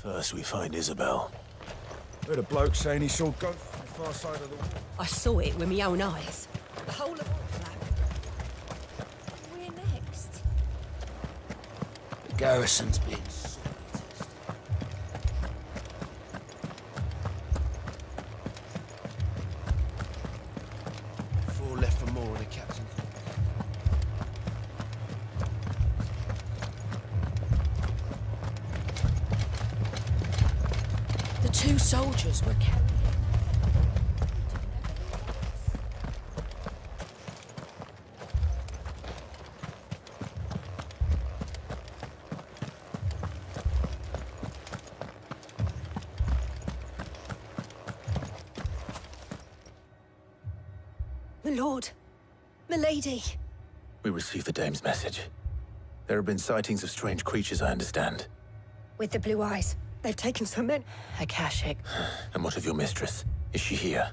First we find Isabel. Heard a bloke saying he saw ghosts on the far side of the wall. I saw it with my own eyes. The whole of flat. Where next? The garrison's being sorted. Four left for more, the captain. The two soldiers were carrying. My lord, my lady. We received the dame's message. There have been sightings of strange creatures, I understand. With the blue eyes. They've taken so many. Akashic. And what of your mistress? Is she here?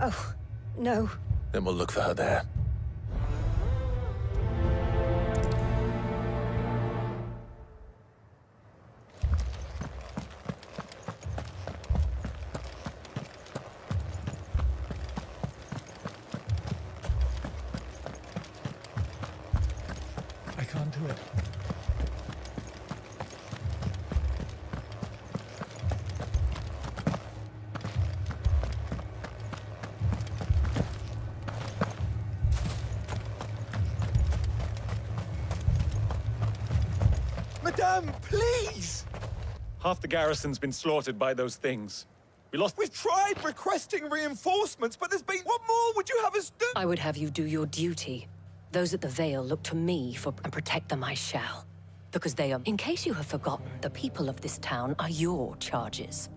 Oh, no. Then we'll look for her there. I can't do it. Madame, please! Half the garrison's been slaughtered by those things. We've tried requesting reinforcements, but there's been... What more would you have us do? I would have you do your duty. Those at the Vale look to me for and protect them I shall. Because they are, in case you have forgotten, the people of this town are your charges.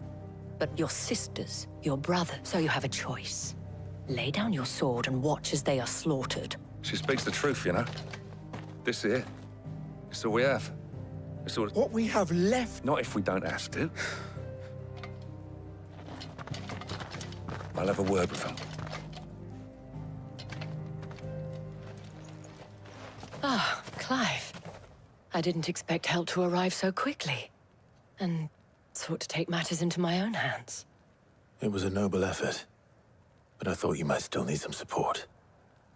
But your sisters, your brother, so you have a choice. Lay down your sword and watch as they are slaughtered. She speaks the truth, you know. This here, it's all we have. It's all... What we have left... Not if we don't have to. I'll have a word with them. Ah, Clive. I didn't expect help to arrive so quickly. And sought to take matters into my own hands. It was a noble effort. But I thought you might still need some support.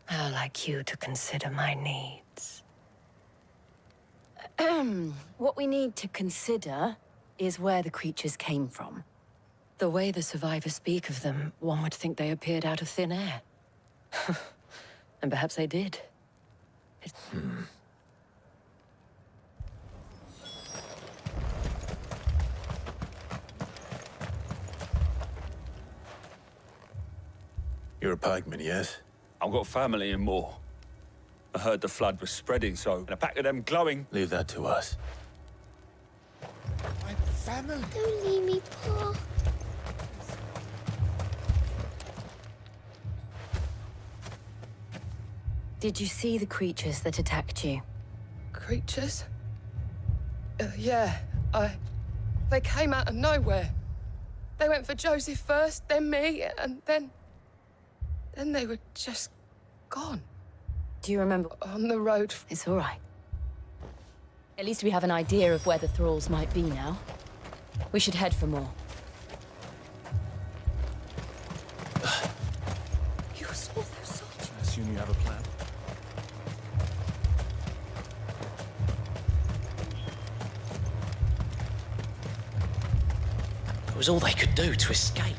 I'd like you to consider my needs. What we need to consider is where the creatures came from. The way the survivors speak of them, one would think they appeared out of thin air. And perhaps they did. You're a pikeman, yes? I've got family in Moor. I heard the flood was spreading, so and a pack of them glowing. Leave that to us. My family. Don't leave me, Pa. Did you see the creatures that attacked you? Creatures? Yeah, They came out of nowhere. They went for Joseph first, then me, and then they were just gone. Do you remember? On the road. It's all right. At least we have an idea of where the thralls might be now. We should head for more. You saw those soldiers? I assume you have a plan. It was all they could do to escape.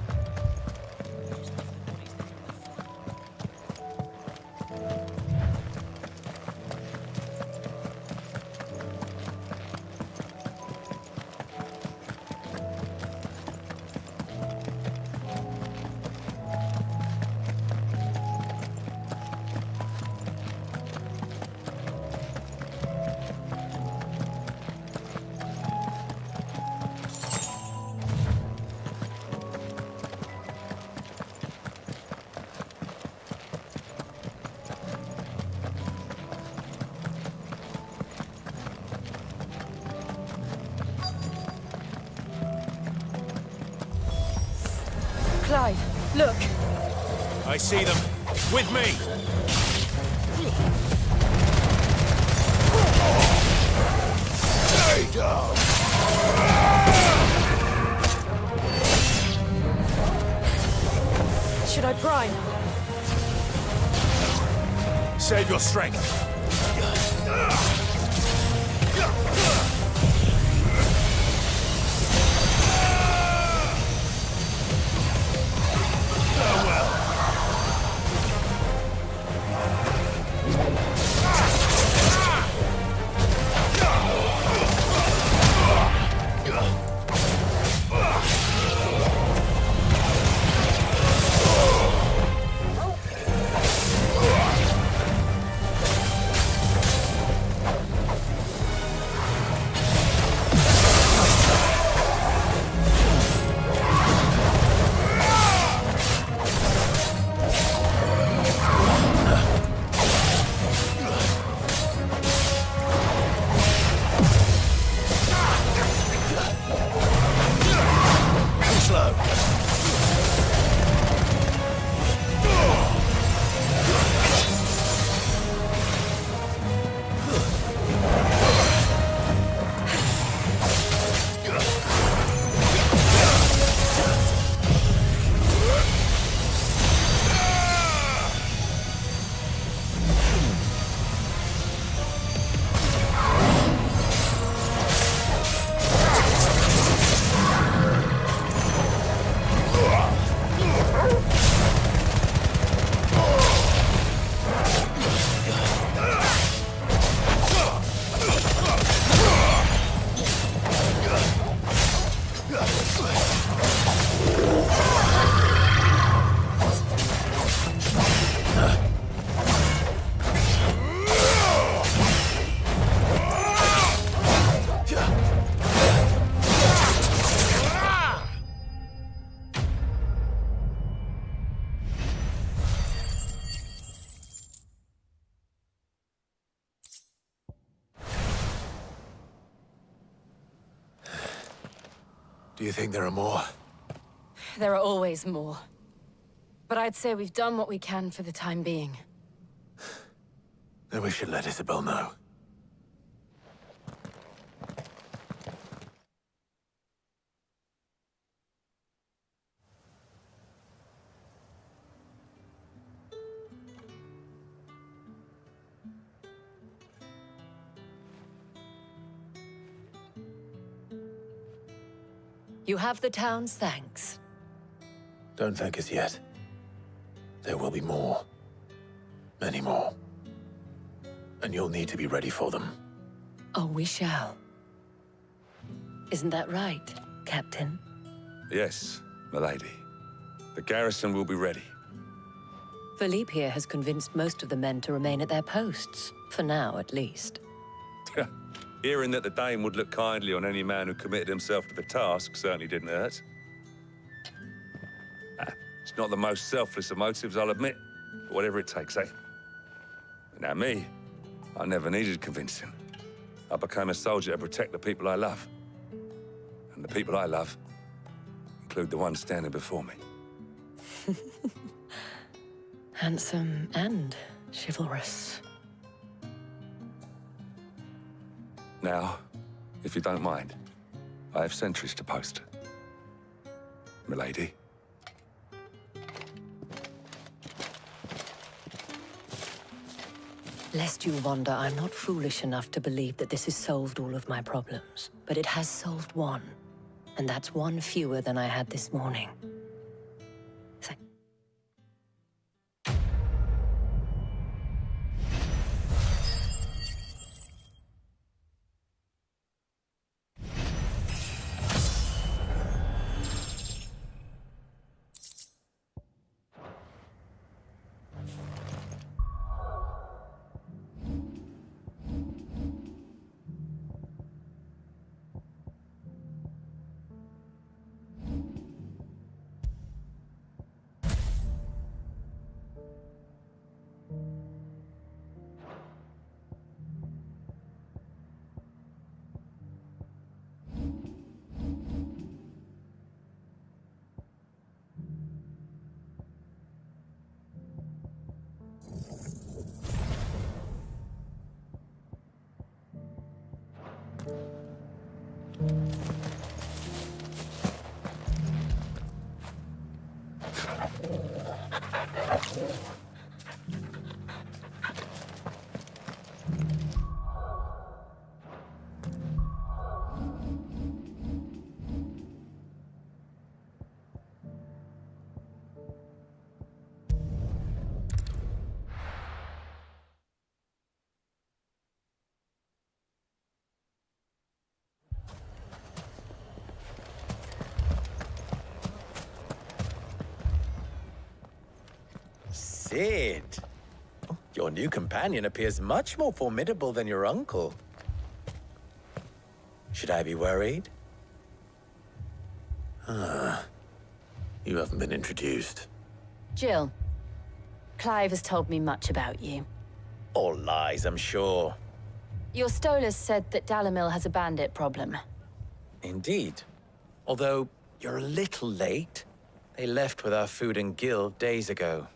Clive, look. I see them. With me. Stay down. shrine. Save your strength. Do you think there are more? There are always more. But I'd say we've done what we can for the time being. Then we should let Isabel know. You have the town's thanks. Don't thank us yet. There will be more. Many more. And you'll need to be ready for them. Oh, we shall. Isn't that right, Captain? Yes, milady. The garrison will be ready. Philippe here has convinced most of the men to remain at their posts. For now, at least. Hearing that the Dane would look kindly on any man who committed himself to the task certainly didn't hurt. It's not the most selfless of motives, I'll admit. But whatever it takes, eh? Now me, I never needed convincing. I became a soldier to protect the people I love. And the people I love include the one standing before me. Handsome and chivalrous. Now, if you don't mind, I have sentries to post. Milady. Lest you wonder, I'm not foolish enough to believe that this has solved all of my problems. But it has solved one. And that's one fewer than I had this morning. Sid. Oh, your new companion appears much more formidable than your uncle. Should I be worried? You haven't been introduced. Jill, Clive has told me much about you. All lies, I'm sure. Your Stolas said that Dalamil has a bandit problem. Indeed. Although, you're a little late. They left with our food and guild days ago.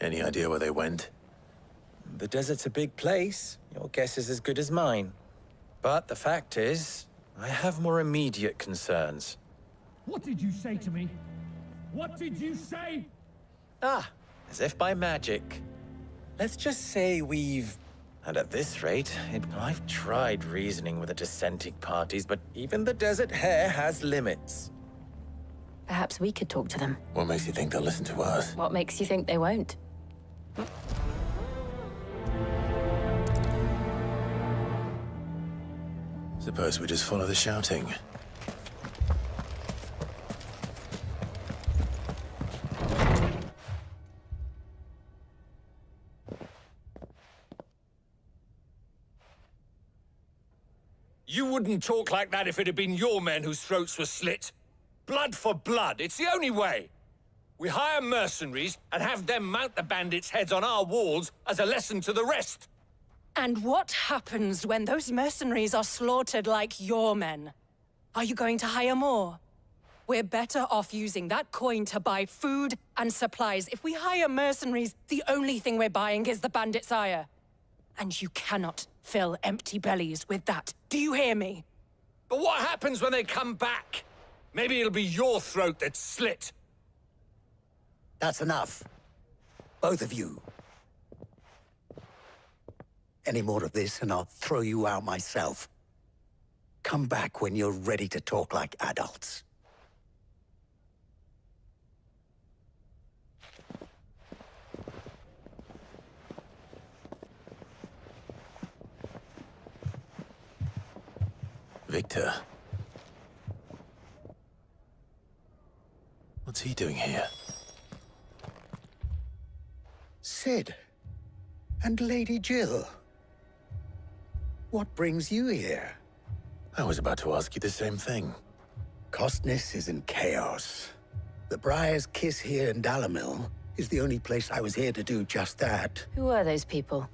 Any idea where they went? The desert's a big place. Your guess is as good as mine. But the fact is, I have more immediate concerns. What did you say to me? What did you say? Ah, as if by magic. Let's just say we've... And at this rate, I've tried reasoning with the dissenting parties, but even the Desert Hare has limits. Perhaps we could talk to them. What makes you think they'll listen to us? What makes you think they won't? Suppose we just follow the shouting. You wouldn't talk like that if it had been your men whose throats were slit. Blood for blood, it's the only way. We hire mercenaries and have them mount the bandits' heads on our walls as a lesson to the rest. And what happens when those mercenaries are slaughtered like your men? Are you going to hire more? We're better off using that coin to buy food and supplies. If we hire mercenaries, the only thing we're buying is the bandits' ire. And you cannot fill empty bellies with that. Do you hear me? But what happens when they come back? Maybe it'll be your throat that's slit. That's enough. Both of you. Any more of this and I'll throw you out myself. Come back when you're ready to talk like adults. Victor. What's he doing here? Sid. And Lady Jill. What brings you here? I was about to ask you the same thing. Costness is in chaos. The Briar's Kiss here in Dalamil is the only place I was here to do just that. Who are those people?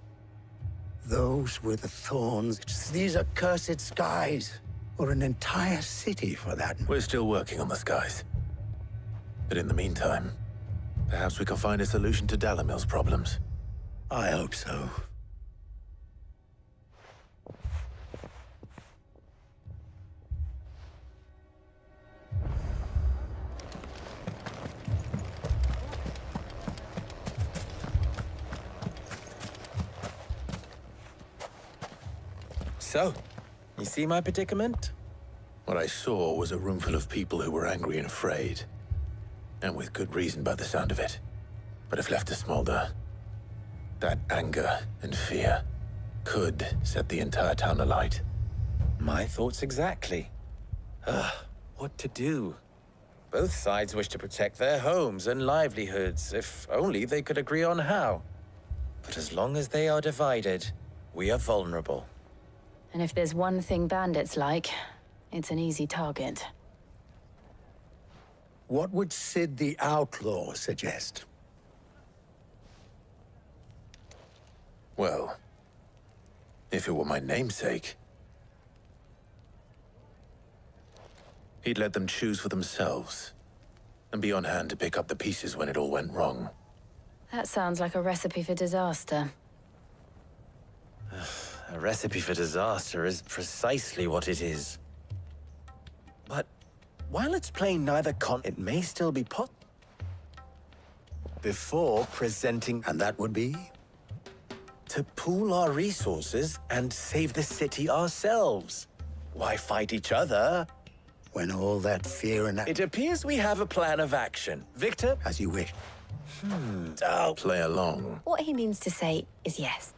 Those were the thorns. These are cursed skies. Or an entire city, for that. We're still working on the skies. But in the meantime, perhaps we can find a solution to Dalamil's problems. I hope so. So, you see my predicament? What I saw was a room full of people who were angry and afraid. And with good reason by the sound of it. But if left to smolder, that anger and fear could set the entire town alight. My thoughts exactly. What to do? Both sides wish to protect their homes and livelihoods, if only they could agree on how. But as long as they are divided, we are vulnerable. And if there's one thing bandits like, it's an easy target. What would Sid the Outlaw suggest? Well, if it were my namesake, he'd let them choose for themselves and be on hand to pick up the pieces when it all went wrong. That sounds like a recipe for disaster. A recipe for disaster is precisely what it is. But while it's plain neither it may still be before presenting... And that would be? To pool our resources and save the city ourselves. Why fight each other? When all that fear and... It appears we have a plan of action. Victor? As you wish. I'll play along. What he means to say is yes.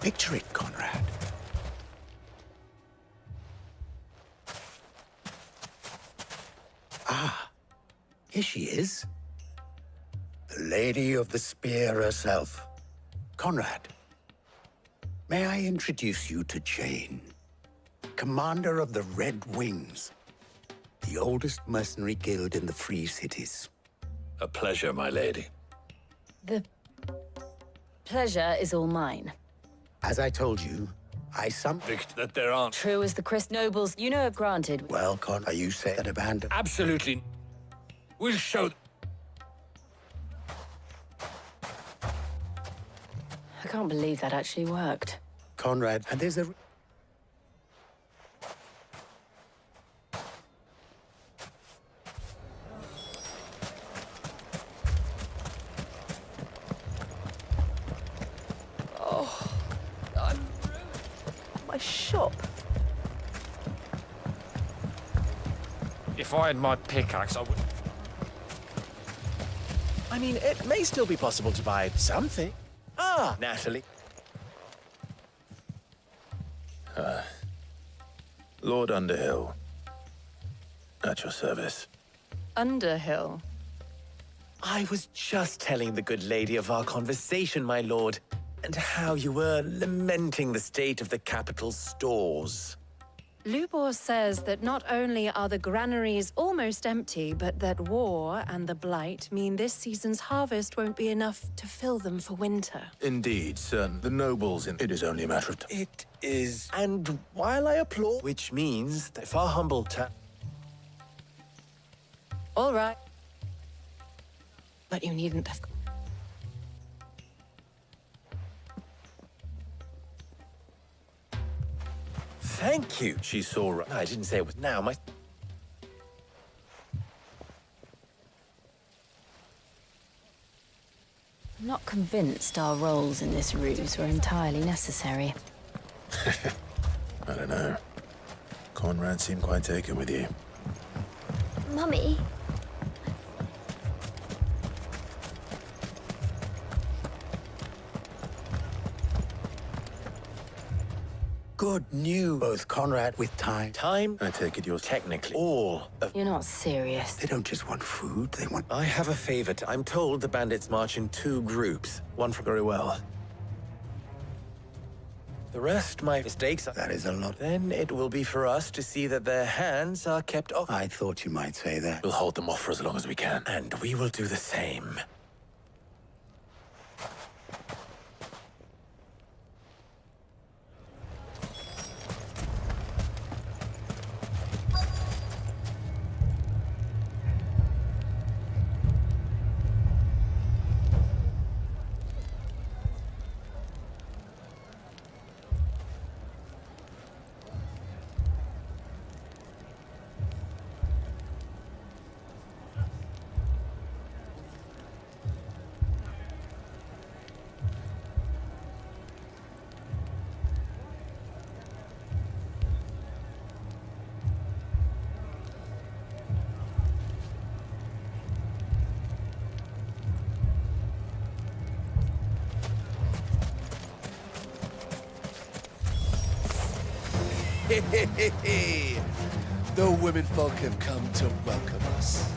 Picture it, Conrad. Ah, here she is. The Lady of the Spear herself. Conrad, may I introduce you to Jane, commander of the Red Wings, the oldest mercenary guild in the Free Cities. A pleasure, my lady. The pleasure is all mine. As I told you, That there aren't. True as the Christ nobles, you know, granted. Well, Con, are you saying that abandon? Absolutely. We'll show... I can't believe that actually worked. Conrad, and there's a... My shop. If I had my pickaxe, I would... I mean, it may still be possible to buy something. Ah, Natalie. Lord Underhill. At your service. Underhill. I was just telling the good lady of our conversation, my lord, and how you were lamenting the state of the capital's stores. Lubor says that not only are the granaries almost empty, but that war and the Blight mean this season's harvest won't be enough to fill them for winter. Indeed, sir. The nobles in... It is only a matter of time. It is, and while I applaud, which means that if our humble All right. But you needn't have... Thank you. She saw... I didn't say it was now, my... I'm not convinced our roles in this ruse were entirely necessary. I don't know. Conrad seemed quite taken with you. Mummy? Good news. Both Conrad with time. Time? I take it you're... Technically, all of... You're not serious. They don't just want food, they want... I have a favor to... I'm told the bandits march in 2 groups. One for... Very well. The rest, my mistakes... That is a lot. Then it will be for us to see that their hands are kept off. I thought you might say that. We'll hold them off for as long as we can. And we will do the same. The women folk have come to welcome us.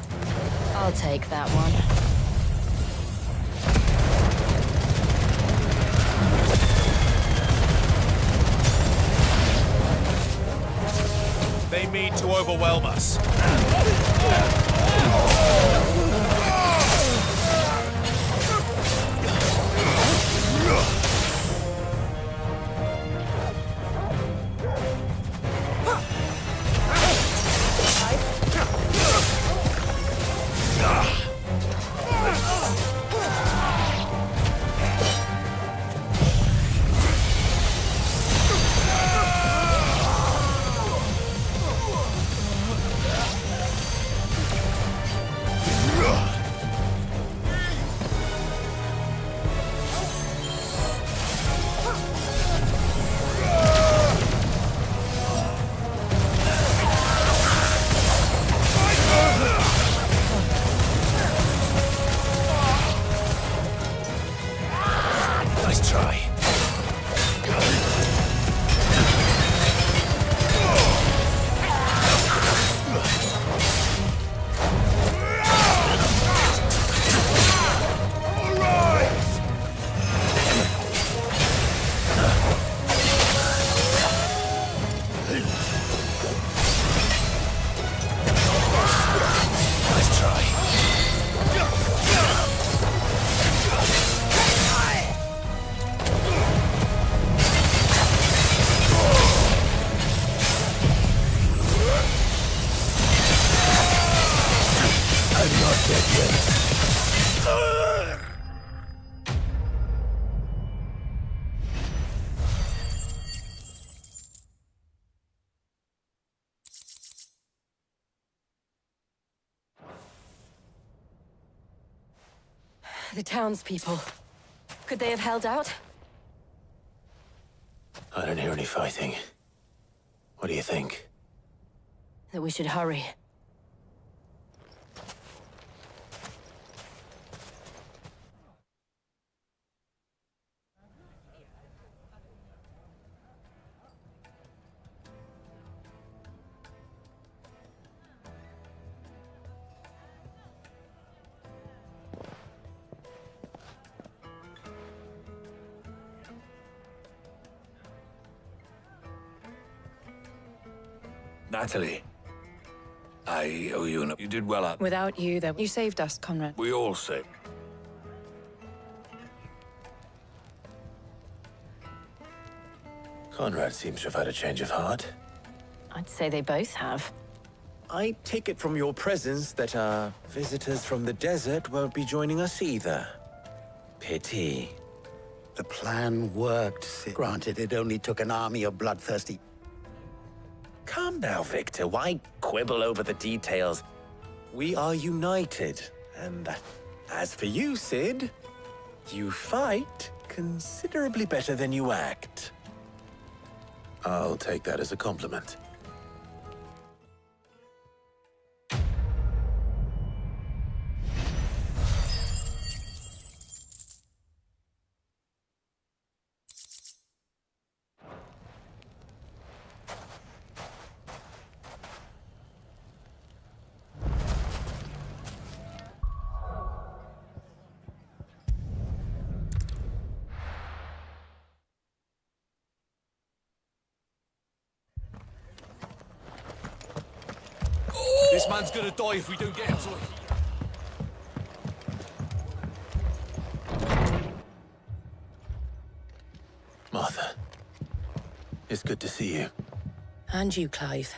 I'll take that one. They mean to overwhelm us. Nice try. The townspeople. Could they have held out? I don't hear any fighting. What do you think? That we should hurry. Natalie, I owe you You did well up. Without you, though, you saved us, Conrad. We all saved. Conrad seems to have had a change of heart. I'd say they both have. I take it from your presence that our visitors from the desert won't be joining us either. Pity. The plan worked, Sid. Granted, it only took an army of bloodthirsty... Calm now, Victor. Why quibble over the details? We are united, and as for you, Sid, you fight considerably better than you act. I'll take that as a compliment. This man's gonna die if we don't get him to... Martha, it's good to see you. And you, Clive.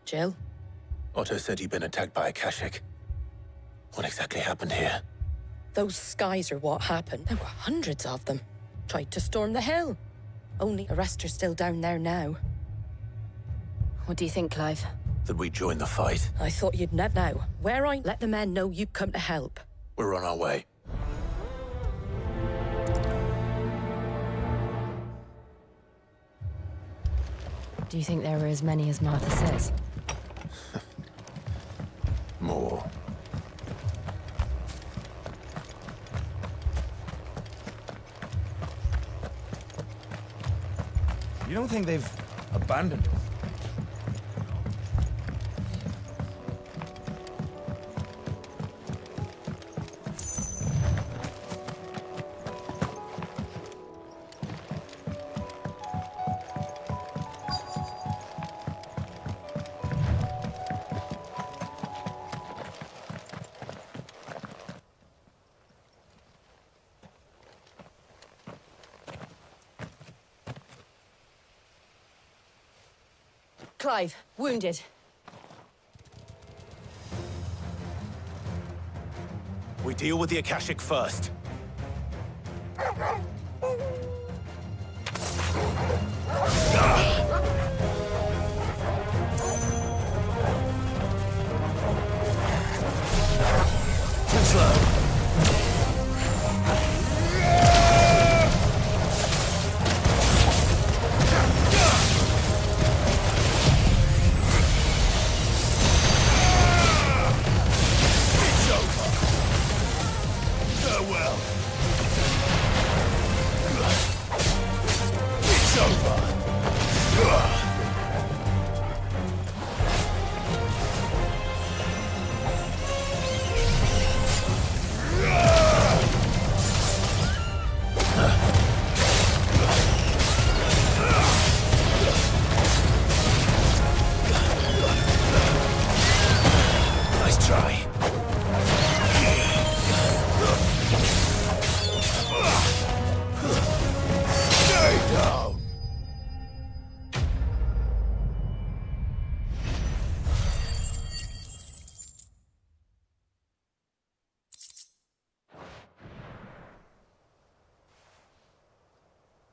Jill? Otto said you'd been attacked by a Kashik. What exactly happened here? Those skies are what happened. There were hundreds of them. Tried to storm the hill. Only the rest are still down there now. What do you think, Clive? That we join the fight. I thought you'd never know. Where I let the men know you'd come to help. We're on our way. Do you think there were as many as Martha says? More. You don't think they've abandoned us? Clive, wounded. We deal with the Akashic first. Too slow.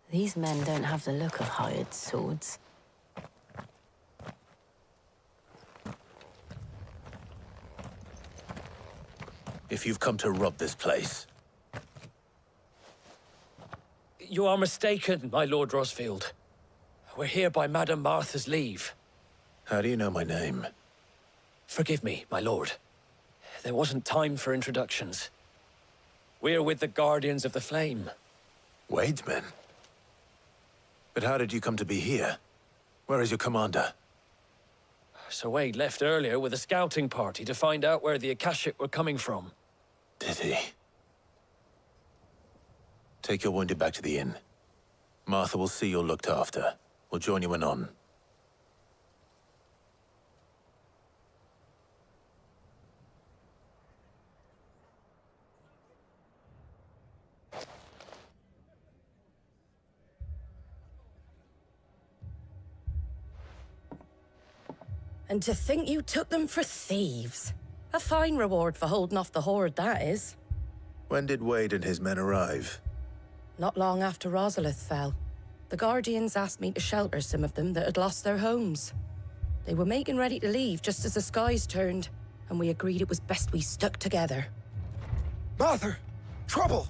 These men don't have the look of hired swords. If you've come to rob this place, You are mistaken, my Lord Rosfield. We're here by Madame Martha's leave. How do you know my name? Forgive me, my lord. There wasn't time for introductions. We're with the Guardians of the Flame. Wade's men? But how did you come to be here? Where is your commander? Sir Wade left earlier with a scouting party to find out where the Akashic were coming from. Did he? Take your wounded back to the inn. Martha will see you're looked after. We'll join you anon. And to think you took them for thieves. A fine reward for holding off the horde, that is. When did Wade and his men arrive? Not long after Rosalith fell. The Guardians asked me to shelter some of them that had lost their homes. They were making ready to leave just as the skies turned, and we agreed it was best we stuck together. Martha! Trouble!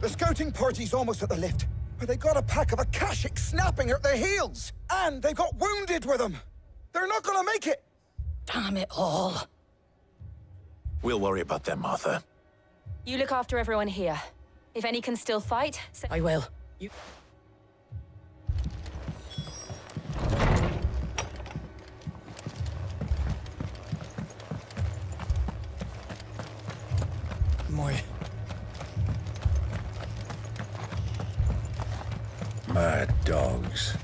The scouting party's almost at the lift, but they got a pack of Akashic snapping at their heels! And they've got wounded with them! They're not gonna make it! Damn it all. We'll worry about them, Martha. You look after everyone here. If any can still fight... I will. You... Mad dogs.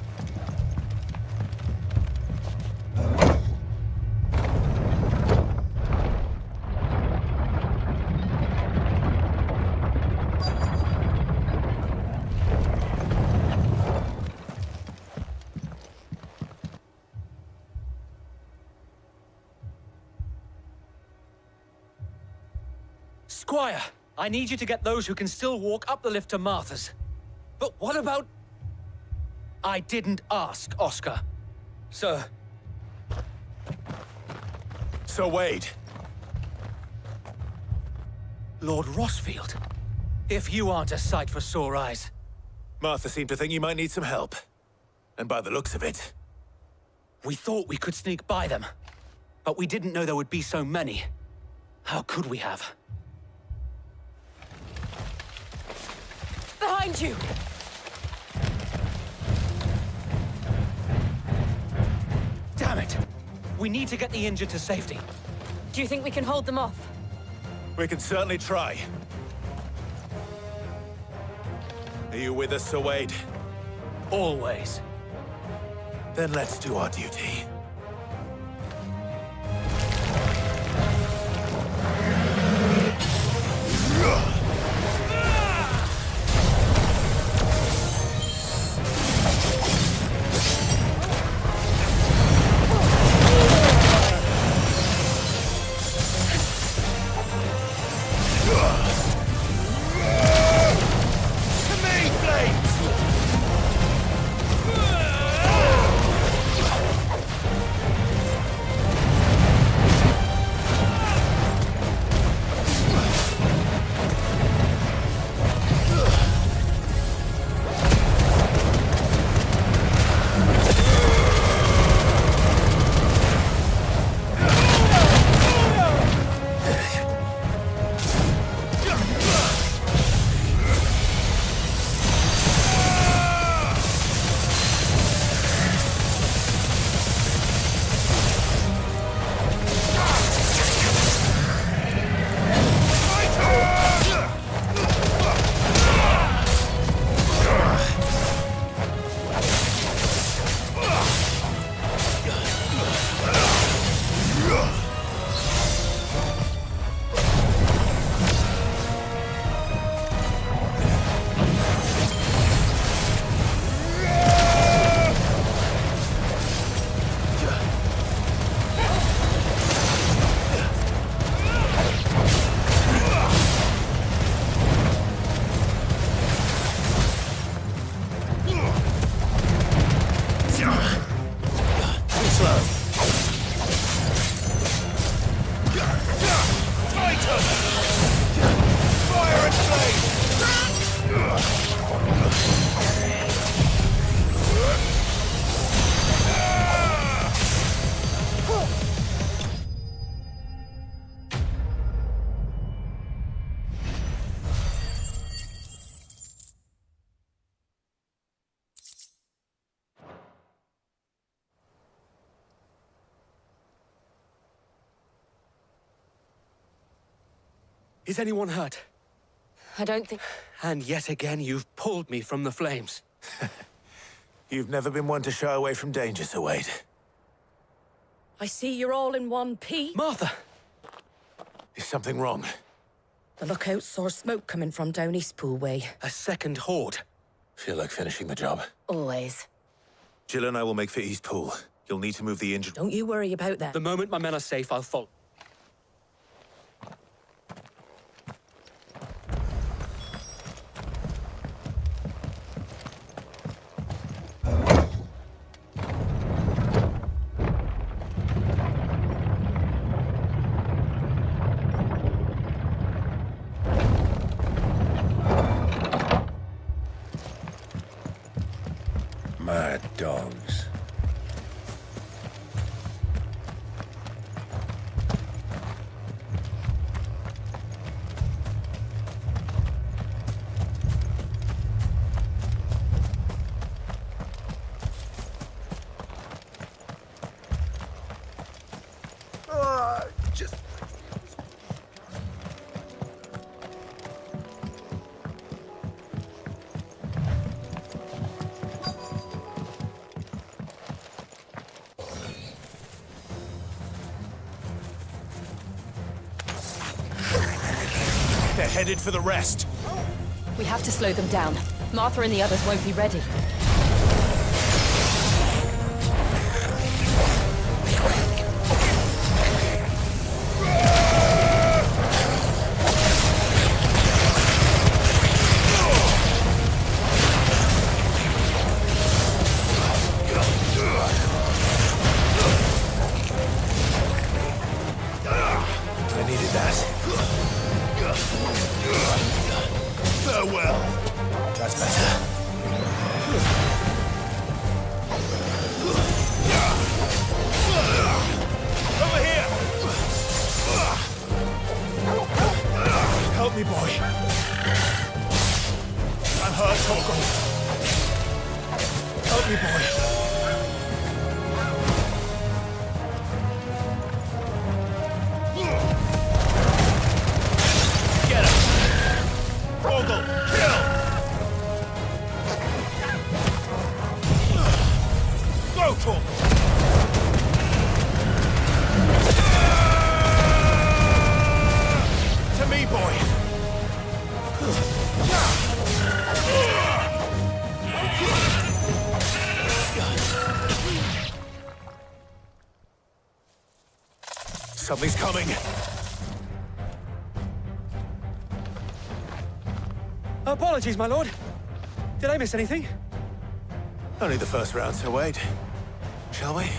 Squire, I need you to get those who can still walk up the lift to Martha's. But what about... I didn't ask, Oscar. Sir. Sir Wade. Lord Rosfield. If you aren't a sight for sore eyes. Martha seemed to think you might need some help. And by the looks of it... We thought we could sneak by them. But we didn't know there would be so many. How could we have? Behind you! Damn it! We need to get the injured to safety. Do you think we can hold them off? We can certainly try. Are you with us, Sir Wade? Always. Then let's do our duty. Is anyone hurt? I don't think... And yet again, you've pulled me from the flames. You've never been one to shy away from danger, Sir Wade. I see you're all in one piece. Martha! Is something wrong? The lookout saw smoke coming from down Eastpool way. A second horde. Feel like finishing the job. Always. Jill and I will make for Eastpool. You'll need to move the injured... Don't you worry about that. The moment my men are safe, I'll follow. Mad dogs. They're headed for the rest. We have to slow them down. Martha and the others won't be ready. I needed that. Farewell. That's better. Over here! Help me, boy. I'm hurt, Torgal. Help me, boy. Torgal, kill! Go, Torgal! To me, boy! Something's coming! Apologies, my lord. Did I miss anything? Only the first round, Sir Wade. Shall we?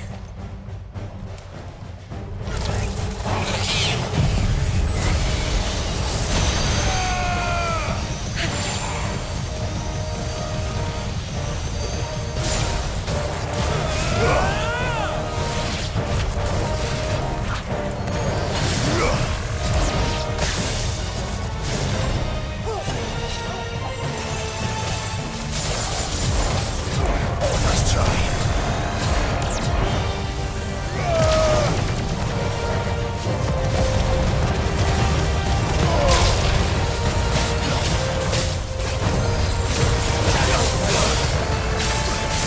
Nice try.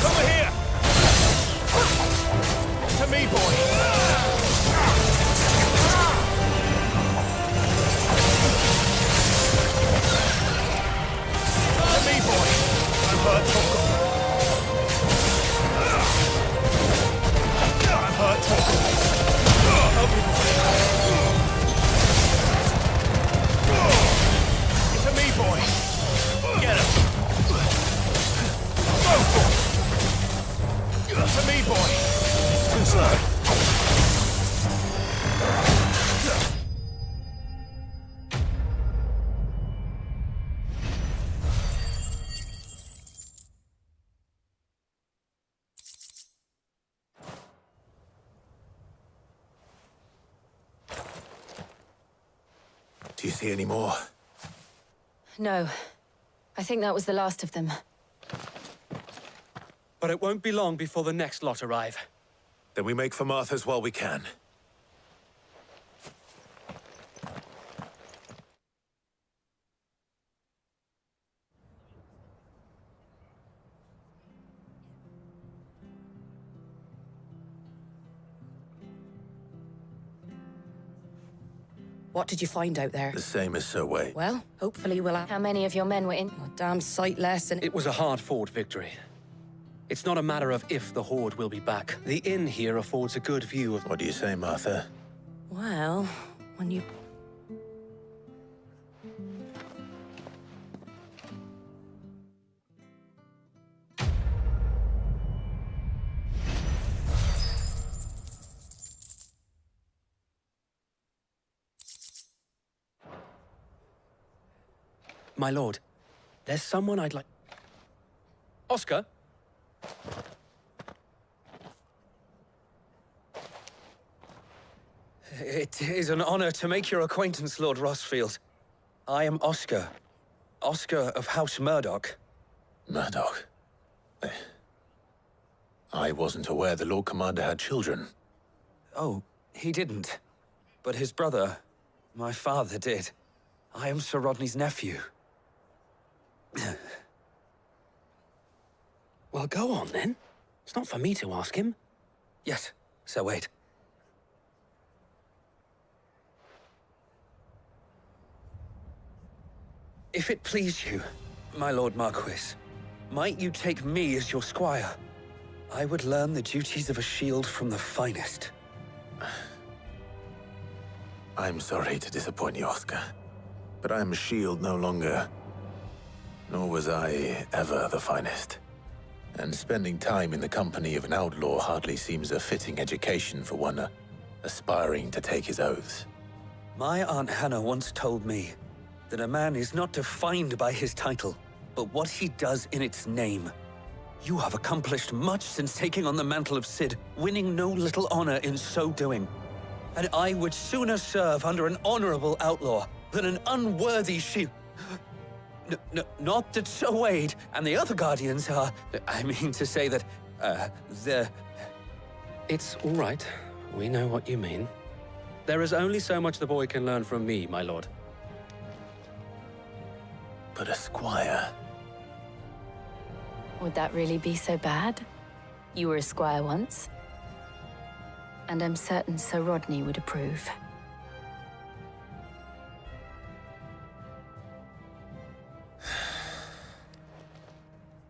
Over here! To me, boy! To me, boy! I'm hurt, Torgal. I'm hurt, Torgal. Help me, boy. To me, boy. Get him. Go, boy. To me, boy. Too slow. Do you see any more? No. I think that was the last of them. But it won't be long before the next lot arrive. Then we make for Martha's while we can. What did you find out there? The same as Surway. Well, hopefully we'll have How many of your men were in? a damn sight less and... It was a hard-fought victory. It's not a matter of if the Horde will be back. The inn here affords a good view of... What do you say, Martha? Well, when you... My lord, there's someone I'd like... Oscar? It is an honor to make your acquaintance, Lord Rossfield. I am Oscar. Oscar of House Murdoch. Murdoch? I wasn't aware the Lord Commander had children. Oh, he didn't. But his brother, my father, did. I am Sir Rodney's nephew. Well, go on, then. It's not for me to ask him. Yes, so wait. If it please you, my Lord Marquis, might you take me as your squire? I would learn the duties of a shield from the finest. I'm sorry to disappoint you, Oscar, but I'm a shield no longer. Nor was I ever the finest. And spending time in the company of an outlaw hardly seems a fitting education for one aspiring to take his oaths. My Aunt Hannah once told me that a man is not defined by his title, but what he does in its name. You have accomplished much since taking on the mantle of Cid, winning no little honor in so doing. And I would sooner serve under an honorable outlaw than an unworthy shield. Not that Sir Wade and the other Guardians are... I mean to say that, they're... It's all right. We know what you mean. There is only so much the boy can learn from me, my lord. But a squire... Would that really be so bad? You were a squire once. And I'm certain Sir Rodney would approve.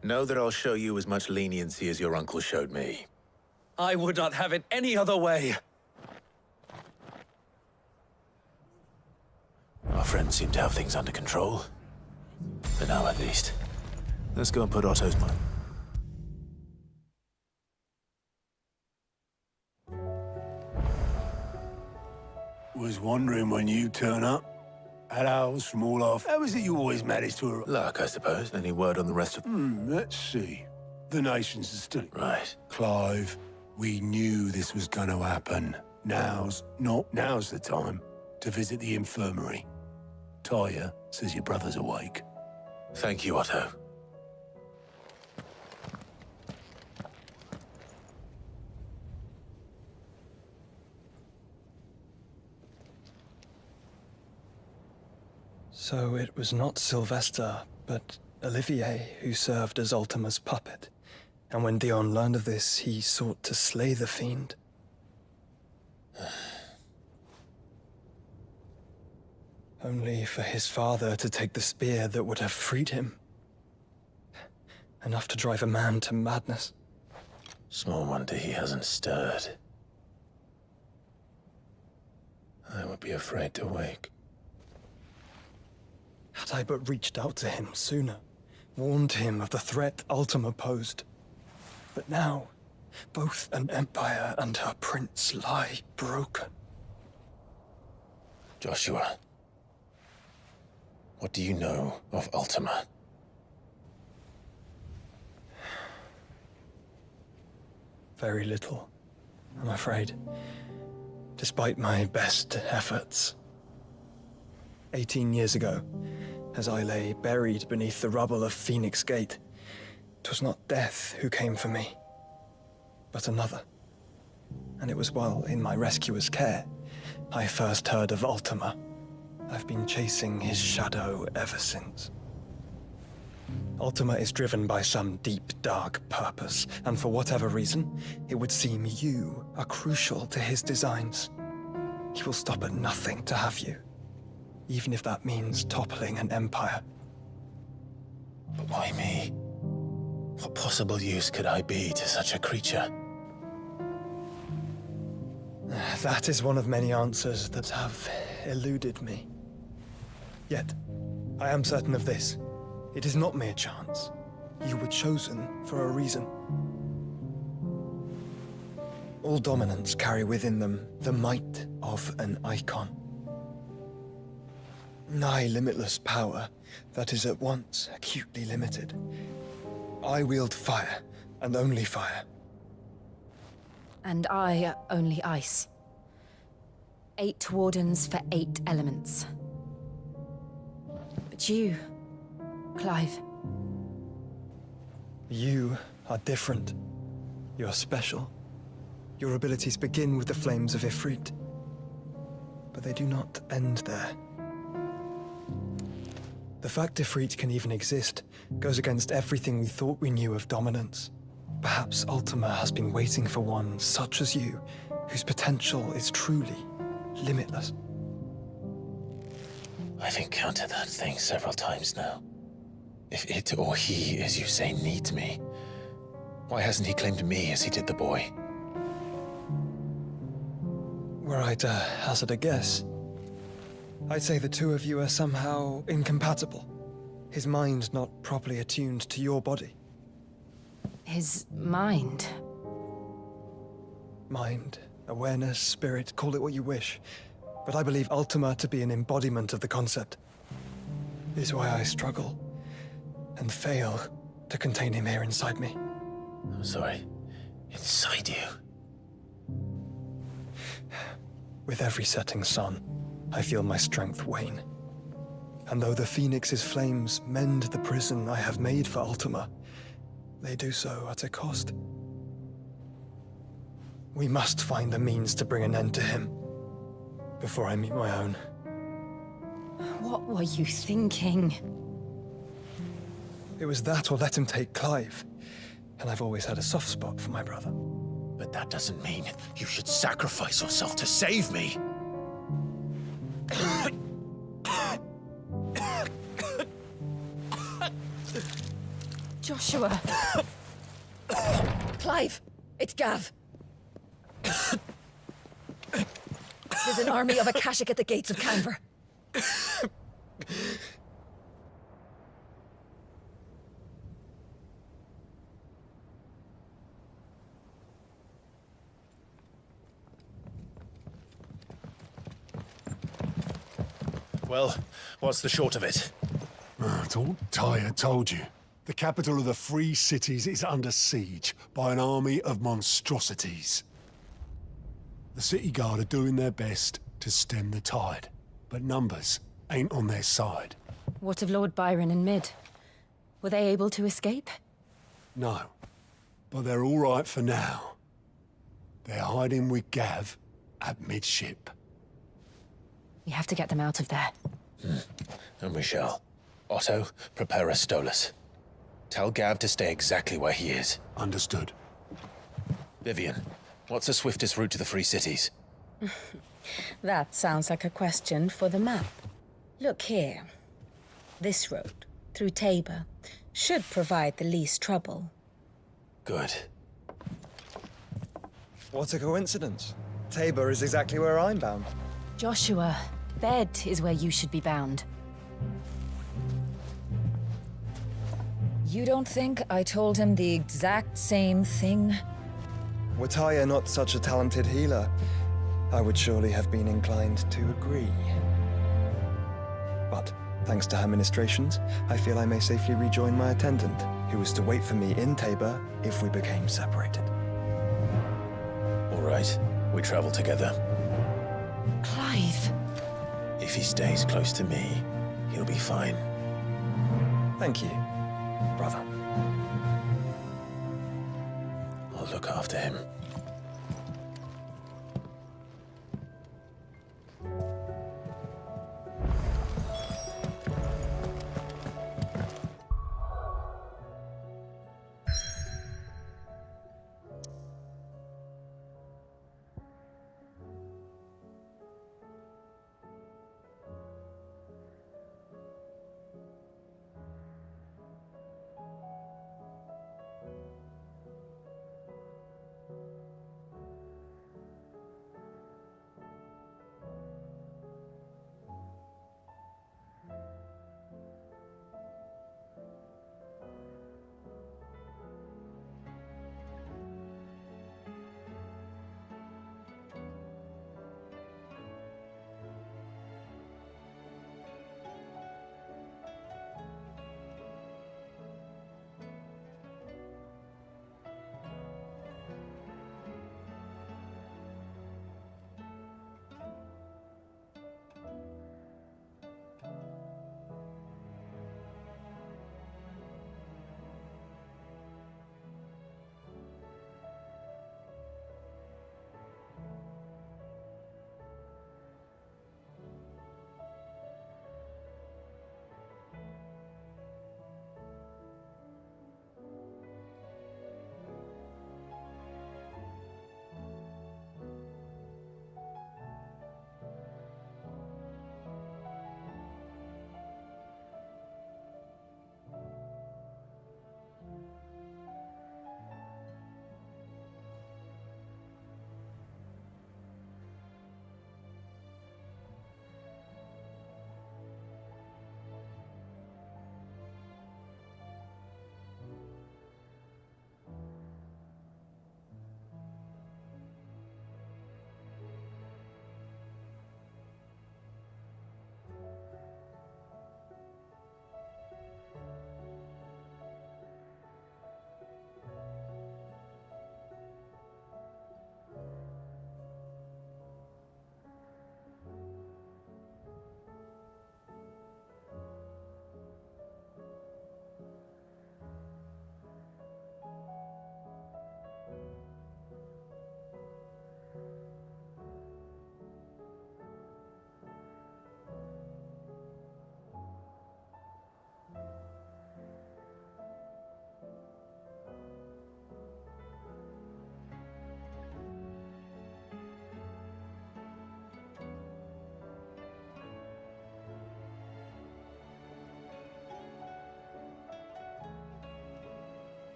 Know that I'll show you as much leniency as your uncle showed me. I would not have it any other way. Our friends seem to have things under control. For now, at least. Let's go and put Otto's mind. Was wondering when you turn up. Had owls from all off. How is it you always manage to arrive? Luck, I suppose. Any word on the rest of... Let's see. The nations are still... Right. Clive, we knew this was gonna happen. Now's the time to visit the infirmary. Tyre says your brother's awake. Thank you, Otto. So it was not Sylvester, but Olivier who served as Ultima's puppet. And when Dion learned of this, he sought to slay the fiend. Only for his father to take the spear that would have freed him. Enough to drive a man to madness. Small wonder he hasn't stirred. I would be afraid to wake. Had I but reached out to him sooner, warned him of the threat Ultima posed. But now, both an empire and her prince lie broken. Joshua, what do you know of Ultima? Very little, I'm afraid. Despite my best efforts. 18 years ago, as I lay buried beneath the rubble of Phoenix Gate, 'twas not death who came for me, but another. And it was while in my rescuer's care, I first heard of Ultima. I've been chasing his shadow ever since. Ultima is driven by some deep, dark purpose, and for whatever reason, it would seem you are crucial to his designs. He will stop at nothing to have you. even if that means toppling an empire. But why me? What possible use could I be to such a creature? That is one of many answers that have eluded me. Yet, I am certain of this. It is not mere chance. You were chosen for a reason. All dominants carry within them the might of an icon. Nigh limitless power that is at once acutely limited. I wield fire, and only fire. And I only ice. 8 wardens for 8 elements. But you, Clive. You are different. You're special. Your abilities begin with the flames of Ifrit. But they do not end there. The fact Ifrit can even exist goes against everything we thought we knew of dominance. Perhaps Ultima has been waiting for one such as you, whose potential is truly limitless. I've encountered that thing several times now. If it or he, as you say, needs me, why hasn't he claimed me as he did the boy? Were I to hazard a guess, I'd say the two of you are somehow incompatible. His mind not properly attuned to your body. His mind? Mind, awareness, spirit, call it what you wish. But I believe Ultima to be an embodiment of the concept. Is why I struggle and fail to contain him here inside me. I'm sorry. Inside you? With every setting sun, I feel my strength wane. And though the Phoenix's flames mend the prison I have made for Ultima, they do so at a cost. We must find a means to bring an end to him before I meet my own. What were you thinking? It was that or let him take Clive. And I've always had a soft spot for my brother. But that doesn't mean you should sacrifice yourself to save me. Joshua! Clive! It's Gav! There's an army of Akashic at the gates of Canver. Well, what's the short of it? It's all Tyre told you. The capital of the Free Cities is under siege by an army of monstrosities. The city guard are doing their best to stem the tide, but numbers ain't on their side. What of Lord Byron and Mid? Were they able to escape? No, but they're all right for now. They're hiding with Gav at midship. We have to get them out of there. And we shall. Otto, prepare a Stolas. Tell Gav to stay exactly where he is. Understood. Vivian, what's the swiftest route to the Free Cities? That sounds like a question for the map. Look here. This road, through Tabor, should provide the least trouble. Good. What a coincidence. Tabor is exactly where I'm bound. Joshua, Bed is where you should be bound. You don't think I told him the exact same thing? Were Tyre not such a talented healer, I would surely have been inclined to agree. But, thanks to her ministrations, I feel I may safely rejoin my attendant, who was to wait for me in Tabor if we became separated. All right, we travel together. Clive! If he stays close to me, he'll be fine. Thank you, brother. I'll look after him.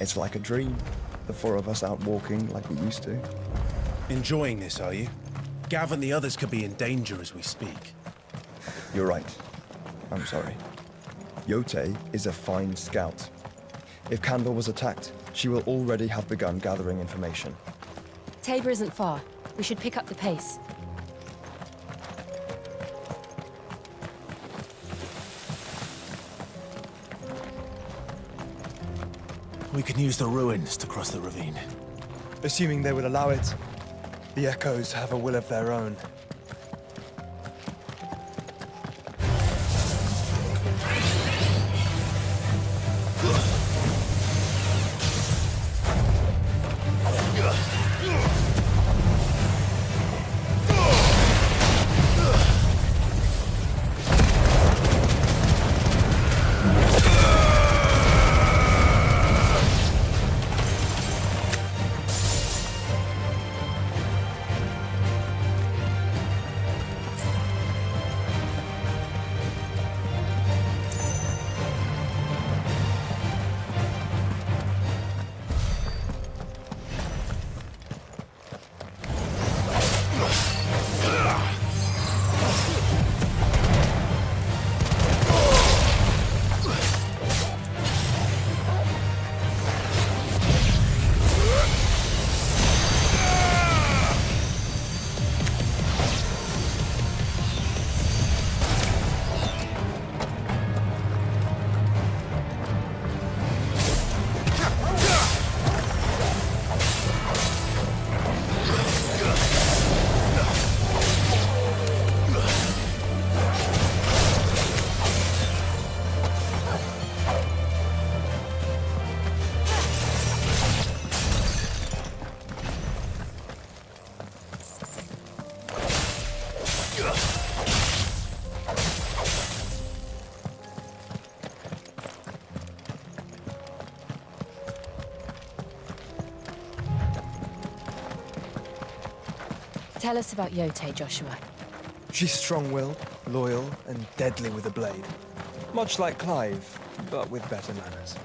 It's like a dream. The four of us out walking like we used to. Enjoying this, are you? Gav and the others could be in danger as we speak. You're right. I'm sorry. Yote is a fine scout. If Candle was attacked, she will already have begun gathering information. Tabor isn't far. We should pick up the pace. We can use the ruins to cross the ravine. Assuming they would allow it. The Echoes have a will of their own. Tell us about Yote, Joshua. She's strong-willed, loyal, and deadly with a blade. Much like Clive, but with better manners.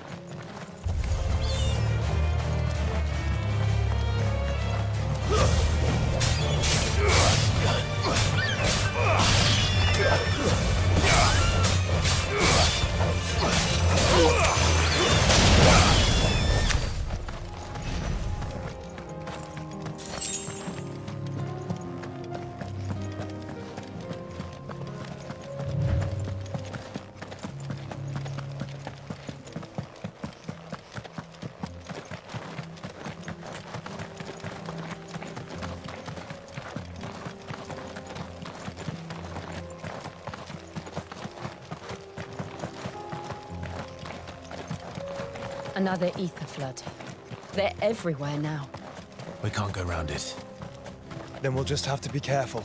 Another ether flood. They're everywhere now. We can't go round it. Then we'll just have to be careful.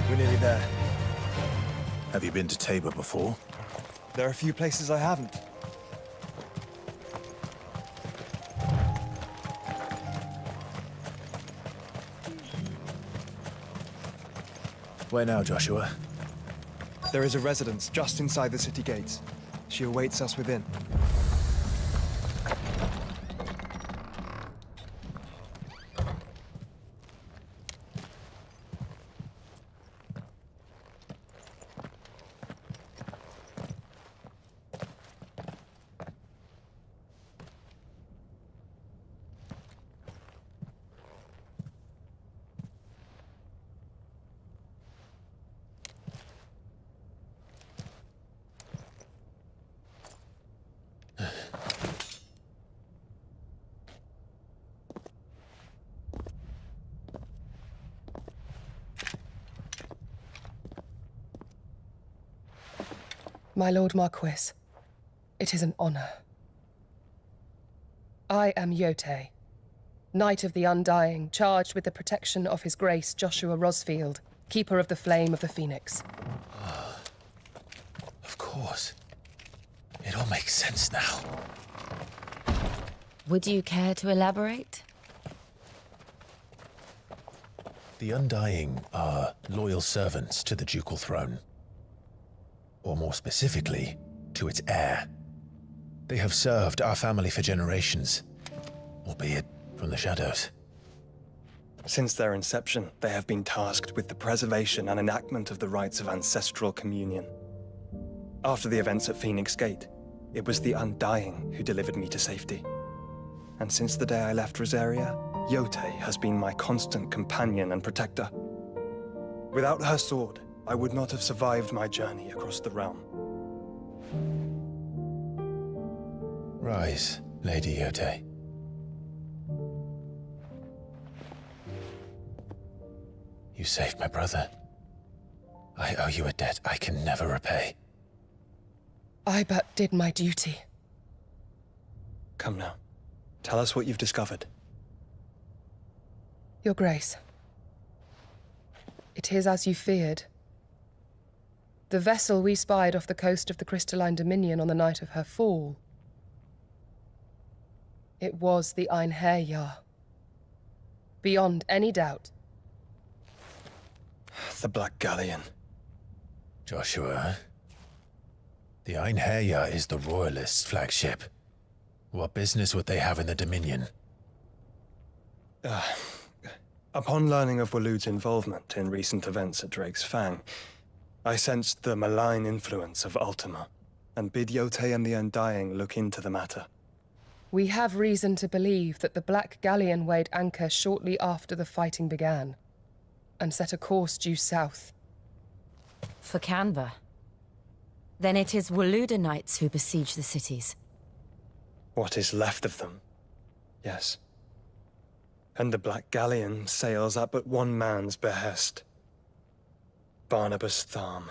We're nearly there. Have you been to Tabor before? There are a few places I haven't. Where now, Joshua? There is a residence just inside the city gates. She awaits us within. My Lord Marquis, it is an honor. I am Yote, Knight of the Undying, charged with the protection of His Grace Joshua Rosfield, Keeper of the Flame of the Phoenix. Of course. It all makes sense now. Would you care to elaborate? The Undying are loyal servants to the ducal throne. Or more specifically, to its heir. They have served our family for generations, albeit from the shadows. Since their inception, they have been tasked with the preservation and enactment of the rites of ancestral communion. After the events at Phoenix Gate, it was the Undying who delivered me to safety. And since the day I left Rosaria, Yote has been my constant companion and protector. Without her sword, I would not have survived my journey across the realm. Rise, Lady Yote. You saved my brother. I owe you a debt I can never repay. I but did my duty. Come now. Tell us what you've discovered. Your Grace. It is as you feared. The vessel we spied off the coast of the Crystalline Dominion on the night of her fall. It was the Einherjar. Beyond any doubt. The Black Galleon. Joshua, the Einherjar is the Royalists' flagship. What business would they have in the Dominion? Upon learning of Waloed's involvement in recent events at Drake's Fang, I sensed the malign influence of Ultima, and bid Yote and the Undying look into the matter. We have reason to believe that the Black Galleon weighed anchor shortly after the fighting began, and set a course due south. For Canva. Then it is Waloed Knights who besiege the cities. What is left of them? Yes. And the Black Galleon sails at but one man's behest. Barnabas Tharm.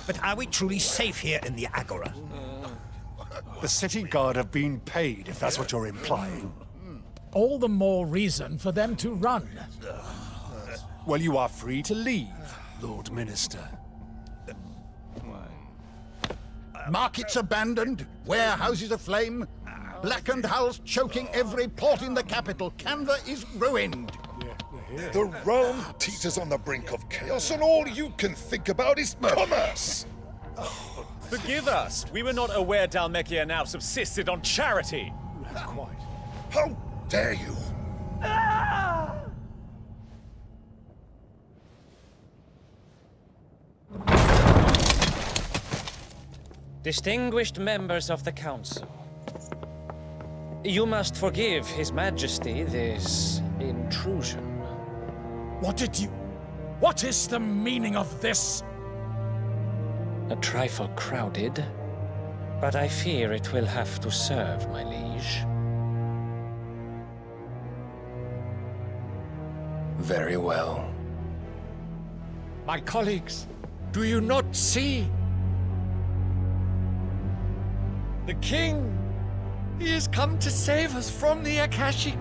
But are we truly safe here in the Agora? The city guard have been paid, if that's what you're implying. All the more reason for them to run. Well, you are free to leave, Lord Minister. Markets abandoned, warehouses aflame, blackened hulls choking every port in the capital. Canva is ruined. The realm teeters on the brink of chaos, and all you can think about is commerce! Forgive us. We were not aware Dhalmekia now subsisted on charity. Quite. How dare you? Distinguished members of the Council, you must forgive His Majesty this intrusion. What is the meaning of this? A trifle crowded, but I fear it will have to serve, my liege. Very well. My colleagues, do you not see? The King! He has come to save us from the Akashic!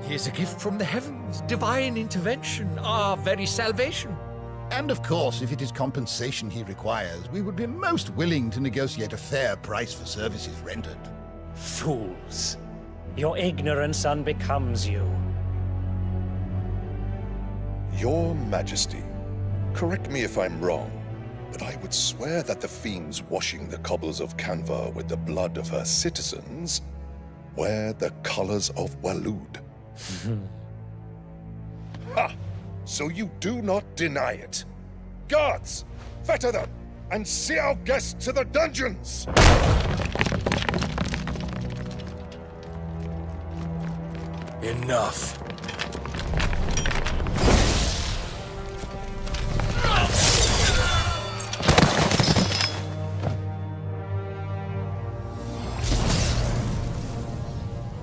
He is a gift from the heavens, divine intervention, our very salvation. And of course, if it is compensation he requires, we would be most willing to negotiate a fair price for services rendered. Fools! Your ignorance unbecomes you. Your Majesty, correct me if I'm wrong, but I would swear that the fiends washing the cobbles of Canva with the blood of her citizens wear the colors of Waloed. Ha! So you do not deny it. Guards, fetter them, and see our guests to the dungeons! Enough.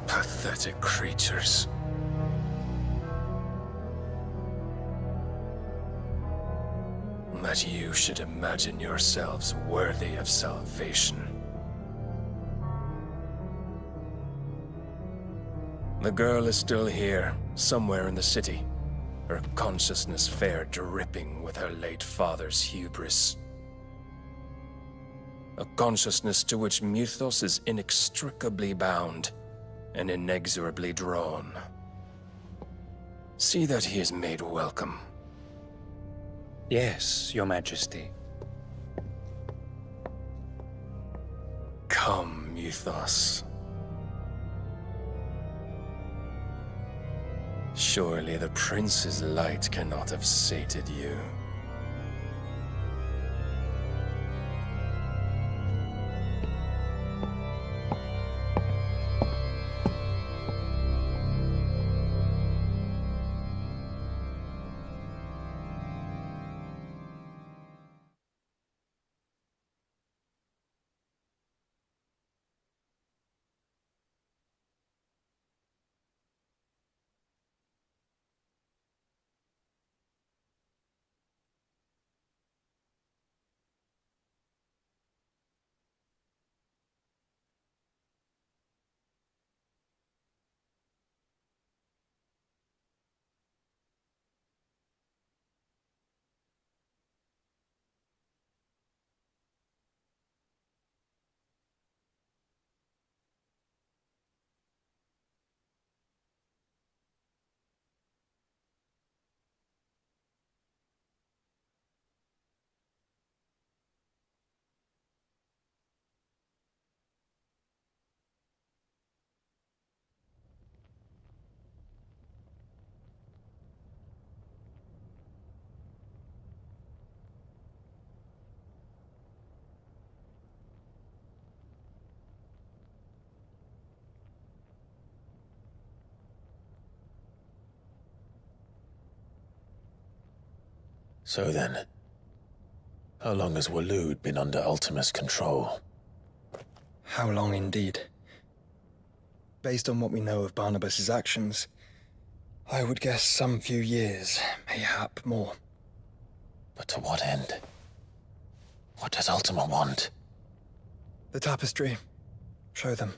Pathetic creatures. That you should imagine yourselves worthy of salvation. The girl is still here, somewhere in the city, her consciousness fair dripping with her late father's hubris. A consciousness to which Mythos is inextricably bound and inexorably drawn. See that he is made welcome. Yes, Your Majesty. Come, Mythos. Surely the prince's light cannot have sated you. So then, how long has Waloed been under Ultima's control? How long indeed? Based on what we know of Barnabas's actions, I would guess some few years, mayhap more. But to what end? What does Ultima want? The tapestry. Show them.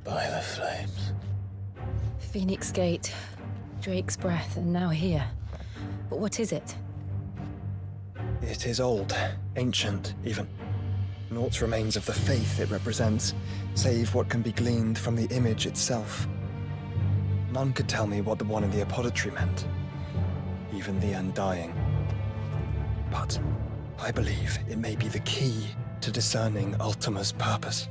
By the flames. Phoenix Gate, Drake's Breath, and now here. But what is it? It is old, ancient, even. Naught remains of the faith it represents, save what can be gleaned from the image itself. None could tell me what the one in the apothecary meant, even the Undying. But I believe it may be the key to discerning Ultima's purpose.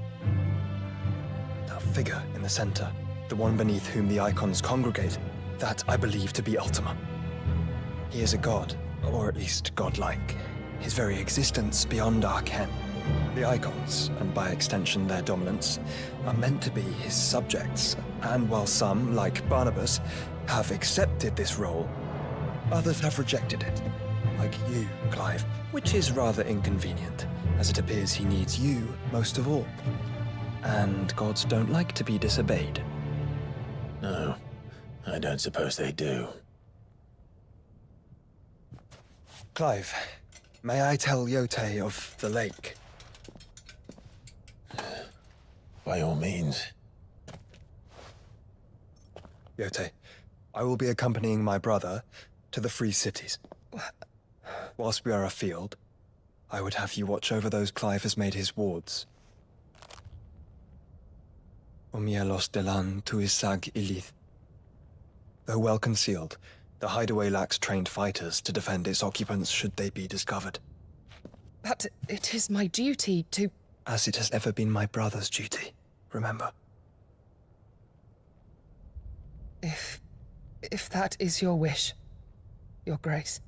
That figure in the center, the one beneath whom the icons congregate, that I believe to be Ultima. He is a god, or at least godlike, his very existence beyond our ken. The icons, and by extension their dominance, are meant to be his subjects, and while some, like Barnabas, have accepted this role, others have rejected it, like you, Clive, which is rather inconvenient, as it appears he needs you most of all. And gods don't like to be disobeyed. No, I don't suppose they do. Clive, may I tell Yote of the lake? By all means. Yote, I will be accompanying my brother to the Free Cities. Whilst we are afield, I would have you watch over those Clive has made his wards. Omielos delan tuisag ilith. Though well concealed, the hideaway lacks trained fighters to defend its occupants should they be discovered. But it is my duty to... As it has ever been my brother's duty, remember? If that is your wish, Your Grace.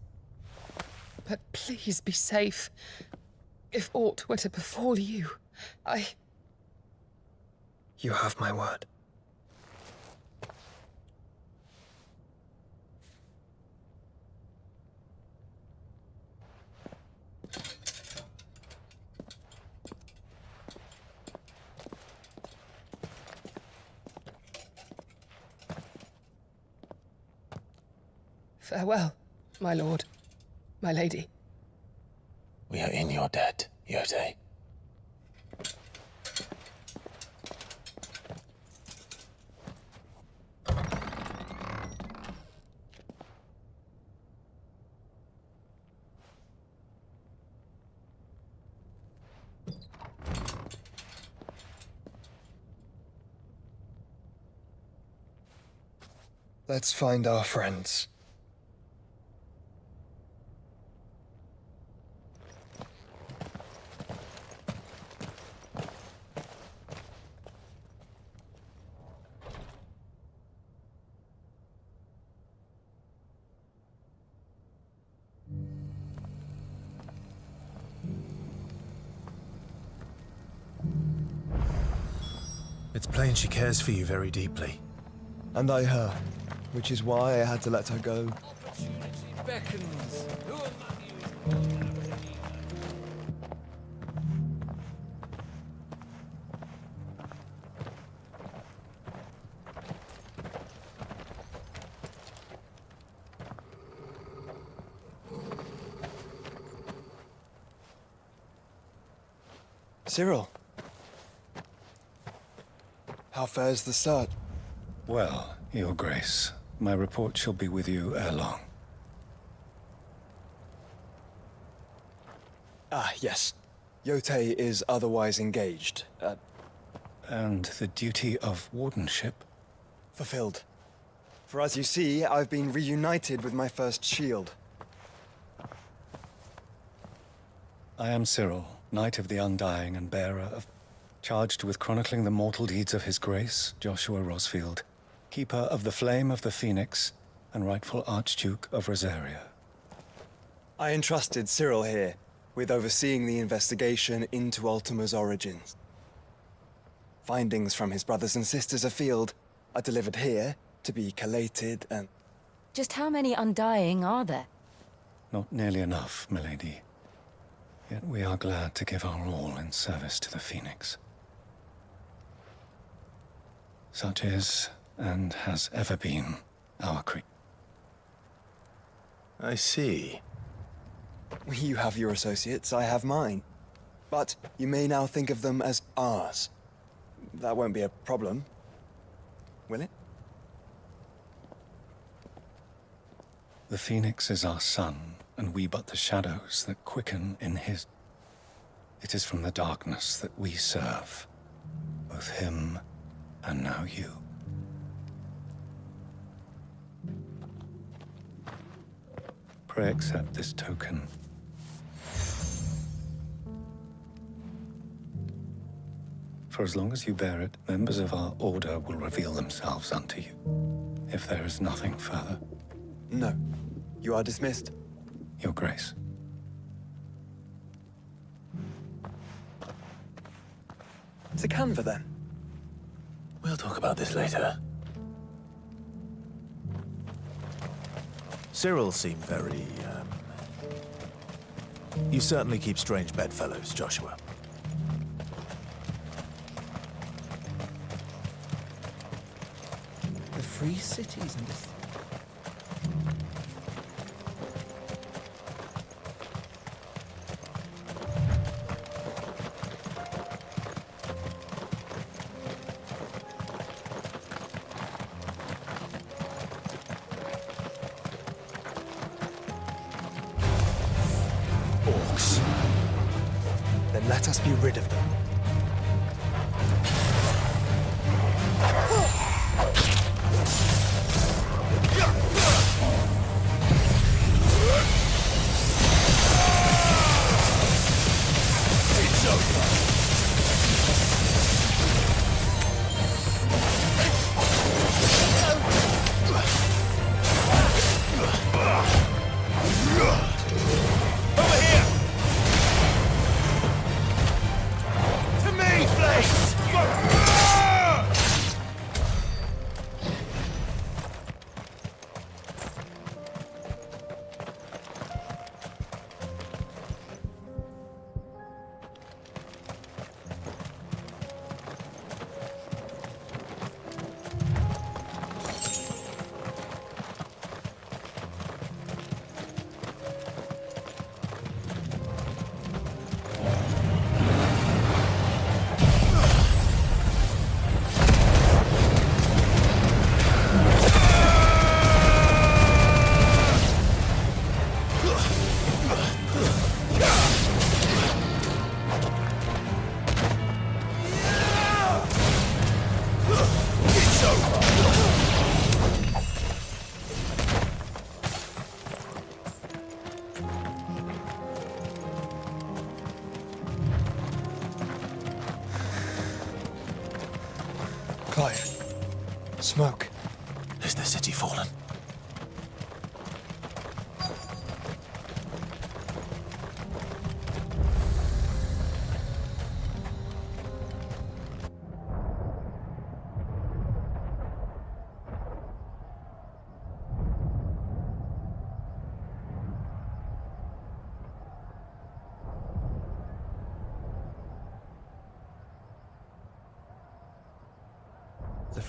But please be safe. If aught were to befall you, You have my word. Farewell, my lord, my lady. We are in your debt, Yotei. Let's find our friends. It's plain she cares for you very deeply. And I her, which is why I had to let her go. Opportunity beckons. Who among you is... Cyril. How fares the search? Well, Your Grace, my report shall be with you ere long. Ah, yes. Yotei is otherwise engaged. And the duty of wardenship? Fulfilled. For as you see, I've been reunited with my first shield. I am Cyril, Knight of the Undying and bearer of... charged with chronicling the mortal deeds of His Grace, Joshua Rosfield, Keeper of the Flame of the Phoenix, and rightful Archduke of Rosaria. I entrusted Cyril here with overseeing the investigation into Ultima's origins. Findings from his brothers and sisters afield are delivered here to be collated and... Just how many Undying are there? Not nearly enough, milady. Yet we are glad to give our all in service to the Phoenix. Such is, and has ever been, our creed. I see. You have your associates, I have mine. But you may now think of them as ours. That won't be a problem, will it? The Phoenix is our sun, and we but the shadows that quicken in his. It is from the darkness that we serve, both him and now you. Pray accept this token. For as long as you bear it, members of our order will reveal themselves unto you. If there is nothing further. No. You are dismissed. Your Grace. To Canva, then. We'll talk about this later. Cyril seemed very, You certainly keep strange bedfellows, Joshua. The free cities and the... Then let us be rid of them.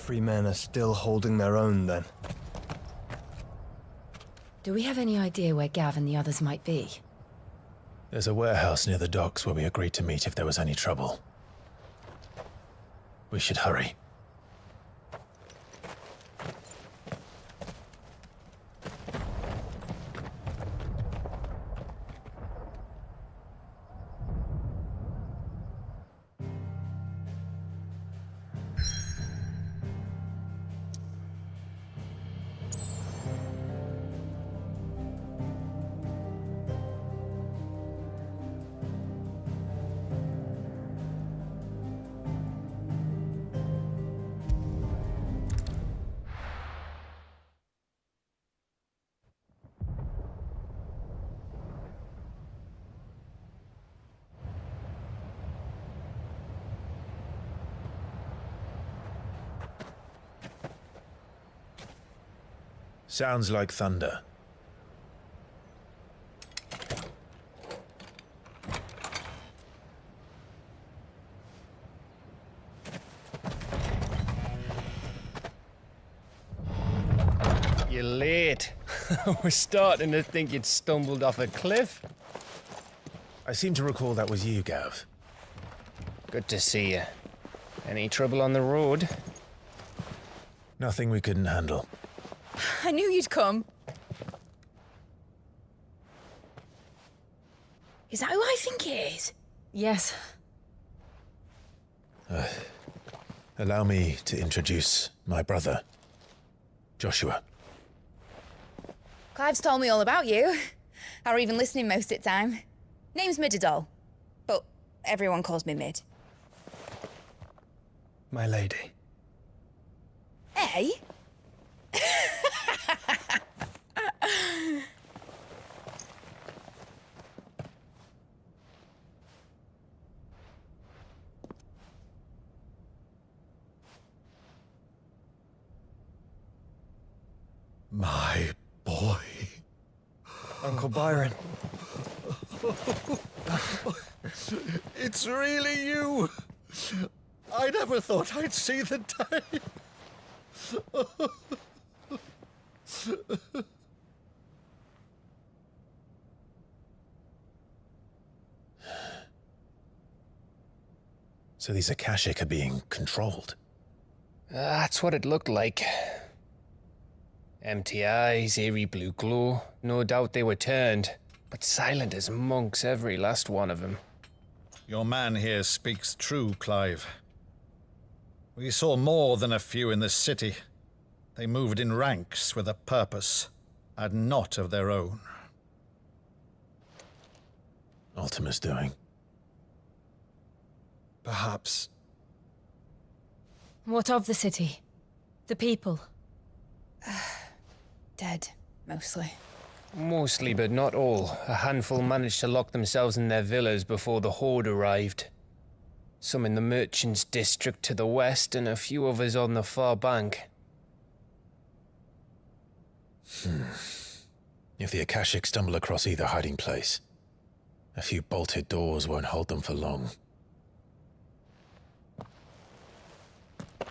free men are still holding their own, then. Do we have any idea where Gav and the others might be? There's a warehouse near the docks where we agreed to meet if there was any trouble. We should hurry. Sounds like thunder. You're late. We're starting to think you'd stumbled off a cliff. I seem to recall that was you, Gav. Good to see you. Any trouble on the road? Nothing we couldn't handle. I knew you'd come. Is that who I think it is? Yes. Allow me to introduce my brother, Joshua. Clive's told me all about you. Or even listening most of the time. Name's Midadol, but everyone calls me Mid. My lady. Eh? My boy. Uncle Byron. It's really you. I never thought I'd see the day. So these Akashic are being controlled? That's what it looked like. Empty eyes, eerie blue glow. No doubt they were turned, but silent as monks, every last one of them. Your man here speaks true, Clive. We saw more than a few in this city. They moved in ranks with a purpose, and not of their own. Ultima's doing. Perhaps. What of the city? The people? Dead, mostly. Mostly, but not all. A handful managed to lock themselves in their villas before the Horde arrived. Some in the merchants' district to the west, and a few others on the far bank. If the Akashic stumble across either hiding place, a few bolted doors won't hold them for long.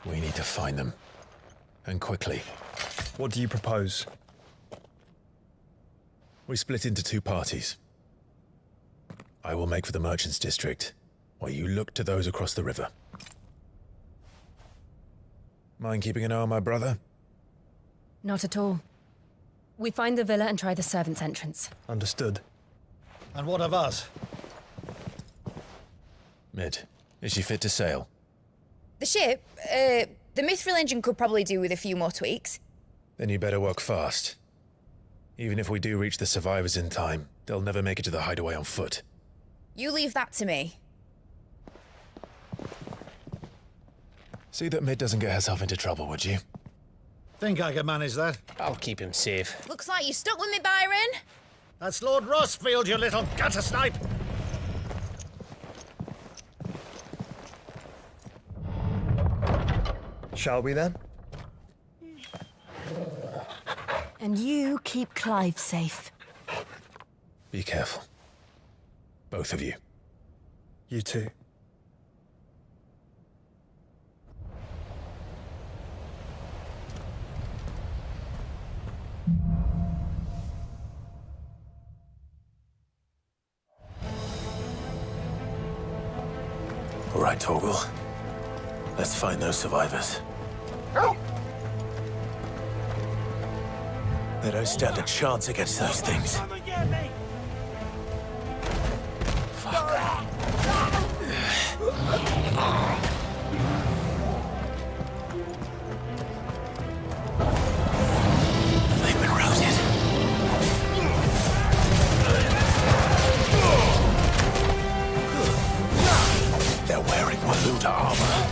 We need to find them. And quickly. What do you propose? We split into two parties. I will make for the merchants' district, while you look to those across the river. Mind keeping an eye on my brother? Not at all. We find the villa and try the servants' entrance. Understood. And what of us? Mid, is she fit to sail? The ship, the Mithril engine could probably do with a few more tweaks. Then you better work fast. Even if we do reach the survivors in time, they'll never make it to the hideaway on foot. You leave that to me. See that Mid doesn't get herself into trouble, would you? Think I can manage that? I'll keep him safe. Looks like you stuck with me, Byron. That's Lord Rossfield, you little gutter snipe! Shall we then? And you keep Clive safe. Be careful. Both of you. You too. right, Torgal. Let's find those survivors. They don't stand a chance against those things. They've been routed. They're wearing Waluda armor.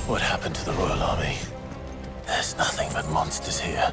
What happened to the Royal Army? There's nothing but monsters here.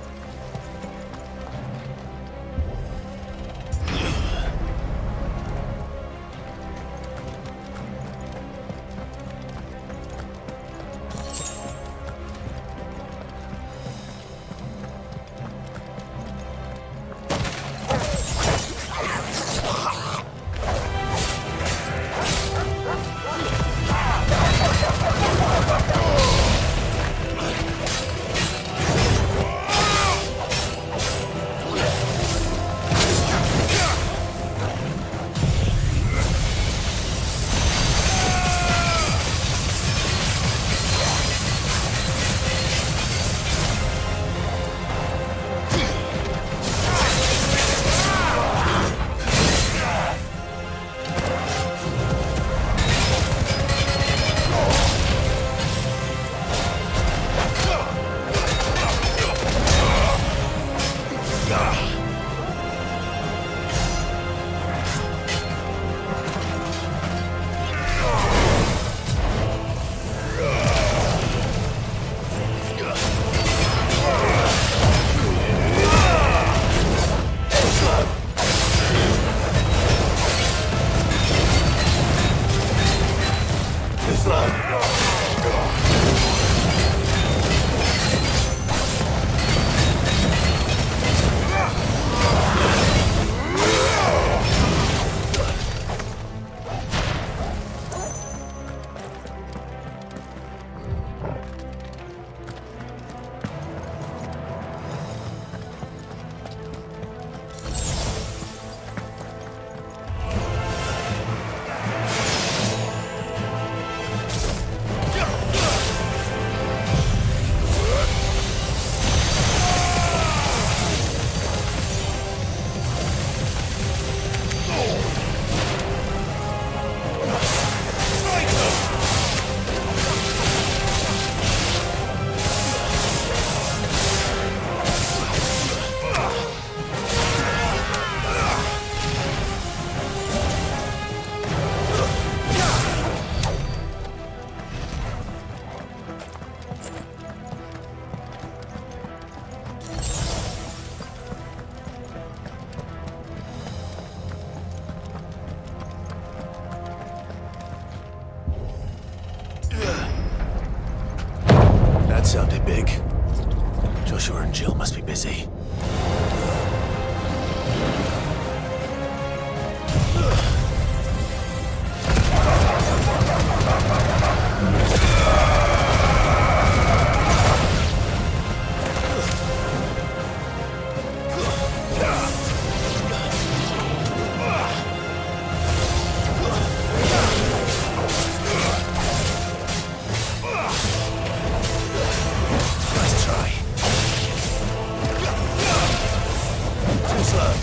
Jill must be busy. Nice try. Too slow.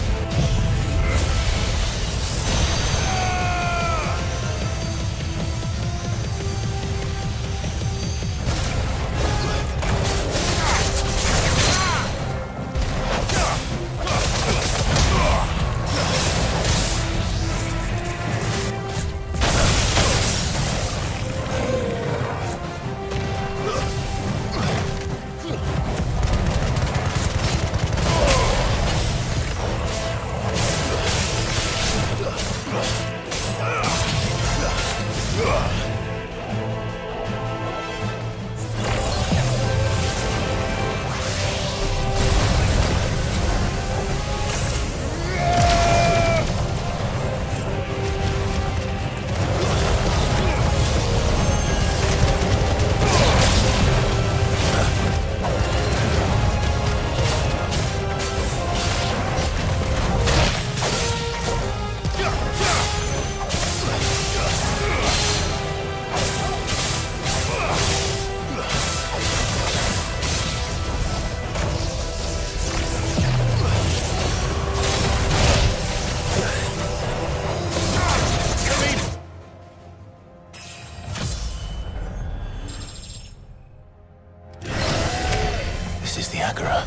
This is the Agora,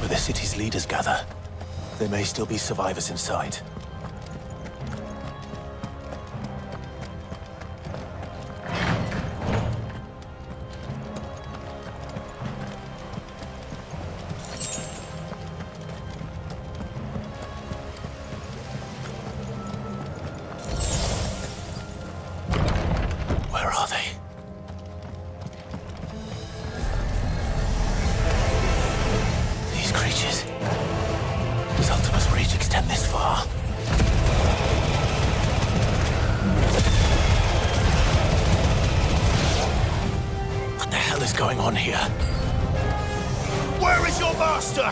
where the city's leaders gather. There may still be survivors inside. Where are they? These creatures. Does Ultima's reach extend this far? What the hell is going on here? Where is your master?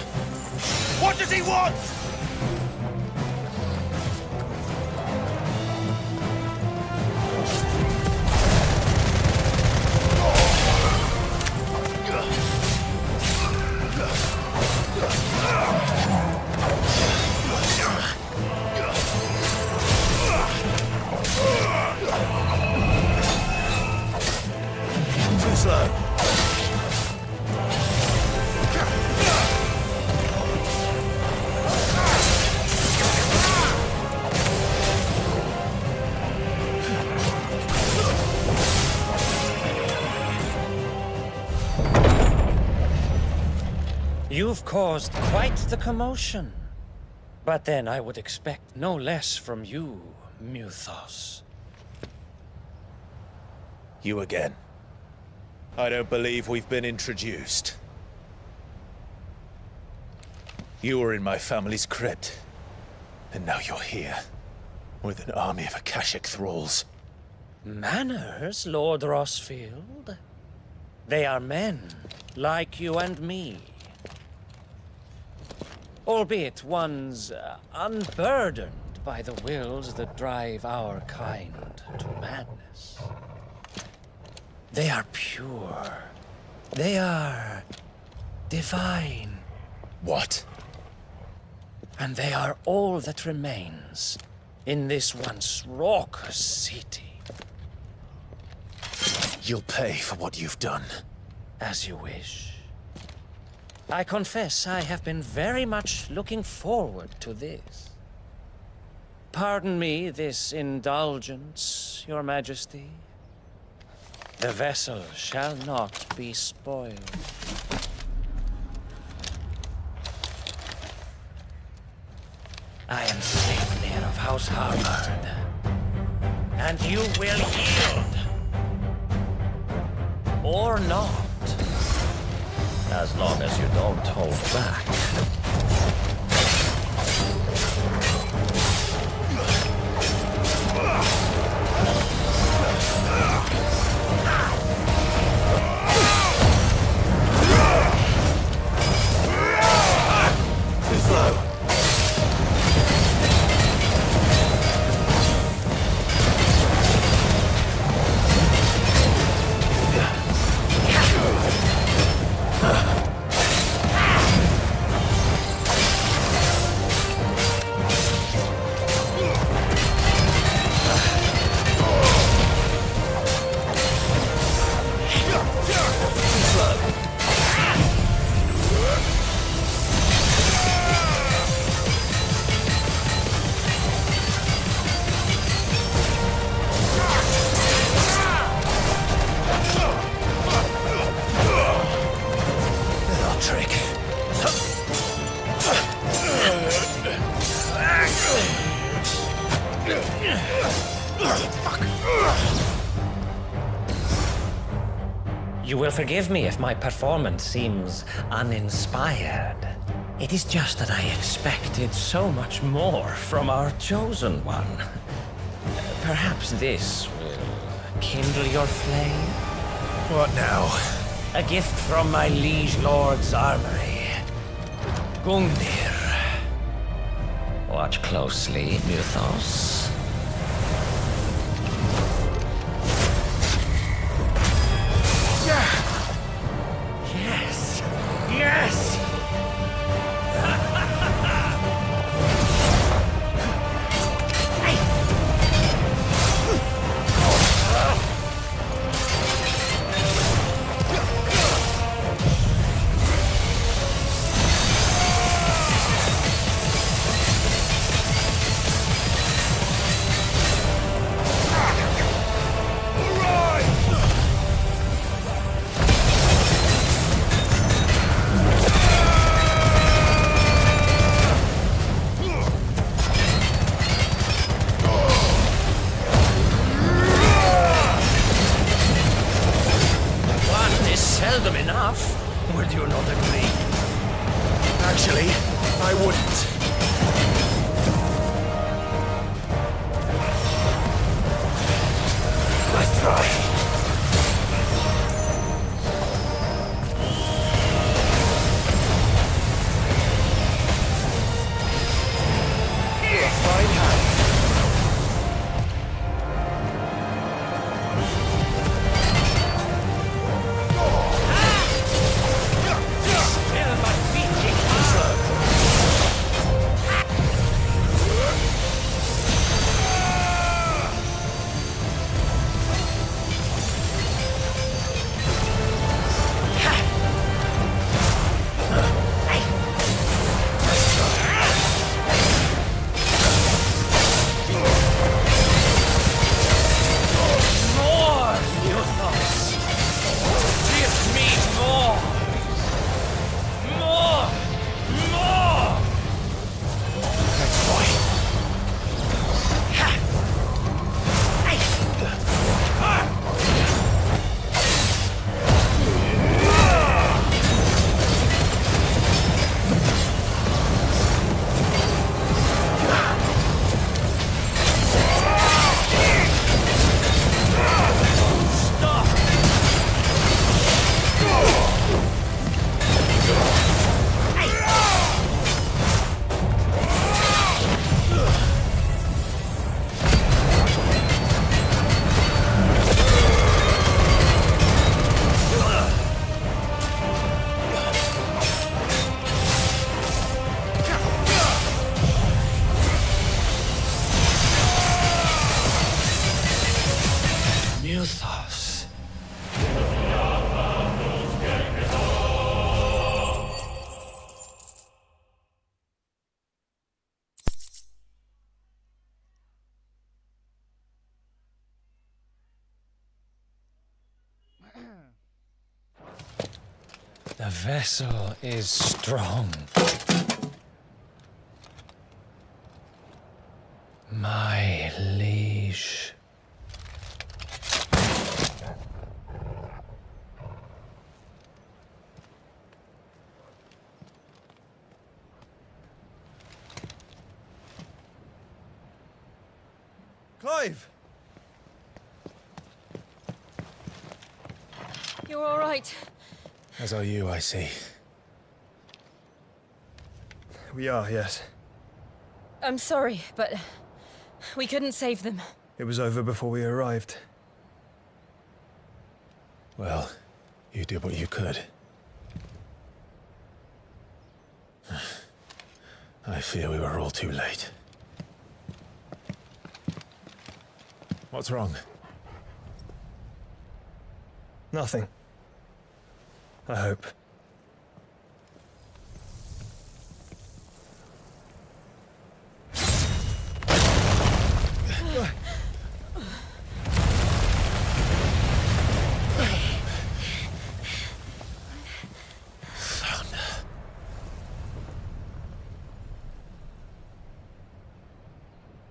What does he want? Too slow. You've caused quite the commotion. But then I would expect no less from you, Muthos. You again. I don't believe we've been introduced. You were in my family's crypt, and now you're here, with an army of Akashic thralls. Manners, Lord Rosfield? They are men, like you and me. Albeit ones unburdened by the wills that drive our kind to madness. They are pure. They are divine. What? And they are all that remains in this once raucous city. You'll pay for what you've done. As you wish. I confess I have been very much looking forward to this. Pardon me this indulgence, Your Majesty. The vessel shall not be spoiled. I am Sleipnir of House Harvard, and you will yield. Or not. As long as you don't hold back. Too slow. You will forgive me if my performance seems uninspired. It is just that I expected so much more from our chosen one. Perhaps this will kindle your flame? What now? A gift from my liege lord's armory. Gungnir. Watch closely, Mythos. Yes! Yes! Seldom enough, would you not agree? Actually, I wouldn't. Let's try. Mythos. The vessel is strong. My liege. Clive! You're all right. As are you, I see. We are, yes. I'm sorry, but we couldn't save them. It was over before we arrived. Well, you did what you could. I fear we were all too late. What's wrong? Nothing. I hope.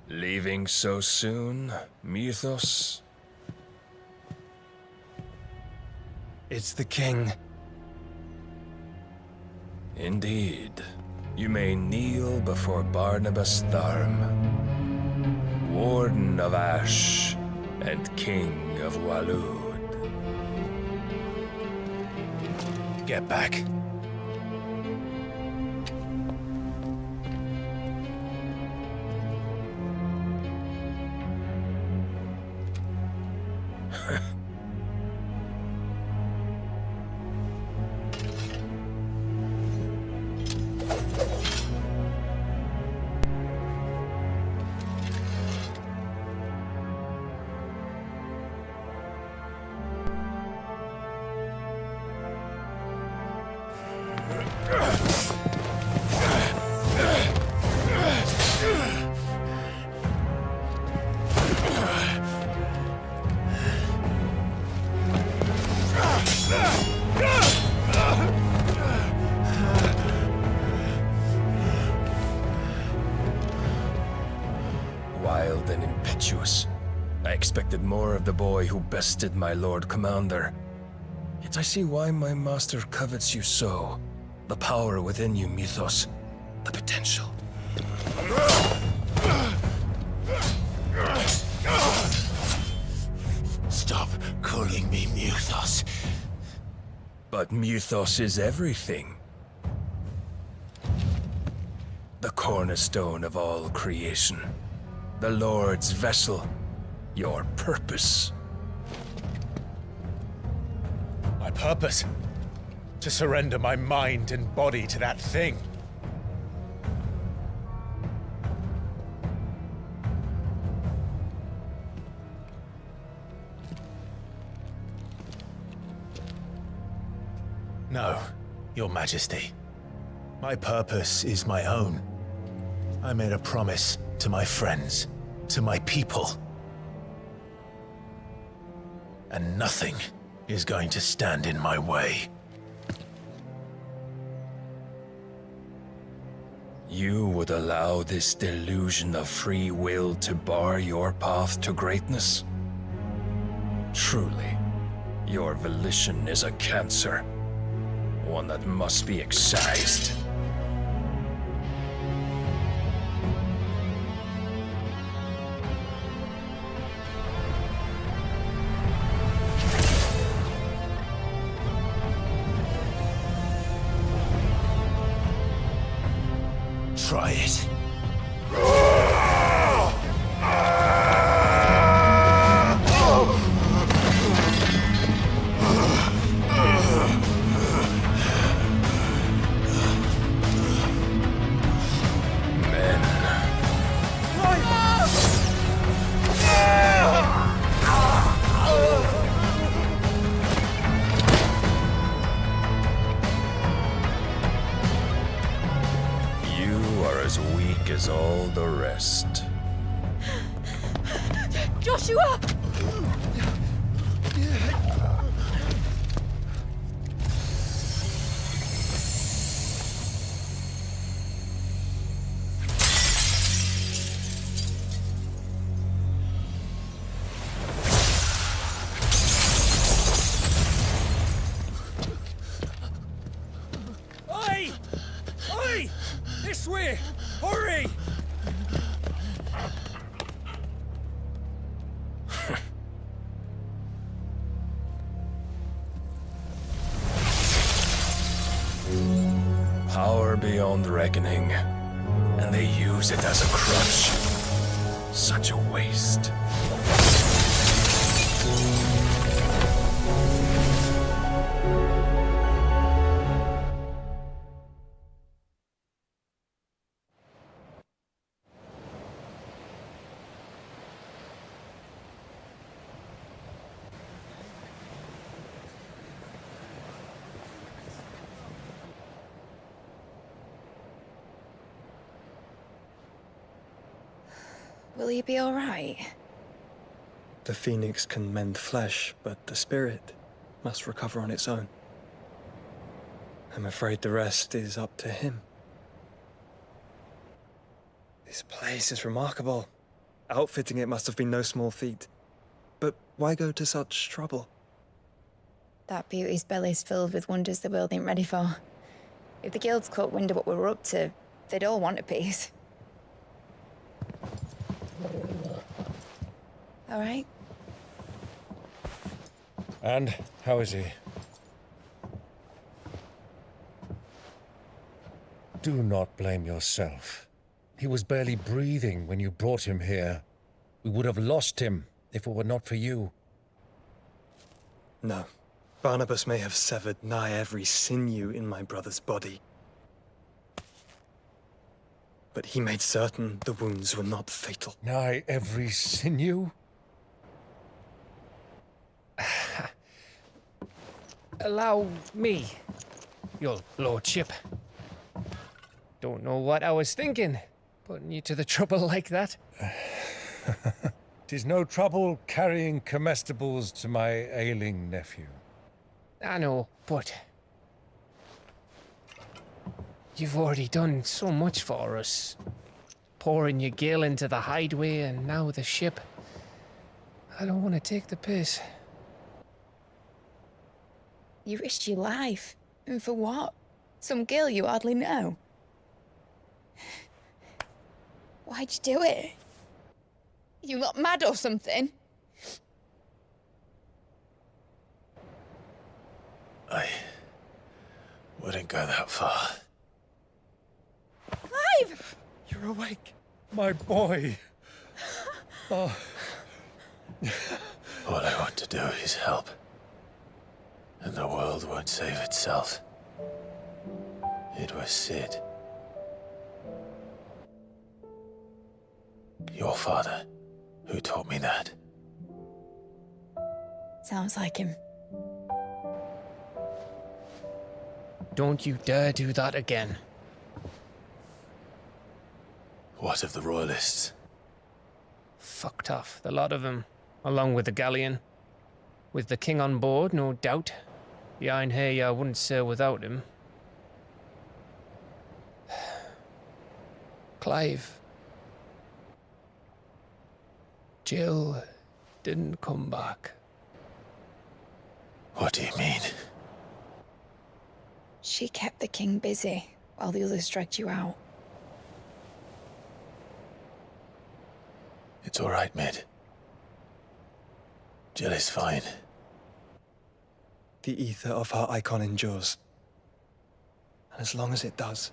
Leaving so soon, Mythos? It's the king. Indeed. You may kneel before Barnabas Tharm, Warden of Ash and King of Waloed. Get back. Wild and impetuous. I expected more of the boy who bested my Lord Commander. Yet I see why my master covets you so. The power within you, Mythos. The potential. Stop calling me Mythos. But Mythos is everything. The cornerstone of all creation. The Lord's vessel. Your purpose. My purpose? To surrender my mind and body to that thing. No, Your Majesty. My purpose is my own. I made a promise to my friends, to my people. And nothing is going to stand in my way. You would allow this delusion of free will to bar your path to greatness? Truly, your volition is a cancer. One that must be excised. Try it. As weak as all the rest. Joshua! Oi! Oi! This way! Hurry! beyond reckoning, and they use it as a crutch. Such a waste. Will he be all right? The phoenix can mend flesh, but the spirit must recover on its own. I'm afraid the rest is up to him. This place is remarkable. Outfitting it must have been no small feat. But why go to such trouble? That beauty's belly's filled with wonders the world ain't ready for. If the guilds caught wind of what we were up to, they'd all want a piece. All right? And how is he? Do not blame yourself. He was barely breathing when you brought him here. We would have lost him if it were not for you. No. Barnabas may have severed nigh every sinew in my brother's body. But he made certain the wounds were not fatal. Nigh every sinew? Allow me, your lordship. Don't know what I was thinking, putting you to the trouble like that. 'Tis no trouble carrying comestibles to my ailing nephew. I know, but you've already done so much for us. Pouring your gale into the hideaway and now the ship. I don't want to take the piss. You risked your life. And for what? Some girl you hardly know. Why'd you do it? You not mad or something? I wouldn't go that far. Clive! You're awake. My boy. Oh. All I want to do is help. And the world won't save itself. It was Sid. Your father, who taught me that. Sounds like him. Don't you dare do that again. What of the Royalists? Fucked off, the lot of them, along with the galleon. With the king on board, no doubt. The Iron Hair wouldn't sail without him. Clive. Jill didn't come back. What do you mean? She kept the king busy while the others dragged you out. It's all right, Mid. Jill is fine. The ether of her icon endures. And as long as it does,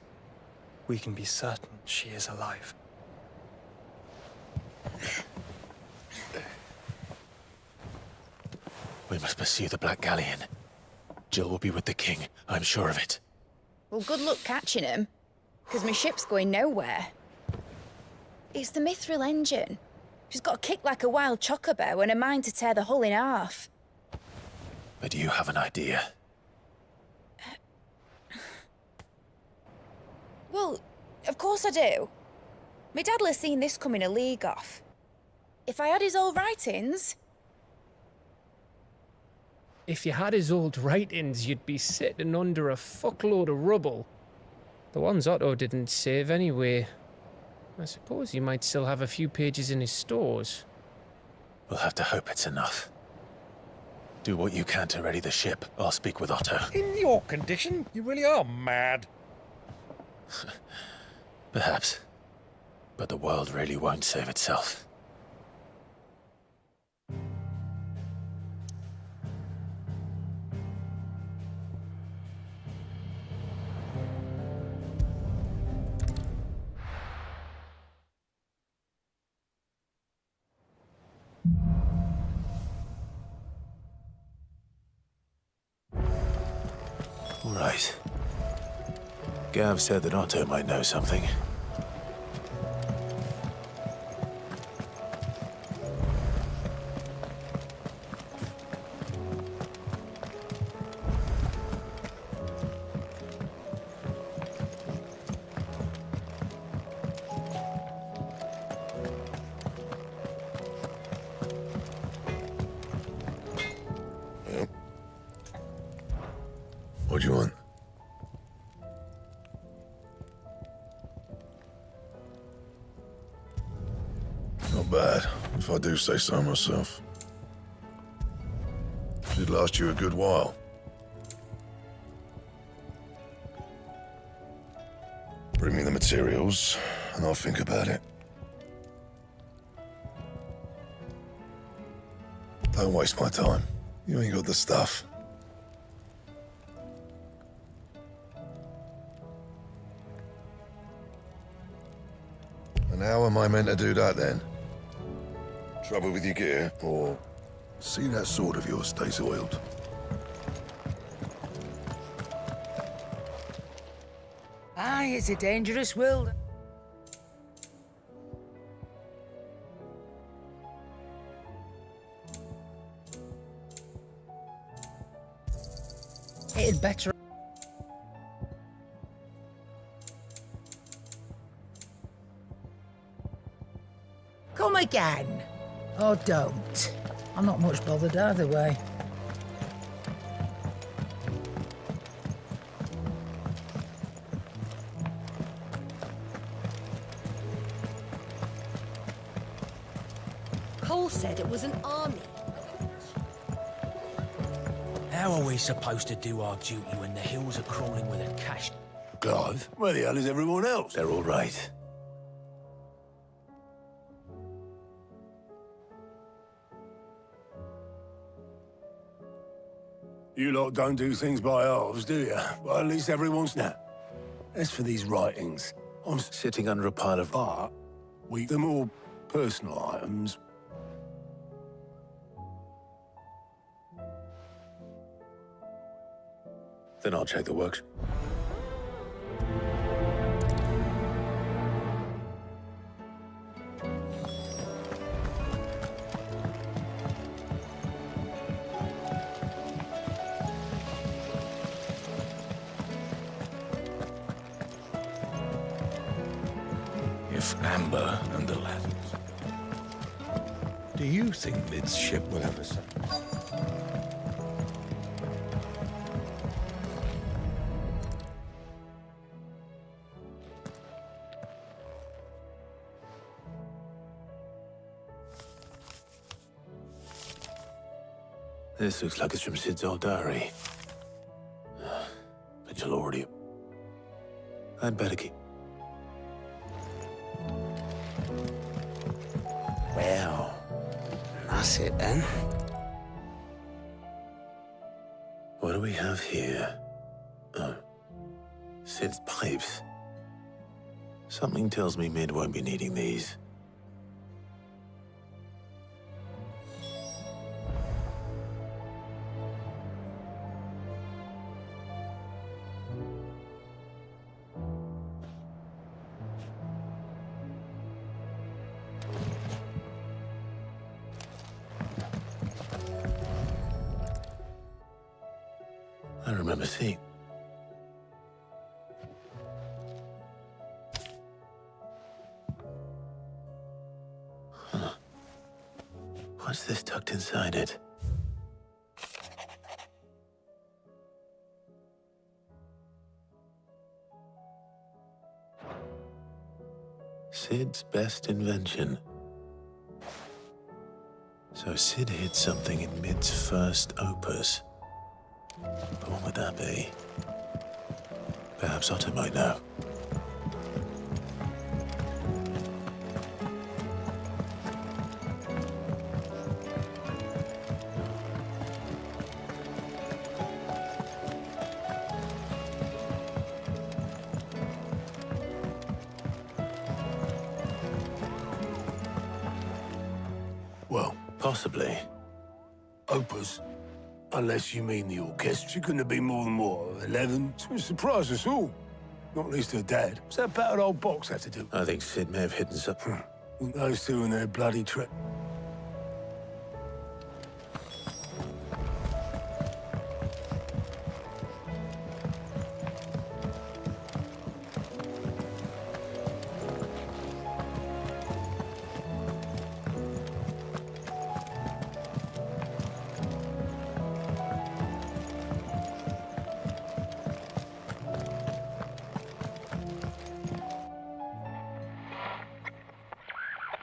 we can be certain she is alive. We must pursue the Black Galleon. Jill will be with the king, I'm sure of it. Well, good luck catching him, because my ship's going nowhere. It's the Mithril engine. She's got a kick like a wild chocobo and a mind to tear the hull in half. But you have an idea. Well, of course I do. My dad'll have seen this coming a league off. If I had his old writings... If you had his old writings, you'd be sitting under a fuckload of rubble. The ones Otto didn't save anyway. I suppose he might still have a few pages in his stores. We'll have to hope it's enough. Do what you can to ready the ship. I'll speak with Otto. In your condition, you really are mad. Perhaps. But the world really won't save itself. All right. Gav said that Otto might know something. What do you want? Not bad, if I do say so myself. Should last you a good while. Bring me the materials, and I'll think about it. Don't waste my time. You ain't got the stuff. And how am I meant to do that then? Trouble with your gear, or see that sword of yours stays oiled? Aye, it's a dangerous world. It'd better. Come again. Or don't. I'm not much bothered either way. Cole said it was an army. How are we supposed to do our duty when the hills are crawling with a cash? Clive, where the hell is everyone else? They're all right. You lot don't do things by halves, do you? Well, at least everyone's now. As for these writings, I'm sitting under a pile of art. They're more personal items. Then I'll check the works. If Amber and the lads. Do you think Lid's ship will have a... This looks like it's from Sid's old diary. But you'll already... I'd better keep... Well, that's it then. What do we have here? Oh. Sid's pipes. Something tells me Mid won't be needing these. I remember seeing. Huh. What's this tucked inside it? Sid's best invention. So Sid hid something in Mid's first opus. But what would that be? Perhaps Otto might know. Well, possibly. Opus. Unless you mean the orchestra couldn't have been more than, what, 11? It's going to surprise us all. Not least her dad. What's that battered old box have to do? I think Sid may have hidden something. Those two and their bloody trick.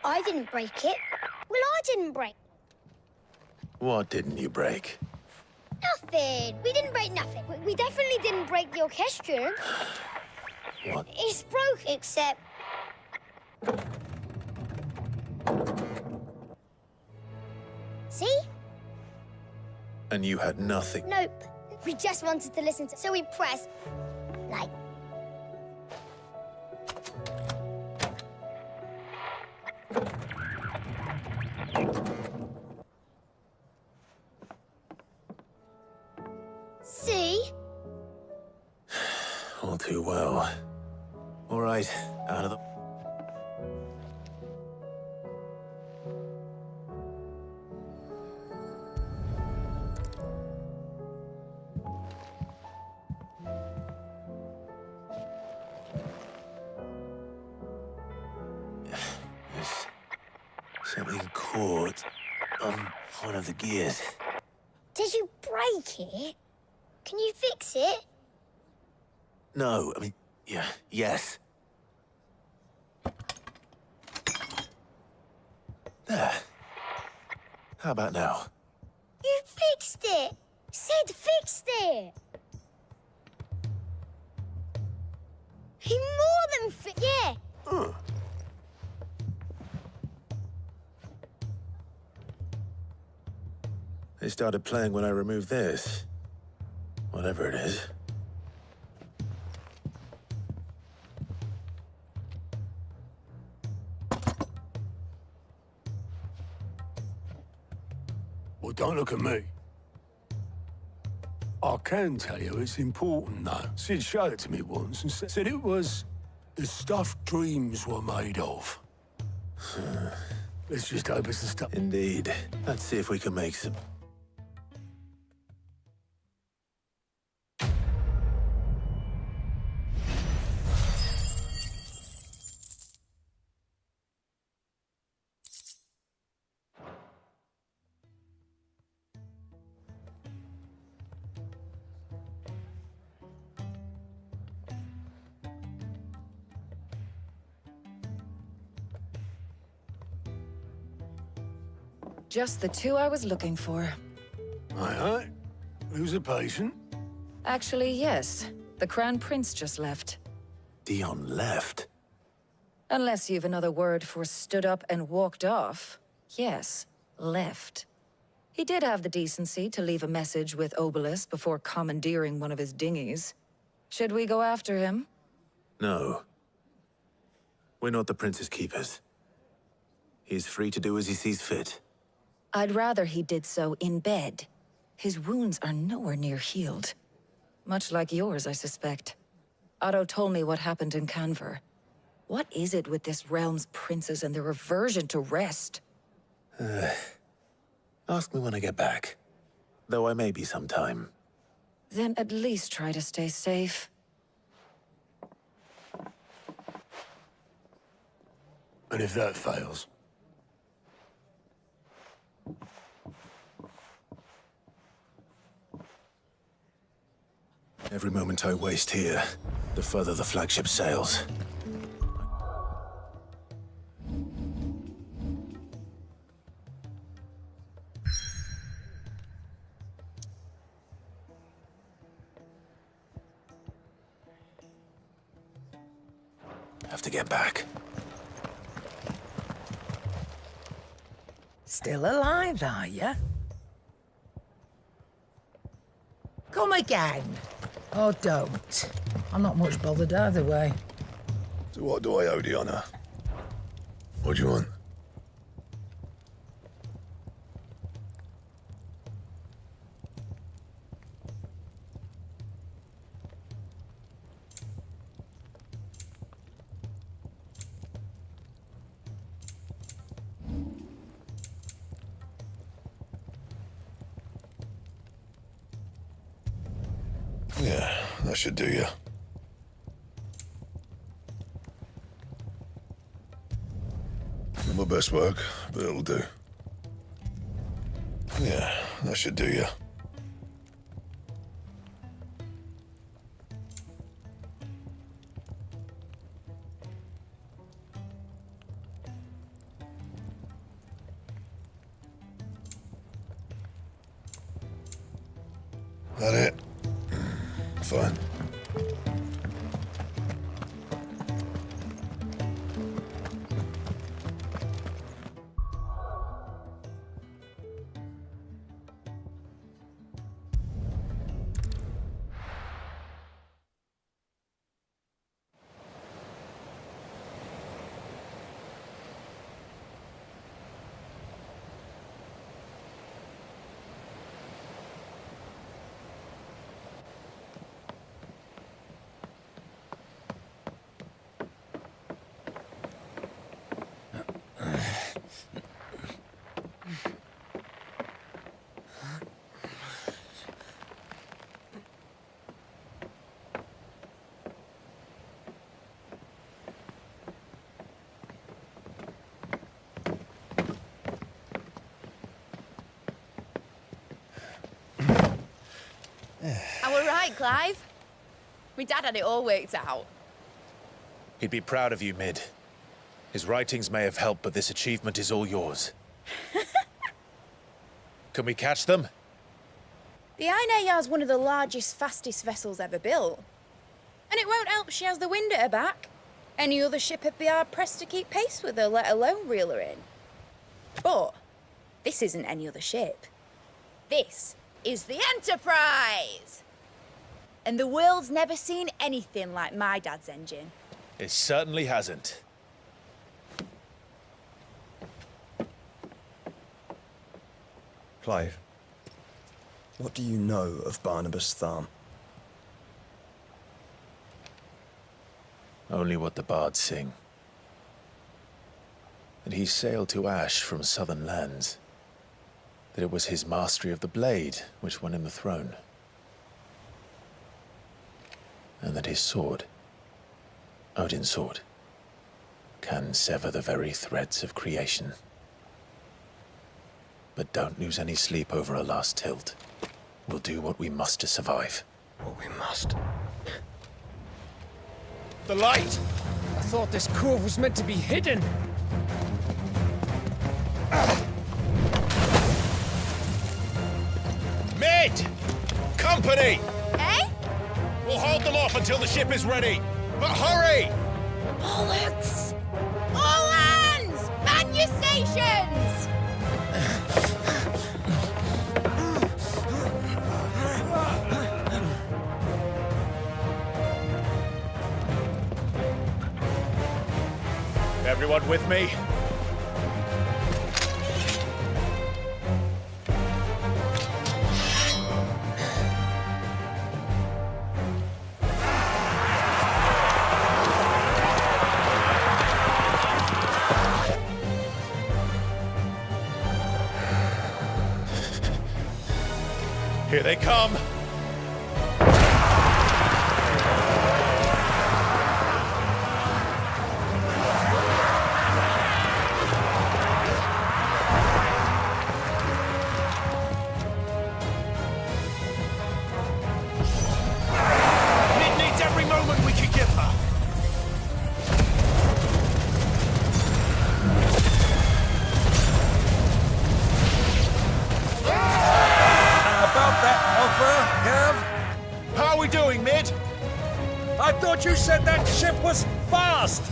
I didn't break it. Well, I didn't break. What didn't you break? Nothing. We didn't break nothing. We definitely didn't break the orchestra. What? It's broke, except... See? And you had nothing. Nope. We just wanted to listen to... So we pressed... like... See? All too well. All right, out of the... There's something caught on one of the gears. Did you break it? Can you fix it? No, I mean, yeah, yes. There. How about now? You fixed it! Sid fixed it! He more than yeah! They started playing when I removed this. Whatever it is. Well, don't look at me. I can tell you it's important, though. Sid showed it to me once and said it was the stuff dreams were made of. Let's just hope it's the stuff... Indeed. Let's see if we can make some... Just the two I was looking for. Aye. Who's a patient? Actually, yes. The Crown Prince just left. Dion left? Unless you've another word for stood up and walked off. Yes, left. He did have the decency to leave a message with Obelisk before commandeering one of his dinghies. Should we go after him? No. We're not the Prince's keepers. He's free to do as he sees fit. I'd rather he did so in bed. His wounds are nowhere near healed. Much like yours, I suspect. Otto told me what happened in Canver. What is it with this realm's princes and their aversion to rest? Ask me when I get back. Though I may be sometime. Then at least try to stay safe. And if that fails? Every moment I waste here, the further the flagship sails. Have to get back. Still alive, are you? Come again. Or don't. I'm not much bothered either way. So what do I owe the honor? What do you want? that should do you. Not my best work, but it'll do. Yeah, that should do you. That it? Fine. I were right, Clive. My dad had it all worked out. He'd be proud of you, Mid. His writings may have helped, but this achievement is all yours. Can we catch them? The Ainayar's one of the largest, fastest vessels ever built. And it won't help she has the wind at her back. Any other ship would be hard-pressed to keep pace with her, let alone reel her in. But this isn't any other ship. This is the Enterprise! And the world's never seen anything like my dad's engine. It certainly hasn't. Clive, what do you know of Barnabas Tharm? Only what the bards sing. That he sailed to Ash from southern lands. That it was his mastery of the blade which won him the throne. And that his sword, Odin's sword, can sever the very threads of creation. But don't lose any sleep over a last tilt. We'll do what we must to survive. What we must. The light! I thought this cove was meant to be hidden. Mid! Company! Eh? We'll hold them off until the ship is ready. But hurry! Bollocks! All hands! Man your stations! Everyone with me? Here they come! Mid needs every moment we can give her. About that offer, Kev? How are we doing, Mid? I thought you said that ship was fast!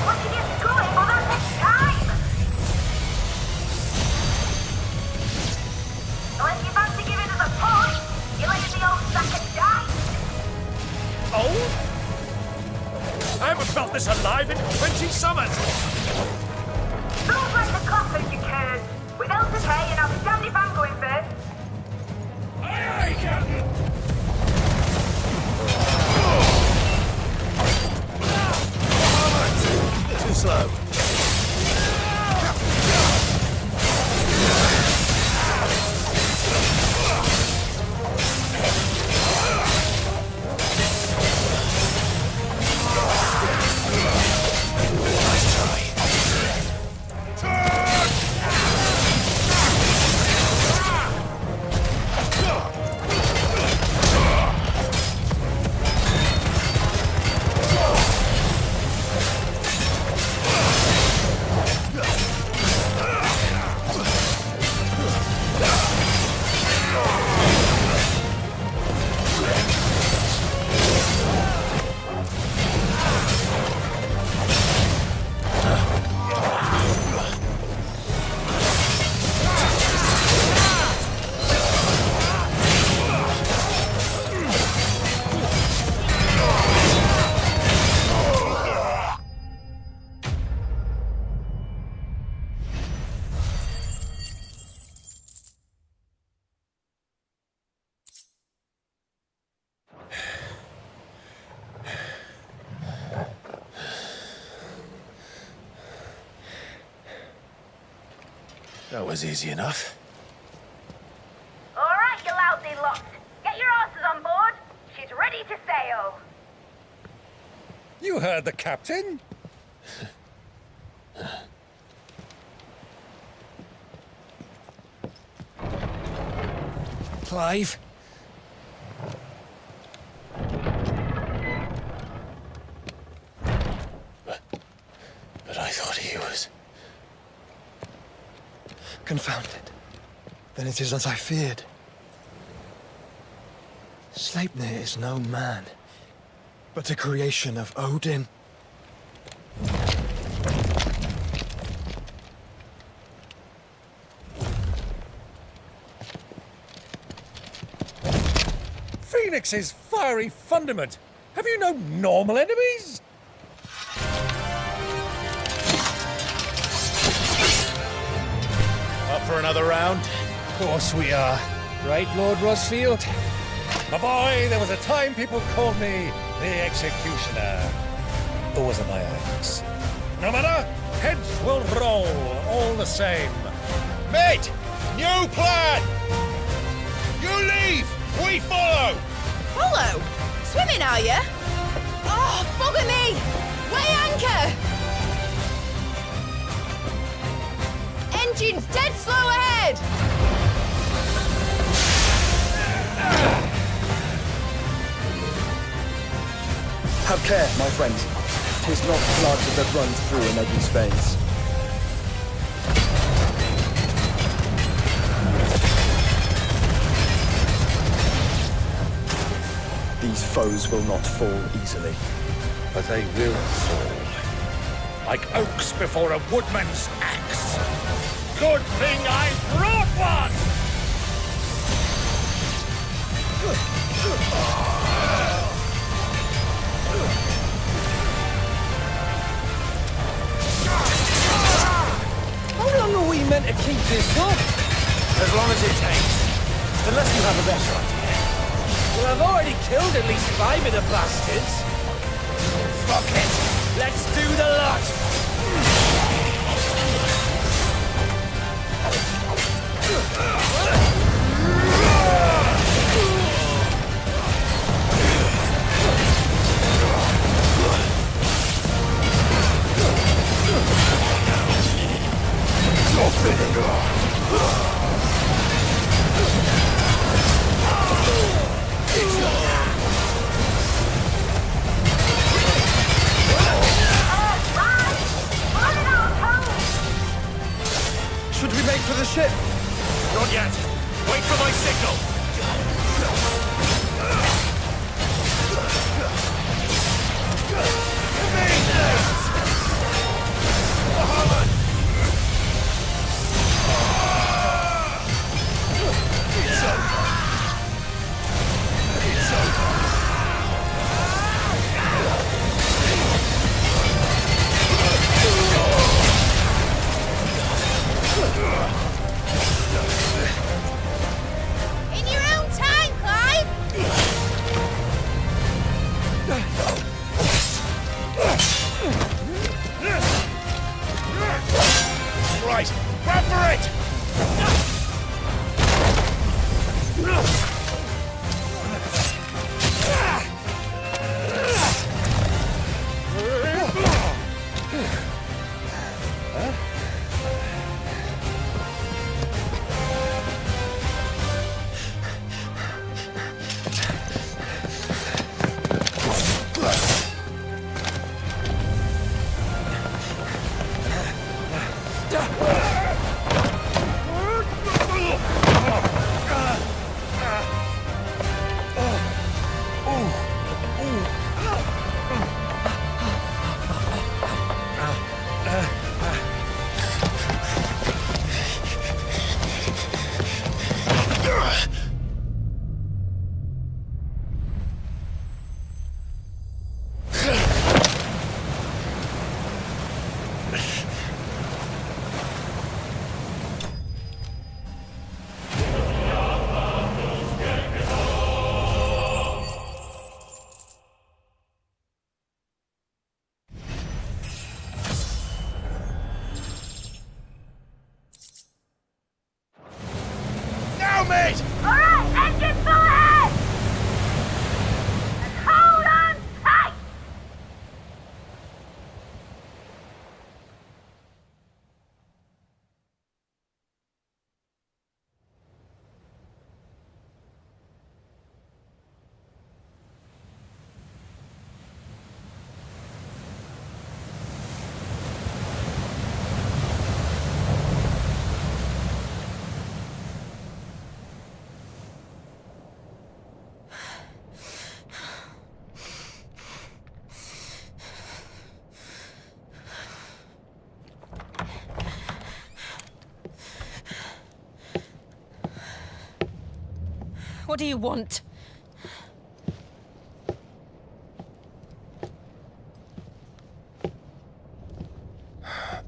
What did you going for that next time? So if you fancy giving us a push, you let the old sack and die. Oh? I haven't felt this alive in 20 summers! Don't like the coffers, you curd. With Elsa's hay and I'll be damned if I'm going first. Aye, aye, Captain! Too slow. That was easy enough. All right, you lousy lot. Get your asses on board. She's ready to sail. You heard the captain. Clive? But I thought he was... Confounded. Then it is as I feared. Sleipnir is no man, but a creation of Odin. Phoenix's fiery fundament. Have you no normal enemies? Up for another round? Of course we are. Right, Lord Rosfield? My boy, there was a time people called me the Executioner. Those are my acts. No matter, heads will roll all the same. Mate! New plan! You leave! We follow! Follow? Swimming, are you? Oh, bugger me! Weigh anchor! Engine's dead slow ahead! Have care, my friends. 'Tis not blood that runs through an Eddie's veins. These foes will not fall easily. But they will fall. Like oaks before a woodman's axe. Good thing I brought one! How long are we meant to keep this up? As long as it takes. Unless you have a better idea. Well, I've already killed at least 5 of the bastards. Fuck it! Let's do the lot! Should we make for the ship? Not yet. Wait for my signal. In your own time! on, mate! Alright, engine full ahead! And hold on tight! What do you want?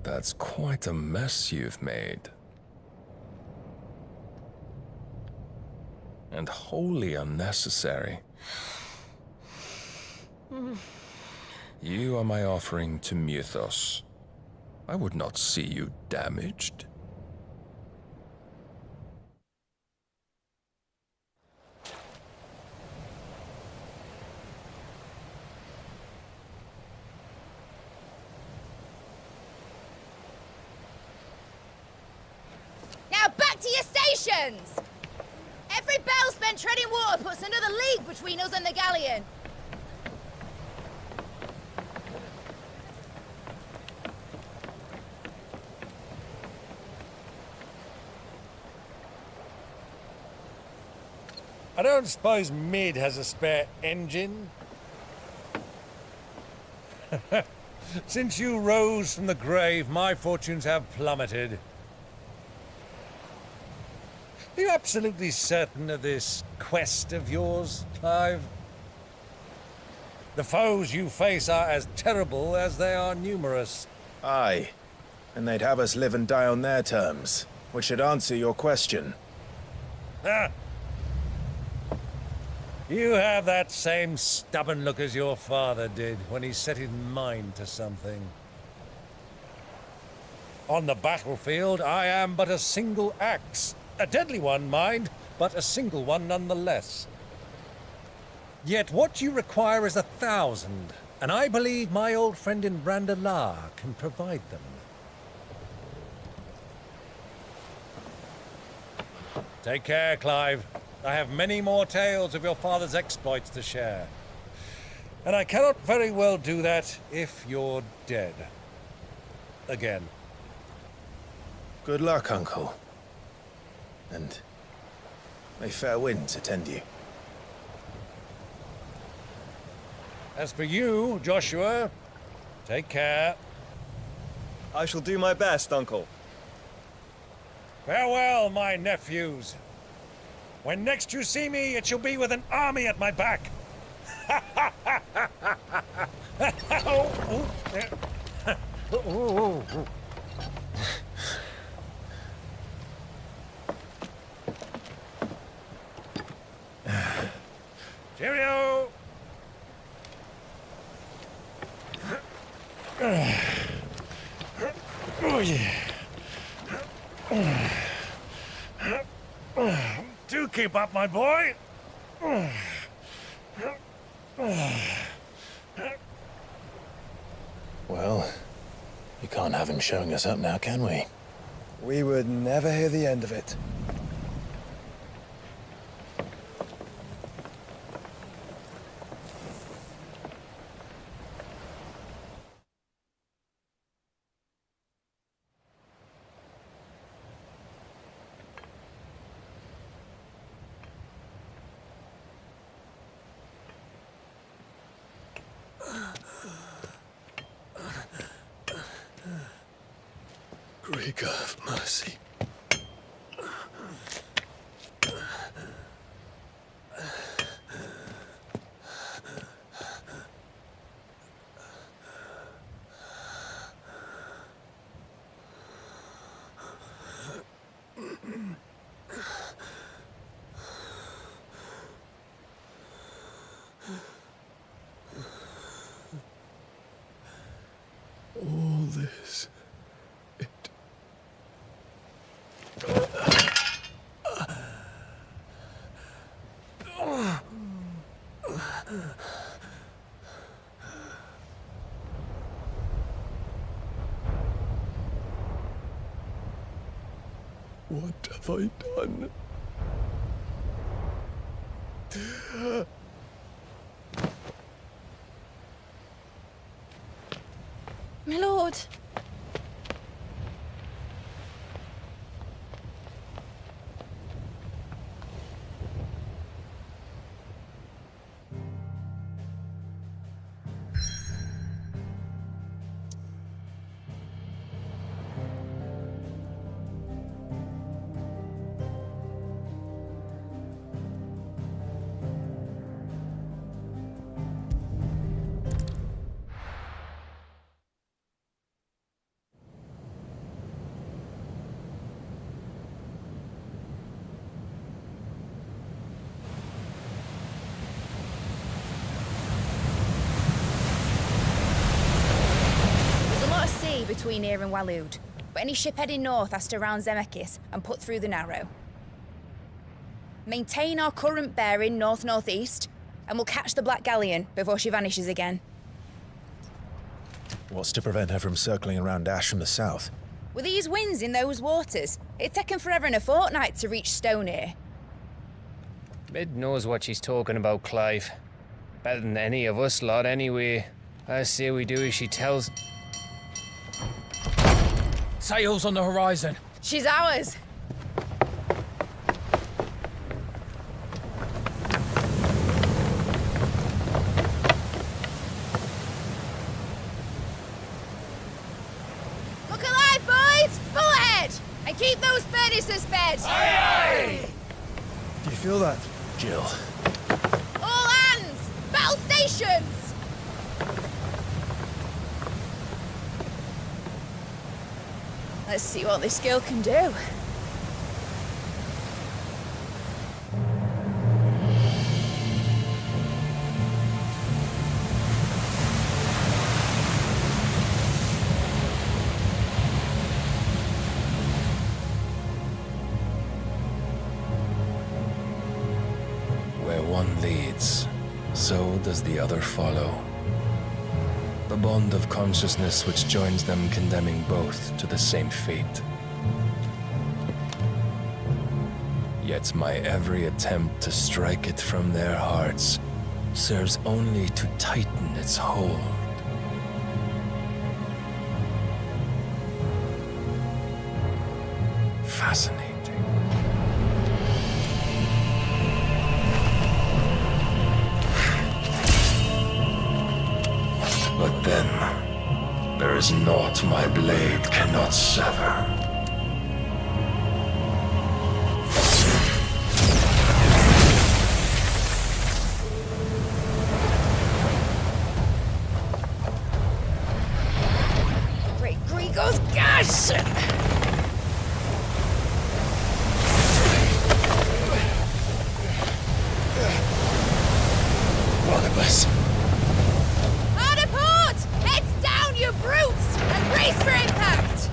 That's quite a mess you've made. And wholly unnecessary. You are my offering to Mythos. I would not see you damaged. Now back to your stations! Every bell spent treading water puts another league between us and the galleon. I don't suppose Mid has a spare engine? Since you rose from the grave, my fortunes have plummeted. Are you absolutely certain of this quest of yours, Clive? The foes you face are as terrible as they are numerous. Aye. And they'd have us live and die on their terms, which should answer your question. Ah! You have that same stubborn look as your father did when he set his mind to something. On the battlefield, I am but a single axe. A deadly one, mind, but a single one nonetheless. Yet what you require is 1,000, and I believe my old friend in Randalar can provide them. Take care, Clive. I have many more tales of your father's exploits to share. And I cannot very well do that if you're dead. Again. Good luck, Uncle. And may fair winds attend you. As for you, Joshua, take care. I shall do my best, Uncle. Farewell, my nephews. When next you see me, it shall be with an army at my back. Cheerio! Oh, yeah. Do keep up, my boy. Well, we can't have him showing us up now, can we? We would never hear the end of it. Great God of mercy. All this. What have I done? My lord. Between here and Waloed, but any ship heading north has to round Zemeckis and put through the Narrow. Maintain our current bearing north-northeast, and we'll catch the Black Galleon before she vanishes again. What's to prevent her from circling around Ash from the south? With these winds in those waters, it'd taken forever and a fortnight to reach Stonehenge. Mid knows what she's talking about, Clive. Better than any of us lot, anyway. I say we do as she tells. Sails on the horizon. She's ours. Look alive, boys! Full ahead! And keep those furnaces fed! Aye, aye! Do you feel that? Jill. All hands! Battle stations! Let's see what this girl can do. Where one leads, so does the other follow. The bond of consciousness which joins them condemning both to the same fate. Yet my every attempt to strike it from their hearts serves only to tighten its hold. Fascinating. But then, there is naught my blade cannot sever. Great Grigor's gas! Barnabas. Hard a port! Heads down, you brutes! And brace for impact!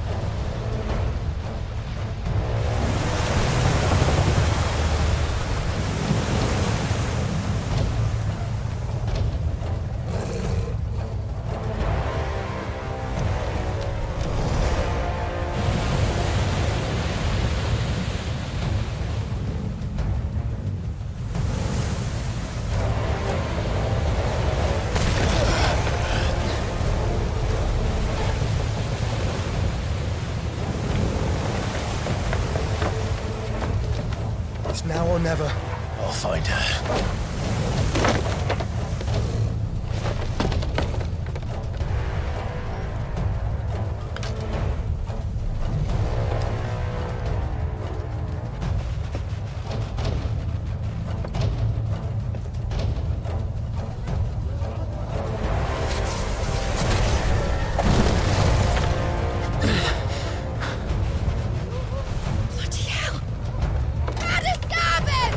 It's now or never. I'll find her. Bloody hell! Add a starboard!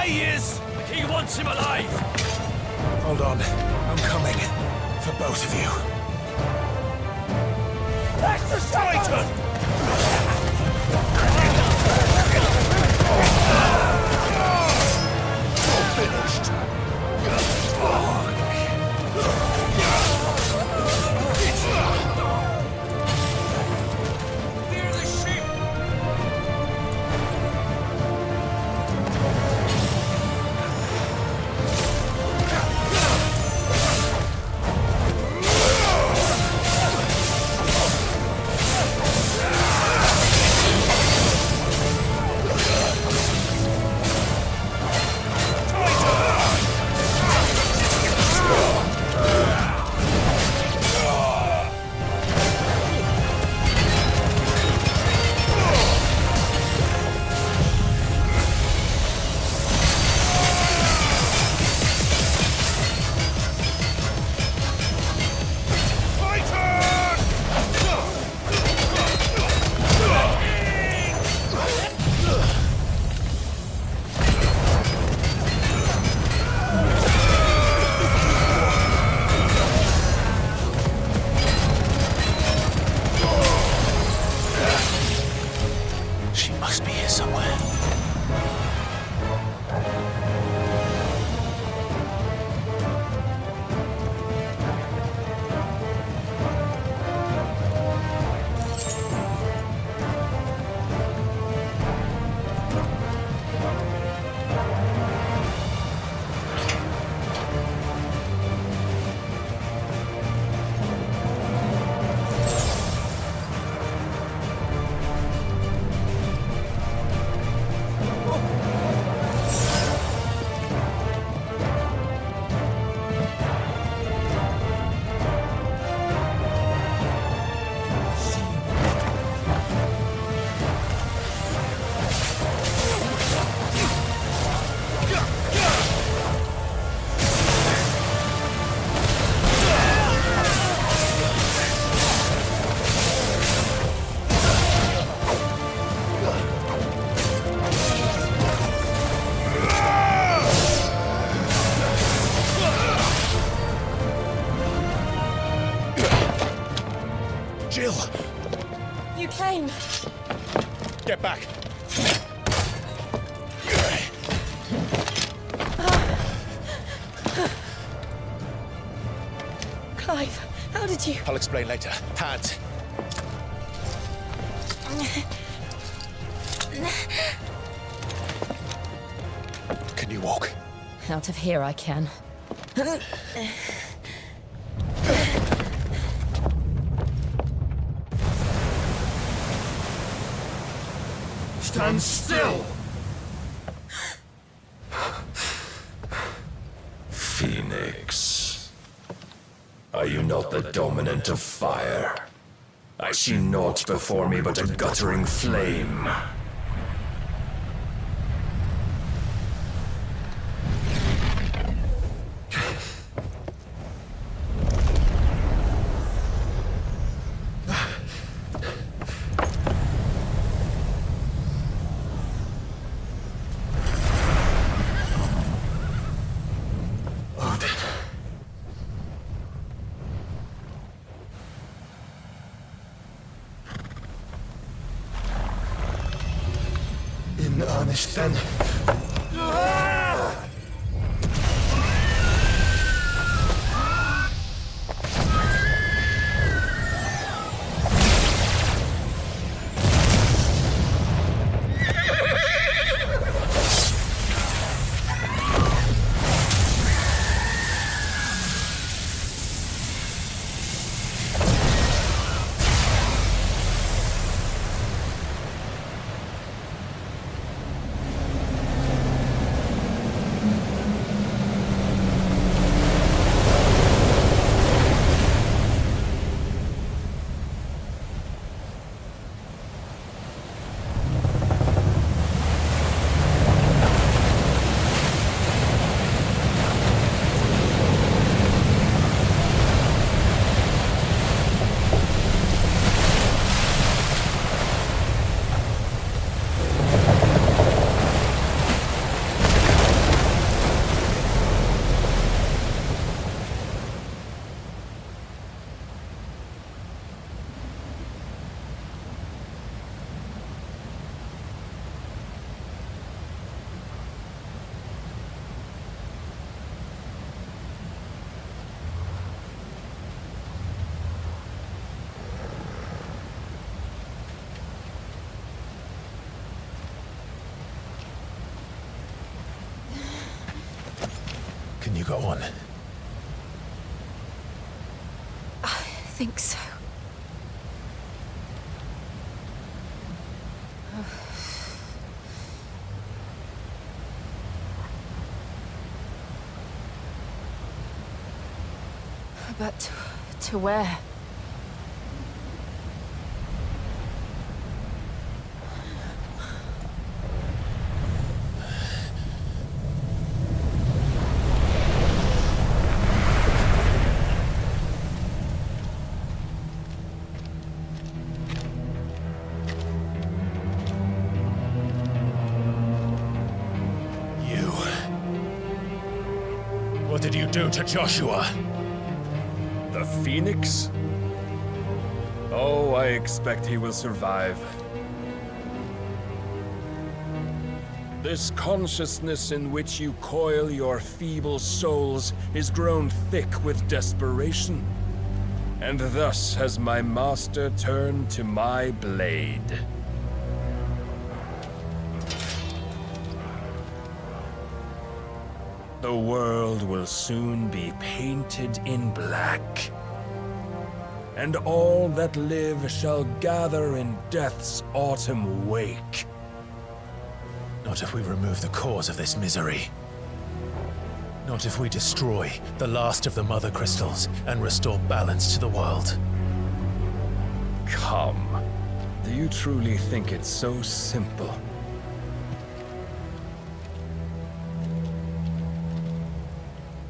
say he is! He wants him alive! Hold on. I'm coming. For both of you. Titan! Finished. Near the ship! She must be here somewhere. Jill! You came. Get back! Clive, how did you... I'll explain later. Hands. Can you walk? Out of here I can. Stand still! Phoenix. Are you not the dominant of fire? I see naught before me but a guttering flame. In earnest, then. Can you go on? I think so. But to where? What did you do to Joshua? The Phoenix? Oh, I expect he will survive. This consciousness in which you coil your feeble souls is grown thick with desperation. And thus has my master turned to my blade. The world will soon be painted in black. And all that live shall gather in death's autumn wake. Not if we remove the cause of this misery. Not if we destroy the last of the Mother Crystals and restore balance to the world. Come. Do you truly think it's so simple?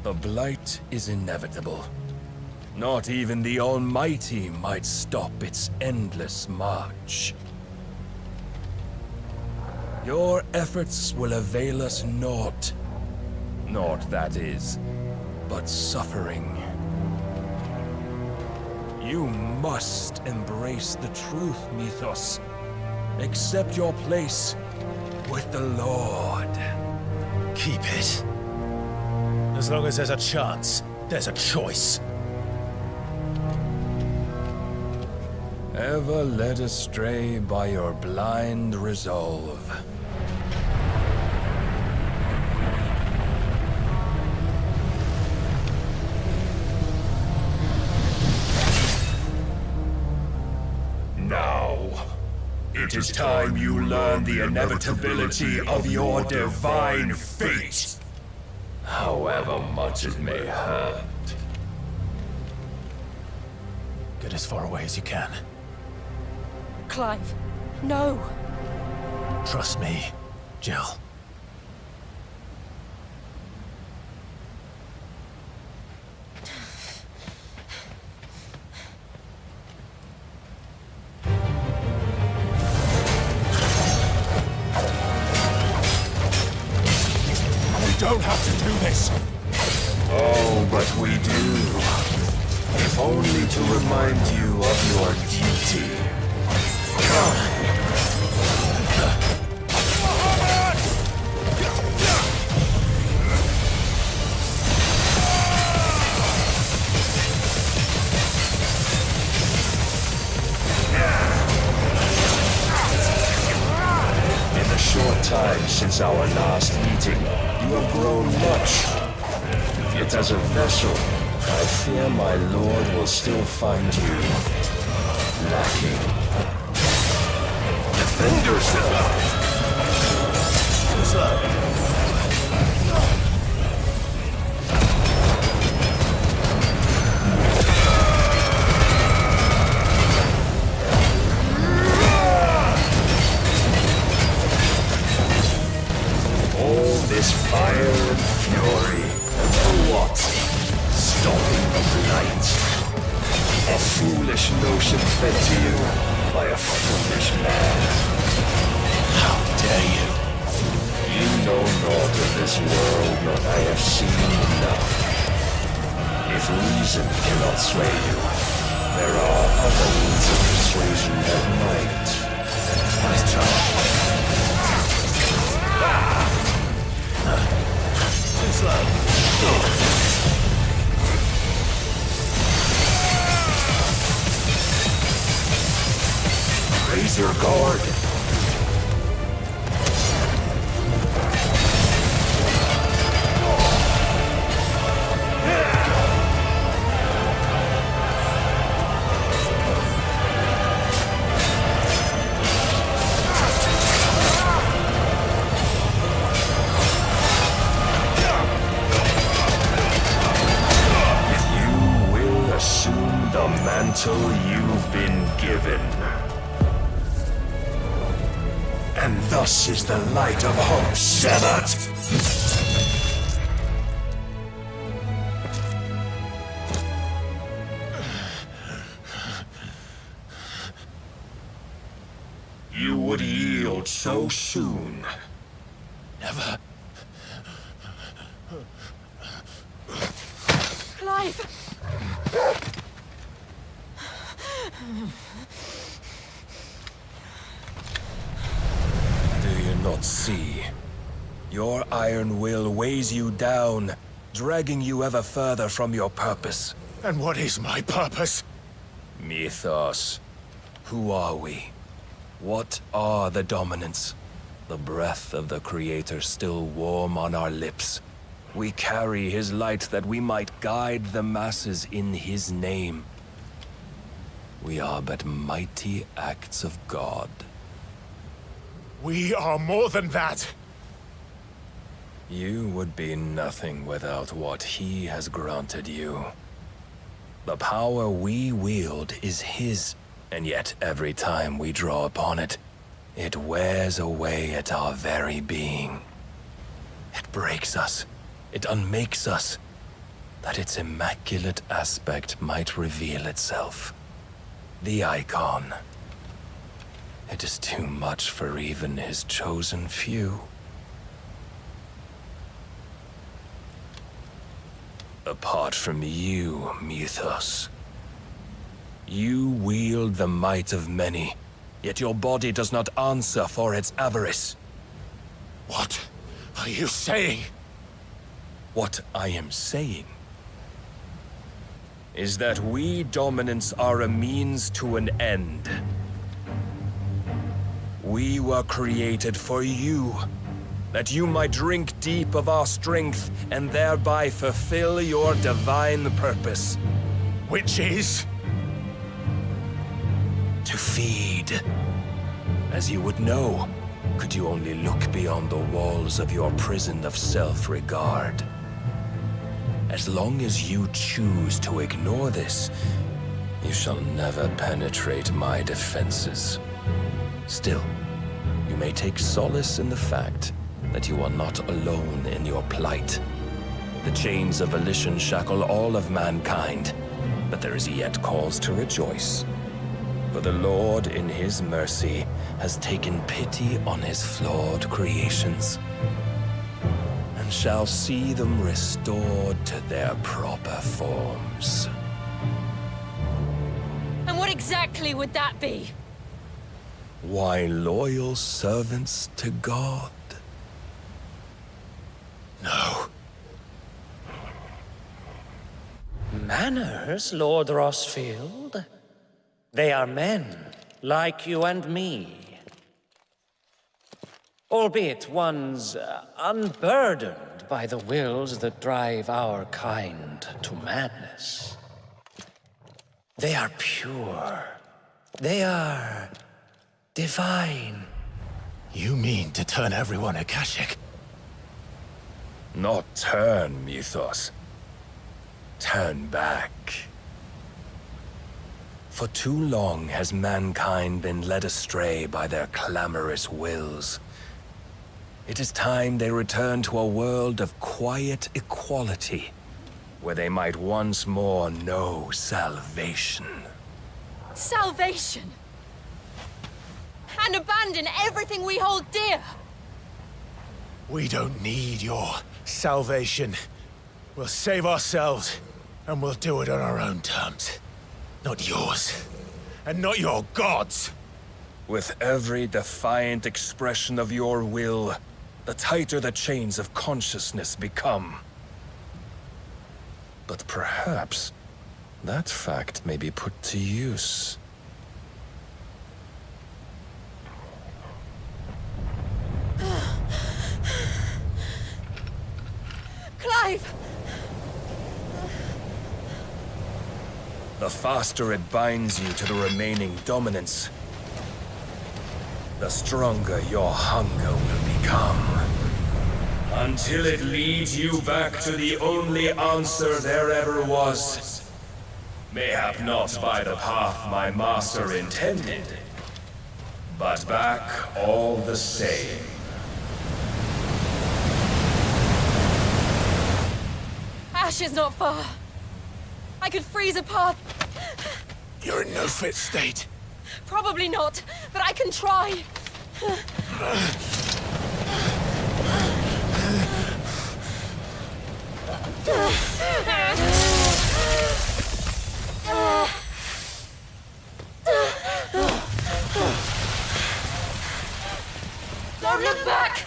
The Blight is inevitable. Not even the Almighty might stop its endless march. Your efforts will avail us naught. Naught, that is, but suffering. You must embrace the truth, Mythos. Accept your place with the Lord. Keep it. As long as there's a chance, there's a choice. Ever led astray by your blind resolve. Now, it is time you learn the inevitability of your divine fate. However much it may hurt. Get as far away as you can. Clive, no! Trust me, Jill. We don't have to do this. Oh, but we do. If only to remind you of your duty. In the short time since our last meeting, you have grown much. Yet as a vessel, I fear my lord will still find you lacking. Defend yourself! All this fire and fury, for what? Stopping the light. A foolish notion fed to you by a foolish man. How dare you? You know naught of this world, but I have seen enough. If reason cannot sway you, there are other means of persuasion that might. Nice try. Too slow. Raise your guard. mantle you've been given. And thus is the light of hope severed. You would yield so soon. Never. Clive! Do you not see? Your iron will weighs you down, dragging you ever further from your purpose. And what is my purpose? Mythos. Who are we? What are the dominants? The breath of the Creator still warm on our lips. We carry his light that we might guide the masses in his name. We are but mighty acts of God. We are more than that. You would be nothing without what he has granted you. The power we wield is his, and yet every time we draw upon it, it wears away at our very being. It breaks us. It unmakes us, that its immaculate aspect might reveal itself. The icon. It is too much for even his chosen few. Apart from you, Mythos, you wield the might of many, yet your body does not answer for its avarice. What are you saying? What I am saying is that we dominants are a means to an end. We were created for you, that you might drink deep of our strength and thereby fulfill your divine purpose. Which is? To feed. As you would know, could you only look beyond the walls of your prison of self-regard. As long as you choose to ignore this, you shall never penetrate my defenses. Still, you may take solace in the fact that you are not alone in your plight. The chains of volition shackle all of mankind, but there is yet cause to rejoice. For the Lord, in his mercy, has taken pity on his flawed creations, and shall see them restored to their proper forms. And what exactly would that be? Why, loyal servants to God. No. Manners, Lord Rossfield? They are men, like you and me. Albeit ones unburdened by the wills that drive our kind to madness. They are pure. They are divine. You mean to turn everyone Akashic? Not turn, Mythos. Turn back. For too long has mankind been led astray by their clamorous wills. It is time they return to a world of quiet equality, where they might once more know salvation. Salvation! And abandon everything we hold dear! We don't need your salvation. We'll save ourselves, and we'll do it on our own terms. Not yours, and not your gods. With every defiant expression of your will, the tighter the chains of consciousness become. But perhaps that fact may be put to use. Clive! The faster it binds you to the remaining dominance, the stronger your hunger will become. Until it leads you back to the only answer there ever was. Mayhap not by the path my master intended, but back all the same. Ash is not far. I could freeze a path. You're in no fit state. Probably not, but I can try. Don't look back!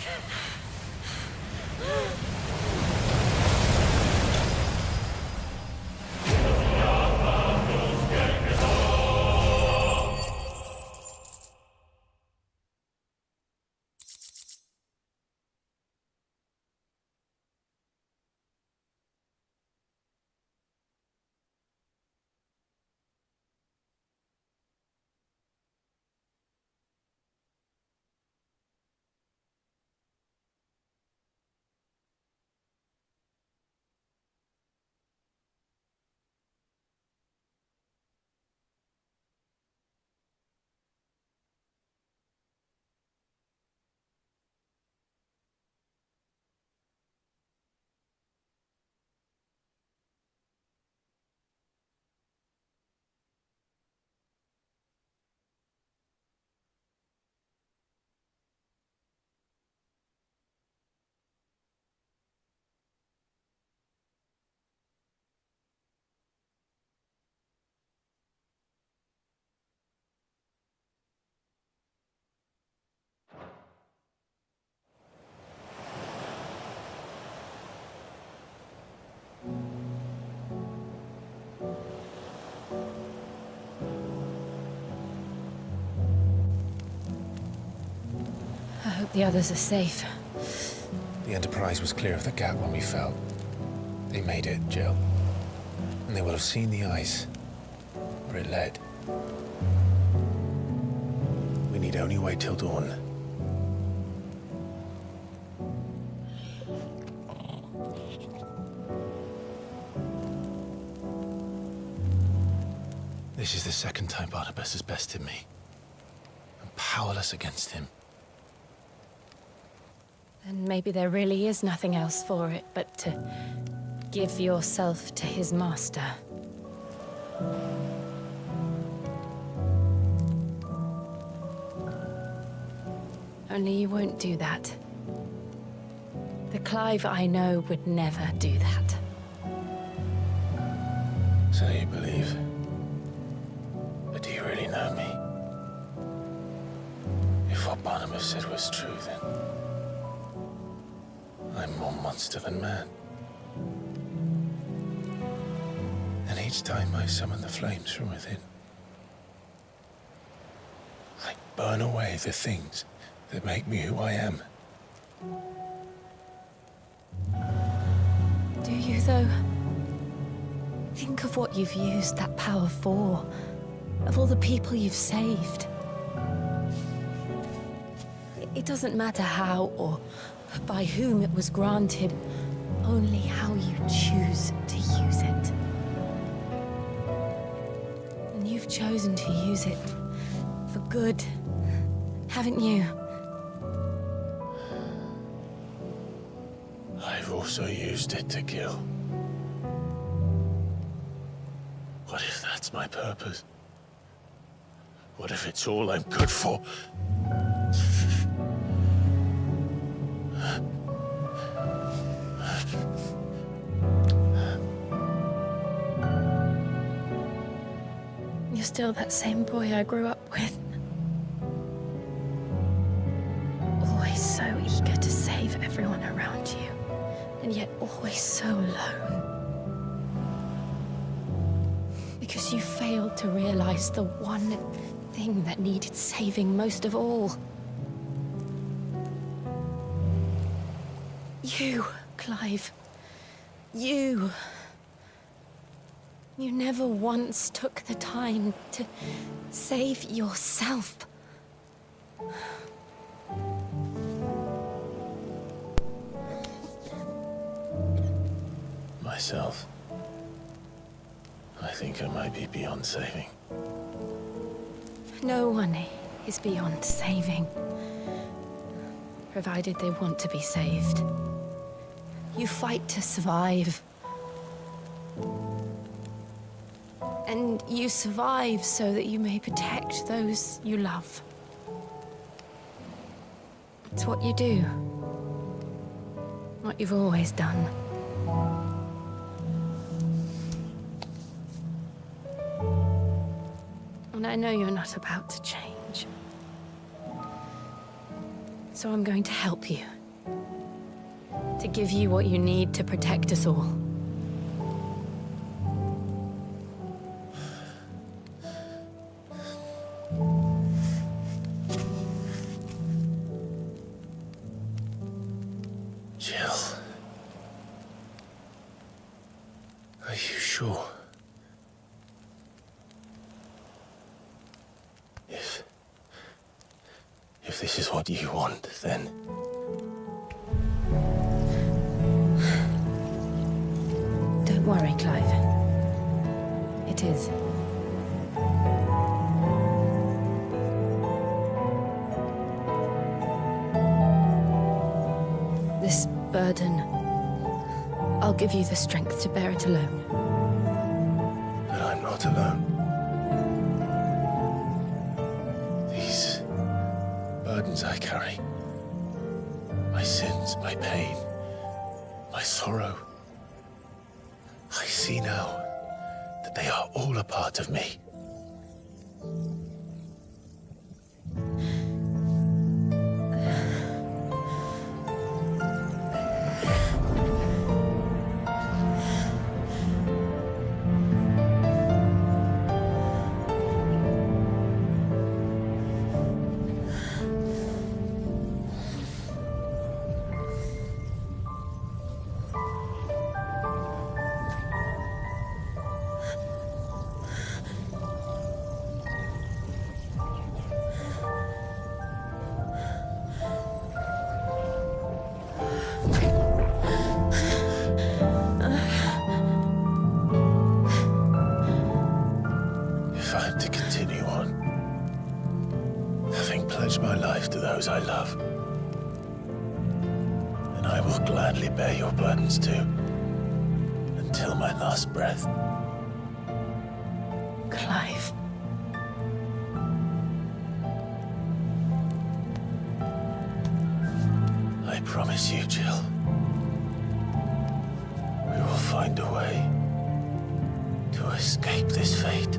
I hope the others are safe. The Enterprise was clear of the gap when we fell. They made it, Jill. And they will have seen the ice, where it led. We need only wait till dawn. This is the second time Barnabas has bested me. I'm powerless against him. Then maybe there really is nothing else for it but to give yourself to his master. Only you won't do that. The Clive I know would never do that. So you believe? But do you really know me? If what Barnabas said was true, then I'm more monster than man. And each time I summon the flames from within, I burn away the things that make me who I am. Do you, though? Think of what you've used that power for, of all the people you've saved. It doesn't matter how or by whom it was granted, only how you choose to use it. And you've chosen to use it for good, haven't you? I've also used it to kill. What if that's my purpose? What if it's all I'm good for? You're still that same boy I grew up with. Always so eager to save everyone around you, and yet always so alone. Because you failed to realize the one thing that needed saving most of all. You, Clive. You. You never once took the time to save yourself. Myself. I think I might be beyond saving. No one is beyond saving. Provided they want to be saved. You fight to survive. And you survive so that you may protect those you love. It's what you do. What you've always done. And I know you're not about to change. So I'm going to help you. To give you what you need to protect us all. Jill. Are you sure? If this is what you want, then... Don't worry, Clive. It is. This burden, I'll give you the strength to bear it alone. But I'm not alone. These burdens I carry, my sins, my pain, my sorrow, I see now that they are all a part of me. If I'm to continue on, having pledged my life to those I love, then I will gladly bear your burdens too, until my last breath. Clive. I promise you, Jill, we will find a way to escape this fate.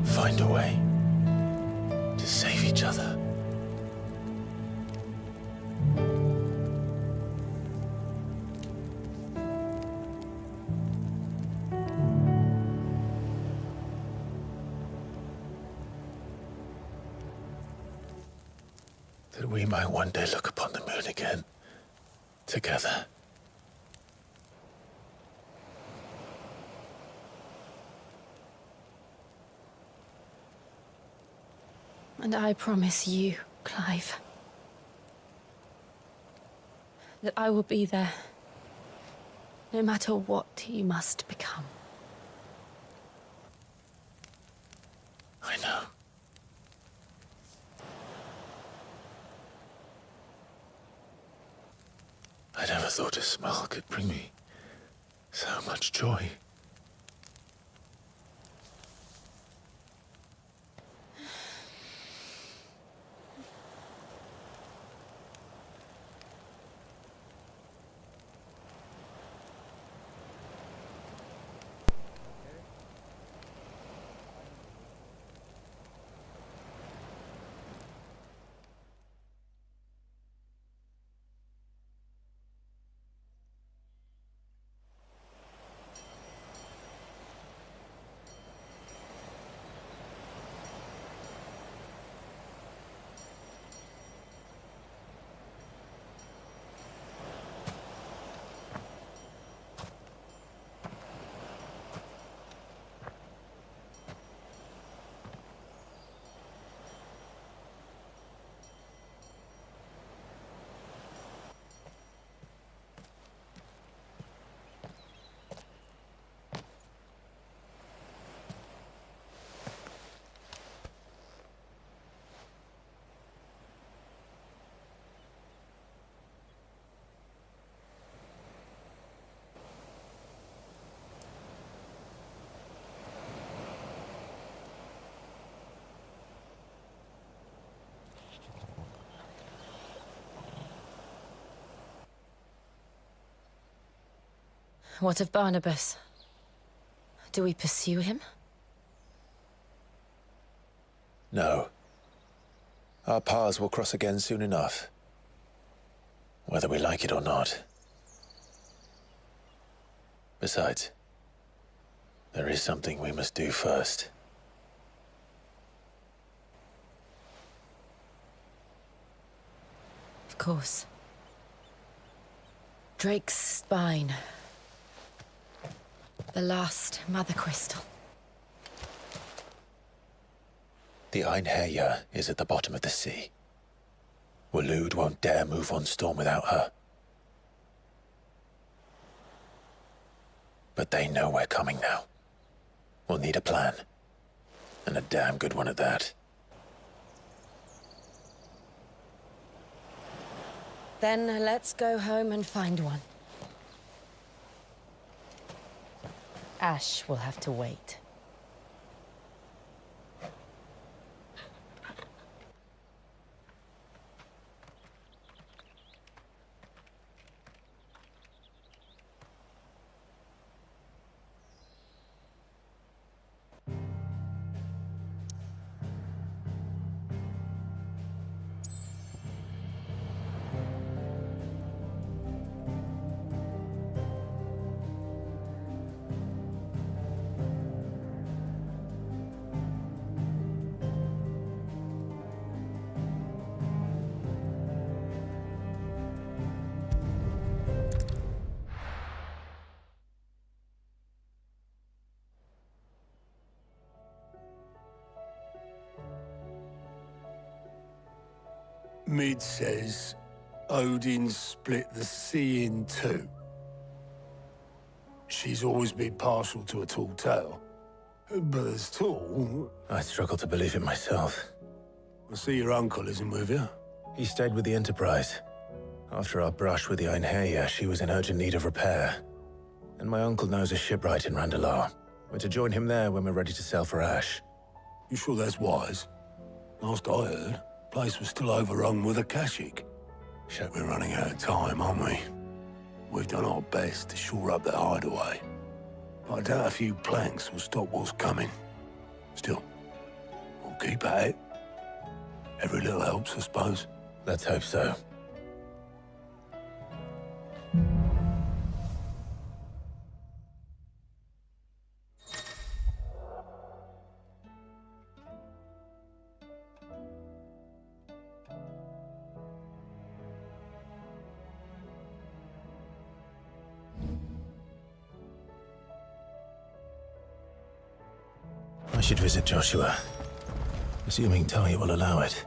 Find a way to save each other. That we might one day look upon the moon again, together. And I promise you, Clive, that I will be there, no matter what you must become. I know. I never thought a smile could bring me so much joy. What of Barnabas? Do we pursue him? No. Our paths will cross again soon enough. Whether we like it or not. Besides, there is something we must do first. Of course. Drake's spine. The last Mother Crystal. The Einherja is at the bottom of the sea. Waloed won't dare move on Storm without her. But they know we're coming now. We'll need a plan. And a damn good one at that. Then let's go home and find one. Ash will have to wait. Mid says Odin split the sea in two. She's always been partial to a tall tale. But as tall... I struggle to believe it myself. I see your uncle isn't with you. He stayed with the Enterprise. After our brush with the Einherja, she was in urgent need of repair. And my uncle knows a shipwright in Randalar. We're to join him there when we're ready to sail for Ash. You sure that's wise? Last I heard, the place was still overrun with Akashic. We're running out of time, aren't we? We've done our best to shore up that hideaway. But I doubt a few planks will stop what's coming. Still, we'll keep at it. Every little helps, I suppose. Let's hope so. I should visit Joshua, assuming Talia will allow it.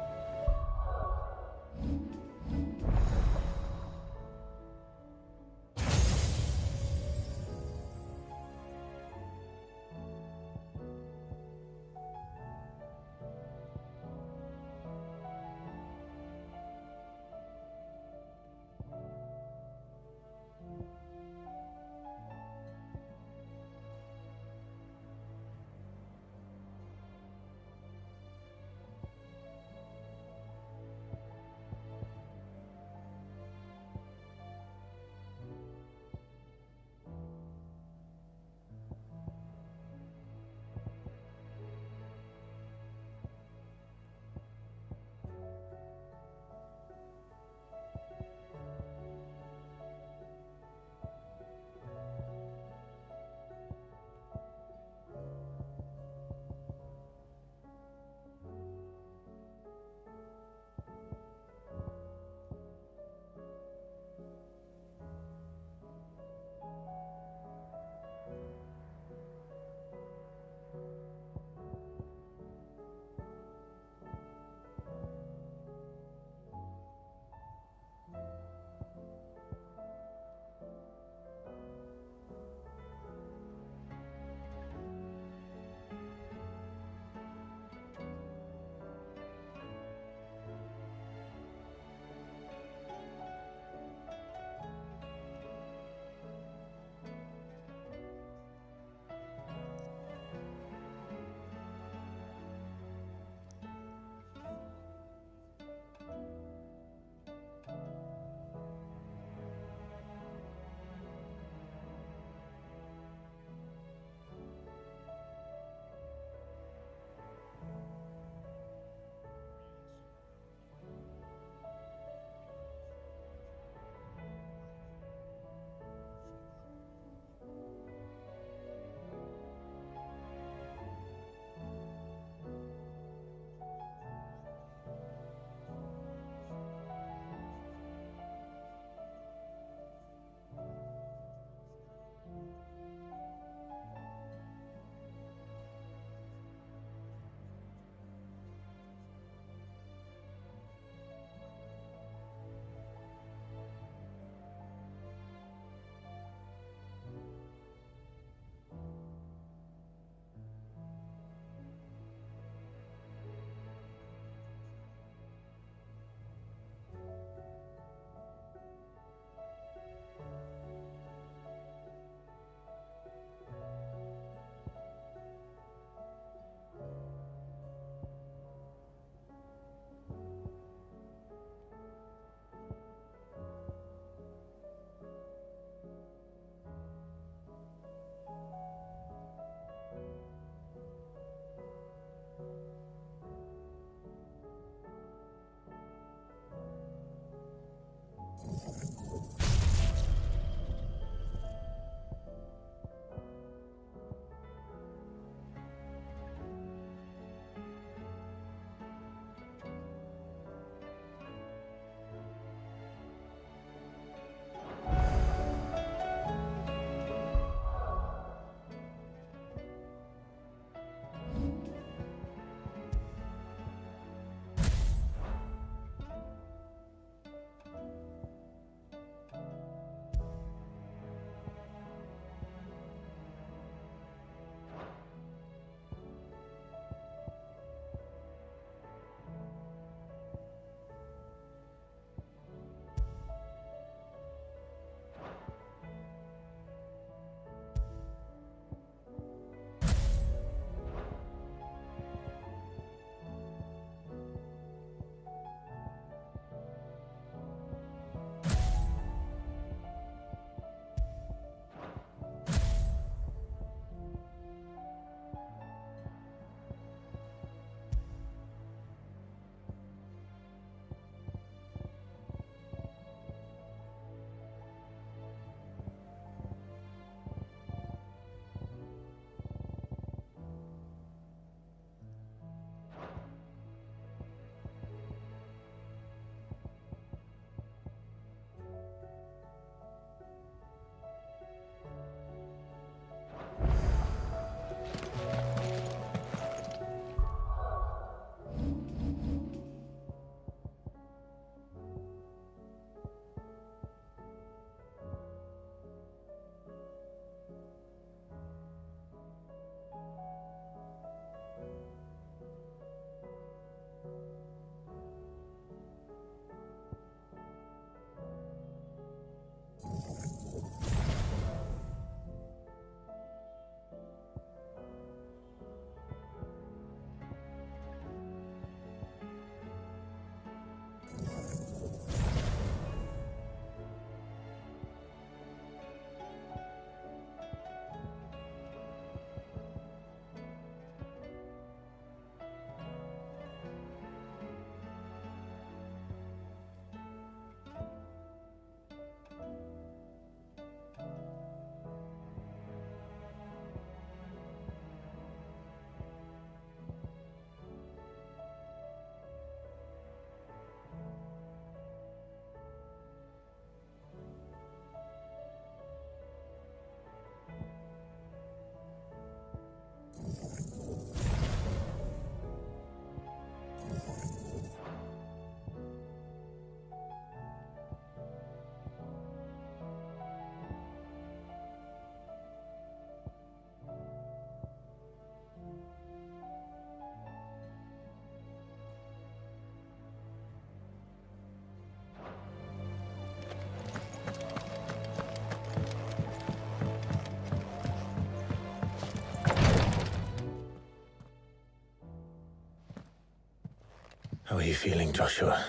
you feeling, Joshua?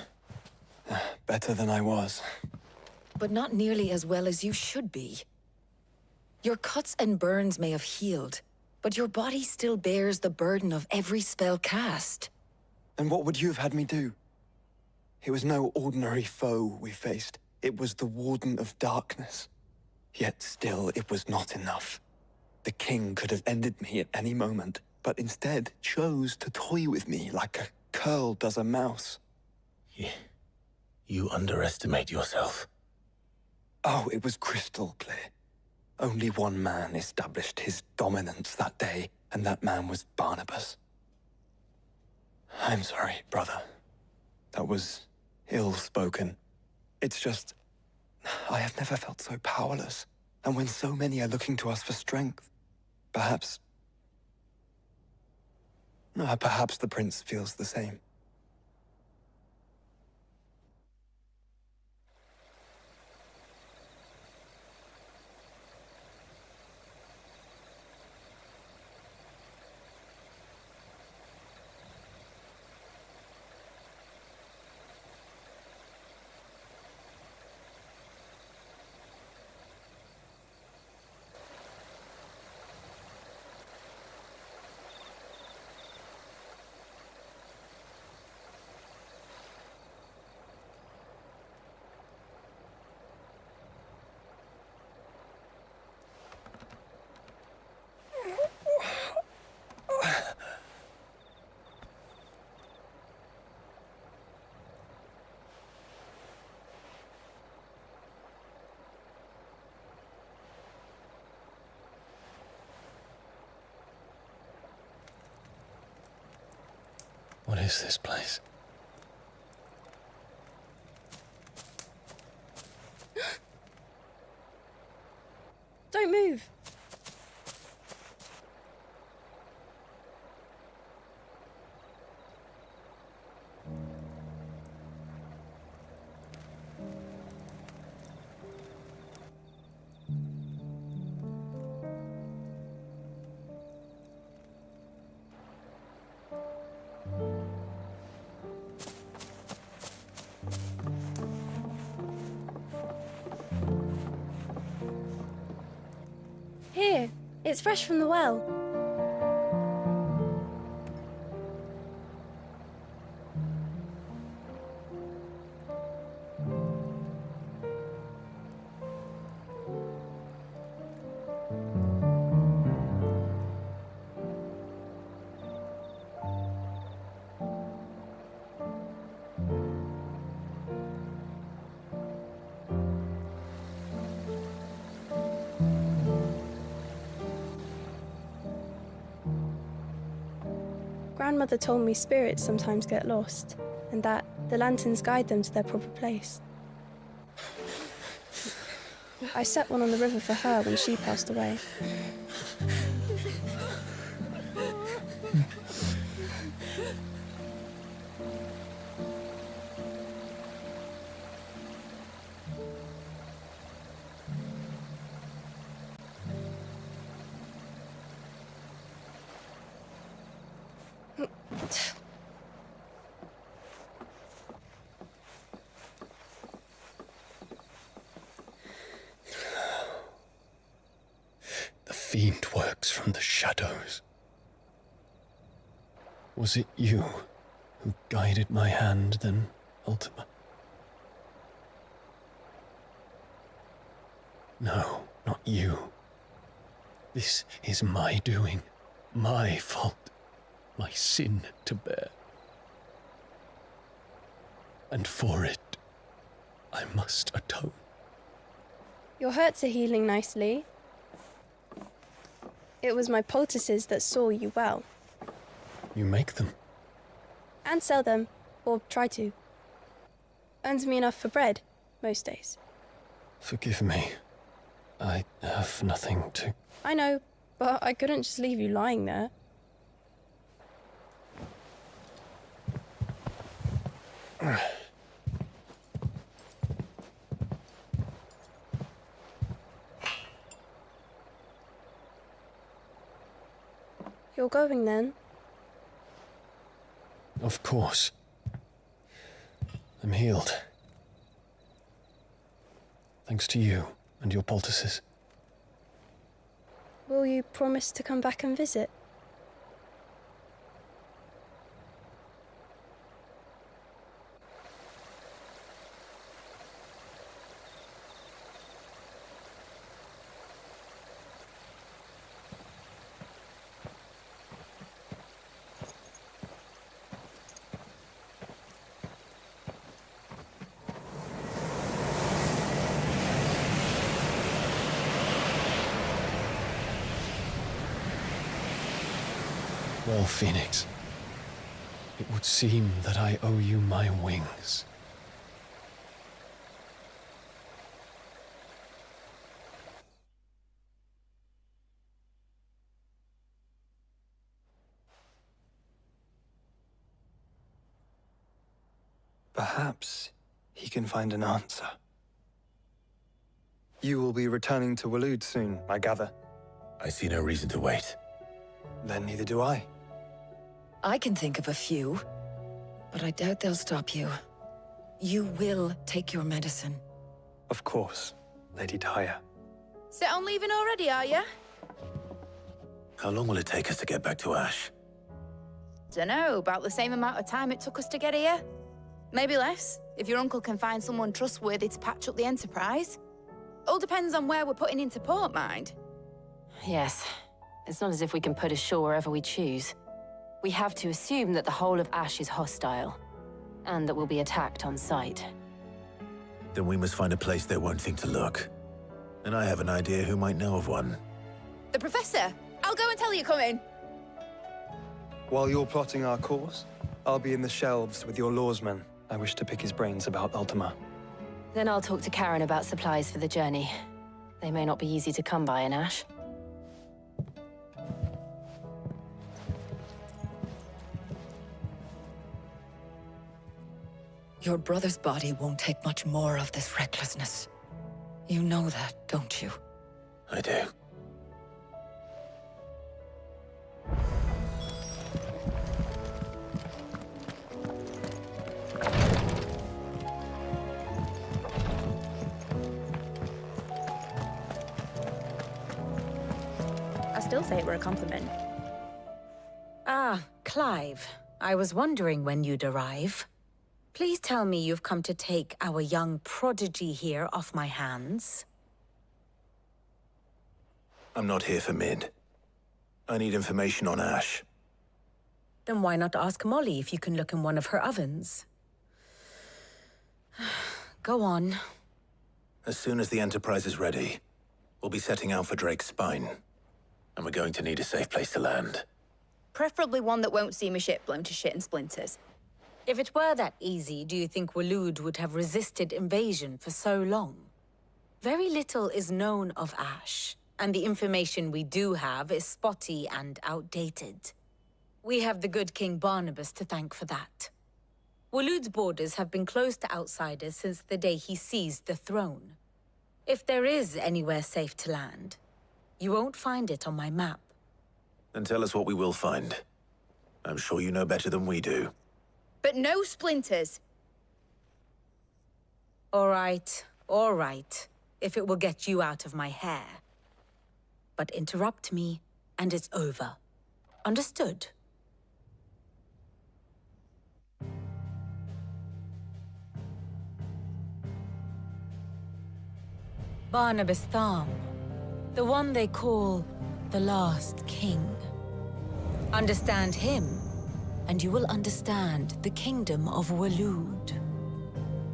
Better than I was. But not nearly as well as you should be. Your cuts and burns may have healed, but your body still bears the burden of every spell cast. And what would you have had me do? It was no ordinary foe we faced. It was the Warden of Darkness. Yet still, it was not enough. The king could have ended me at any moment, but instead chose to toy with me like a curl does a mouse. You underestimate yourself. Oh, it was crystal clear. Only one man established his dominance that day, and that man was Barnabas. I'm sorry, brother. That was ill-spoken. It's just, I have never felt so powerless. And when so many are looking to us for strength, perhaps the prince feels the same. What is this place? Don't move. Here, it's fresh from the well. Grandmother told me spirits sometimes get lost, and that the lanterns guide them to their proper place. I set one on the river for her when she passed away. The fiend works from the shadows. Was it you who guided my hand then, Ultima? No, not you. This is my doing, my fault, my sin to bear. And for it, I must atone. Your hurts are healing nicely. It was my poultices that saw you well. You make them? And sell them, or try to. Earns me enough for bread, most days. Forgive me. I have nothing to... I know, but I couldn't just leave you lying there. You're going then? Of course. I'm healed. Thanks to you and your poultices. Will you promise to come back and visit? Well, Phoenix, it would seem that I owe you my wings. Perhaps he can find an answer. You will be returning to Waloed soon, I gather. I see no reason to wait. Then neither do I. I can think of a few, but I doubt they'll stop you. You will take your medicine. Of course, Lady Daya. Set on leaving already, are you? How long will it take us to get back to Ash? Dunno, about the same amount of time it took us to get here. Maybe less, if your uncle can find someone trustworthy to patch up the Enterprise. All depends on where we're putting into port, mind. Yes. It's not as if we can put ashore wherever we choose. We have to assume that the whole of Ash is hostile, and that we'll be attacked on sight. Then we must find a place they won't think to look. And I have an idea who might know of one. The Professor! I'll go and tell you come in. While you're plotting our course, I'll be in the shelves with your lawsman. I wish to pick his brains about Ultima. Then I'll talk to Karen about supplies for the journey. They may not be easy to come by in Ash. Your brother's body won't take much more of this recklessness. You know that, don't you? I do. I still say it were a compliment. Ah, Clive. I was wondering when you'd arrive. Please tell me you've come to take our young prodigy here off my hands. I'm not here for Mid. I need information on Ash. Then why not ask Molly if you can look in one of her ovens? Go on. As soon as the Enterprise is ready, we'll be setting out for Drake's Spine. And we're going to need a safe place to land. Preferably one that won't see my ship blown to shit and splinters. If it were that easy, do you think Waloed would have resisted invasion for so long? Very little is known of Ash, and the information we do have is spotty and outdated. We have the good King Barnabas to thank for that. Waloed's borders have been closed to outsiders since the day he seized the throne. If there is anywhere safe to land, you won't find it on my map. Then tell us what we will find. I'm sure you know better than we do. But no splinters. All right, if it will get you out of my hair. But interrupt me, and it's over. Understood? Barnabas Tham, the one they call the Last King. Understand him, and you will understand the kingdom of Waloed.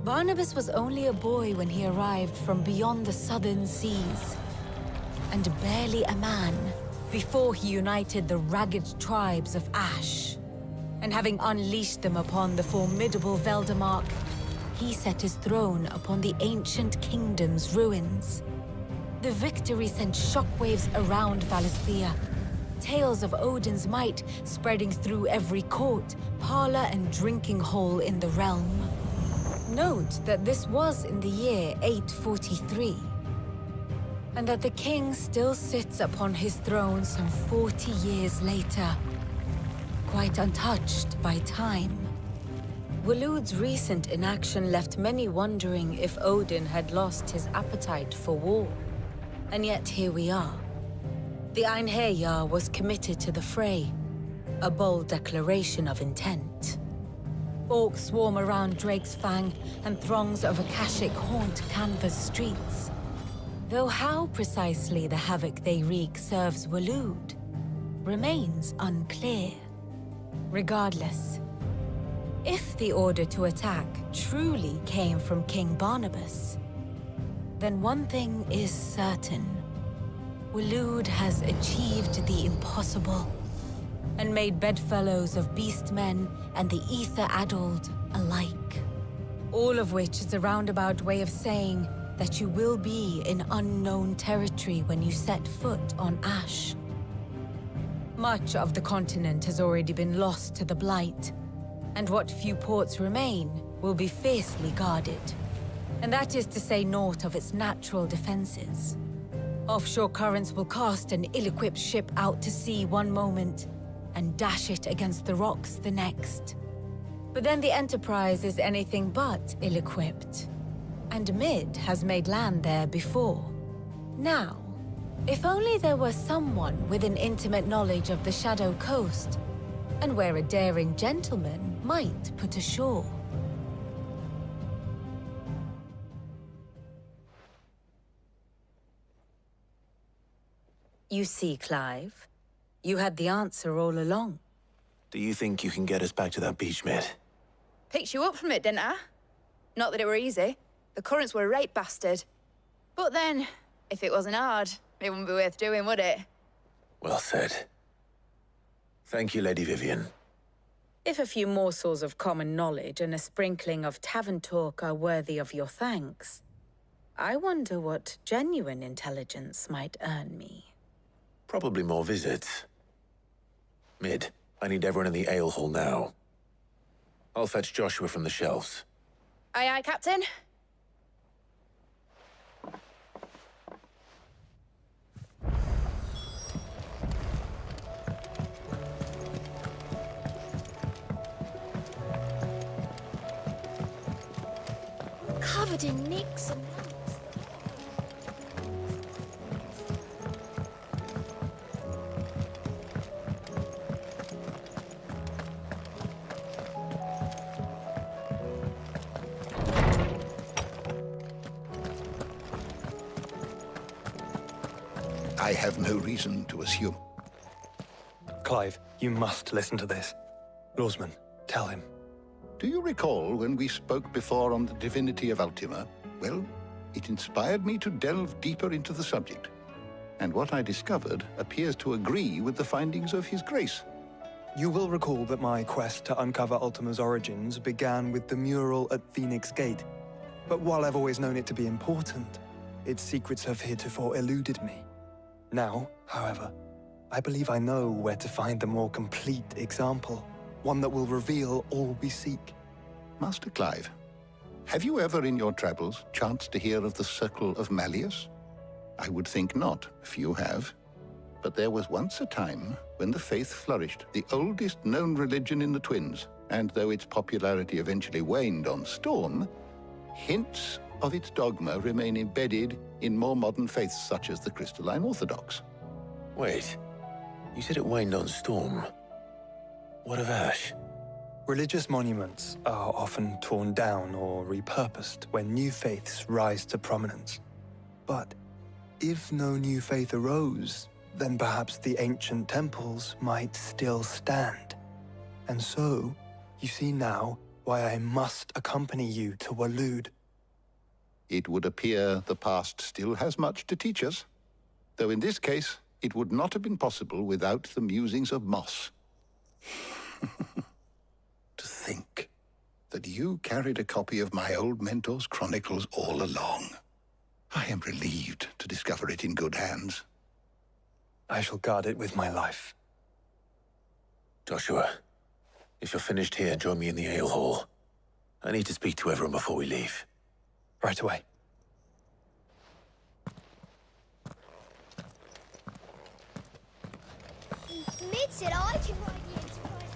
Barnabas was only a boy when he arrived from beyond the southern seas, and barely a man before he united the ragged tribes of Ash. And having unleashed them upon the formidable Veldamark, he set his throne upon the ancient kingdom's ruins. The victory sent shockwaves around Valisthea, tales of Odin's might spreading through every court, parlor, and drinking hole in the realm. Note that this was in the year 843, and that the king still sits upon his throne some 40 years later, quite untouched by time. Waloed's recent inaction left many wondering if Odin had lost his appetite for war. And yet here we are. The Einherjar was committed to the fray, a bold declaration of intent. Orcs swarm around Drake's Fang, and throngs of Akashic haunt Canva's streets. Though how precisely the havoc they wreak serves Waloed remains unclear. Regardless, if the order to attack truly came from King Barnabas, then one thing is certain. Waloed has achieved the impossible, and made bedfellows of beastmen and the ether-addled alike. All of which is a roundabout way of saying that you will be in unknown territory when you set foot on Ash. Much of the continent has already been lost to the Blight, and what few ports remain will be fiercely guarded. And that is to say naught of its natural defenses. Offshore currents will cast an ill-equipped ship out to sea one moment, and dash it against the rocks the next. But then the Enterprise is anything but ill-equipped, and Mid has made land there before. Now, if only there were someone with an intimate knowledge of the Shadow Coast, and where a daring gentleman might put ashore. You see, Clive, you had the answer all along. Do you think you can get us back to that beach, Mid? Picked you up from it, didn't I? Not that it were easy. The currents were a right bastard. But then, if it wasn't hard, it wouldn't be worth doing, would it? Well said. Thank you, Lady Vivian. If a few morsels of common knowledge and a sprinkling of tavern talk are worthy of your thanks, I wonder what genuine intelligence might earn me. Probably more visits. Mid, I need everyone in the ale hall now. I'll fetch Joshua from the shelves. Aye, aye, Captain. Covered in nicks and I have no reason to assume. Clive, you must listen to this. Lawsman, tell him. Do you recall when we spoke before on the divinity of Ultima? Well, it inspired me to delve deeper into the subject. And what I discovered appears to agree with the findings of His Grace. You will recall that my quest to uncover Ultima's origins began with the mural at Phoenix Gate. But while I've always known it to be important, its secrets have heretofore eluded me. Now, however, I believe I know where to find the more complete example, one that will reveal all we seek. Master Clive, have you ever in your travels chanced to hear of the Circle of Malleus? I would think not, if you have. But there was once a time when the faith flourished, the oldest known religion in the Twins, and though its popularity eventually waned on Storm, hints of its dogma remain embedded in more modern faiths such as the Crystalline Orthodox. Wait, you said it waned on Storm. What of Ash? Religious monuments are often torn down or repurposed when new faiths rise to prominence. But if no new faith arose, then perhaps the ancient temples might still stand. And so, you see now why I must accompany you to Waloed. It would appear the past still has much to teach us, though in this case, it would not have been possible without the musings of Moss. To think that you carried a copy of my old mentor's chronicles all along. I am relieved to discover it in good hands. I shall guard it with my life. Joshua, if you're finished here, join me in the ale hall. I need to speak to everyone before we leave. Right away. Mid said I can ride the Enterprise.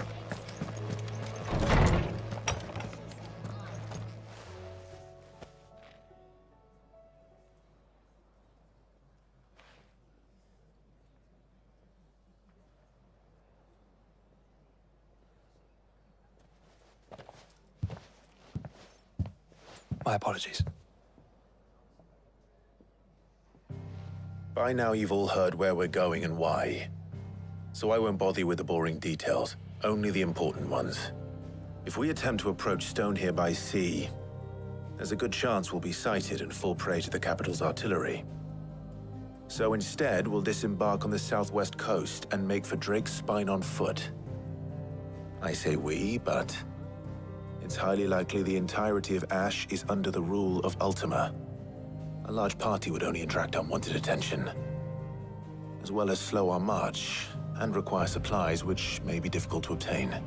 My apologies. By now you've all heard where we're going and why. So I won't bother you with the boring details, only the important ones. If we attempt to approach Stone here by sea, there's a good chance we'll be sighted and fall prey to the capital's artillery. So instead, we'll disembark on the southwest coast and make for Drake's Spine on foot. I say we, but it's highly likely the entirety of Ash is under the rule of Ultima. A large party would only attract unwanted attention, as well as slow our march and require supplies which may be difficult to obtain.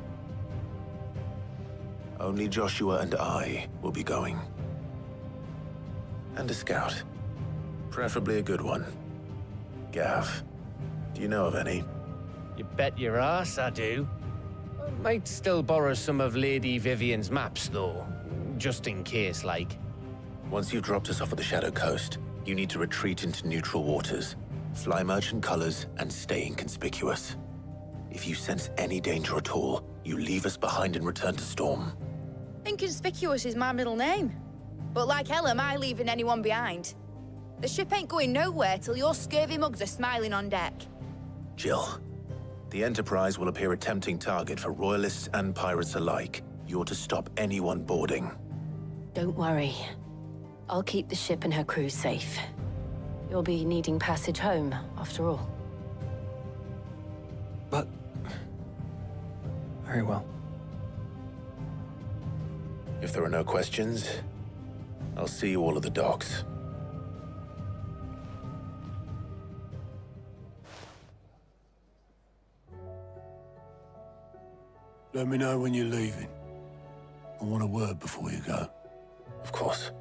Only Joshua and I will be going. And a scout. Preferably a good one. Gav, do you know of any? You bet your ass I do. I might still borrow some of Lady Vivian's maps, though. Just in case, like. Once you've dropped us off at the Shadow Coast, you need to retreat into neutral waters, fly merchant colors, and stay inconspicuous. If you sense any danger at all, you leave us behind and return to Storm. Inconspicuous is my middle name. But like hell am I leaving anyone behind. The ship ain't going nowhere till your scurvy mugs are smiling on deck. Jill, the Enterprise will appear a tempting target for royalists and pirates alike. You're to stop anyone boarding. Don't worry. I'll keep the ship and her crew safe. You'll be needing passage home, after all. But... very well. If there are no questions, I'll see you all at the docks. Let me know when you're leaving. I want a word before you go. Of course.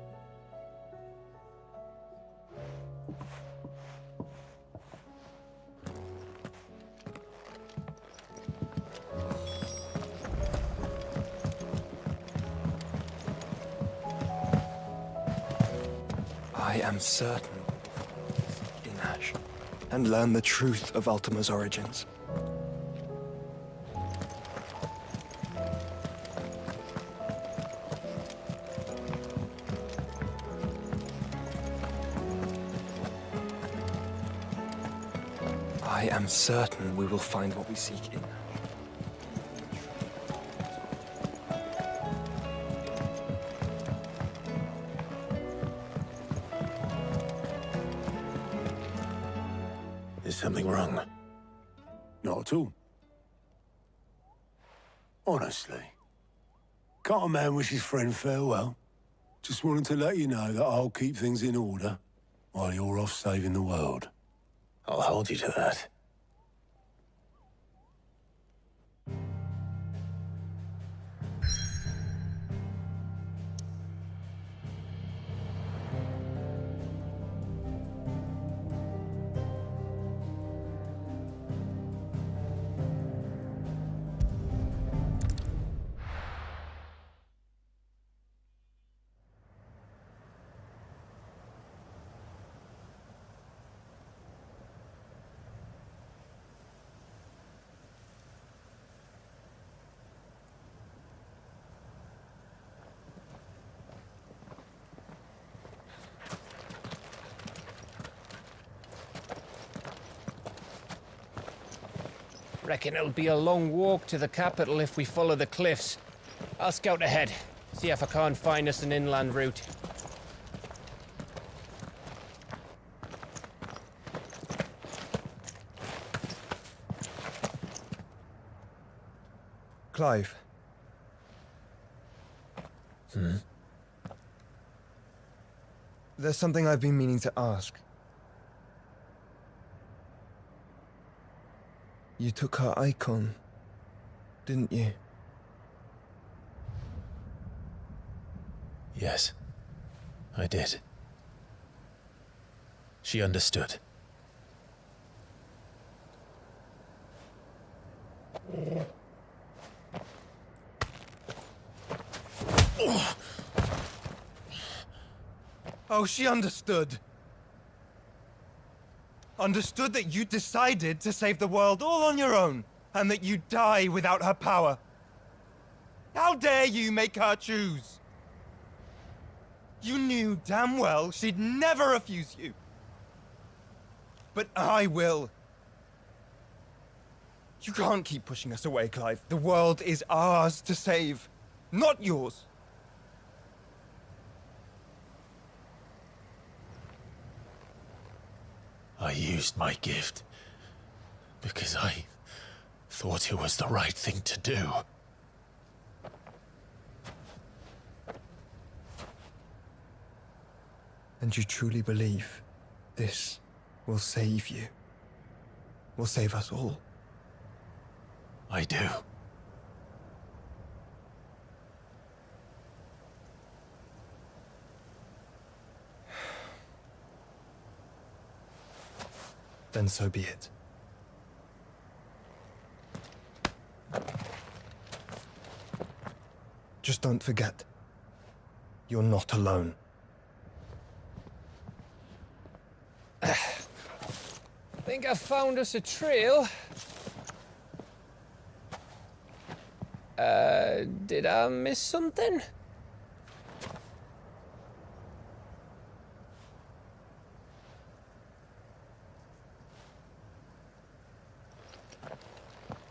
I am certain in Ash, and learn the truth of Ultima's origins. I am certain we will find what we seek in. Is something wrong? Not at all. Honestly. Can't a man wish his friend farewell? Just wanted to let you know that I'll keep things in order while you're off saving the world. I'll hold you to that. Reckon it'll be a long walk to the capital if we follow the cliffs. I'll scout ahead, see if I can't find us an inland route. Clive. There's something I've been meaning to ask. You took her icon, didn't you? Yes, I did. She understood. Oh, she understood. Understood that you decided to save the world all on your own, and that you'd die without her power. How dare you make her choose? You knew damn well she'd never refuse you. But I will. You can't keep pushing us away, Clive. The world is ours to save, not yours. I used my gift because I thought it was the right thing to do. And you truly believe this will save you? Will save us all? I do. Then so be it. Just don't forget, you're not alone. Think I found us a trail. Did I miss something?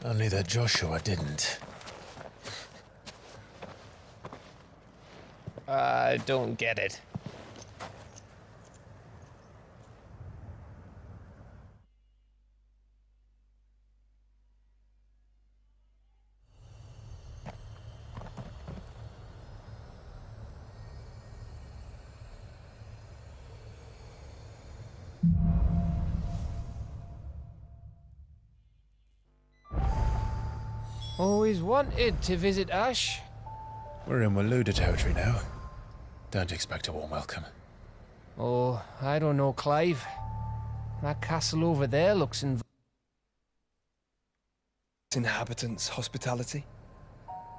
Only that Joshua didn't. I don't get it. Always wanted to visit Ash. We're in Waluda territory now. Don't expect a warm welcome. Oh, I don't know, Clive. That castle over there looks Inhabitants' hospitality?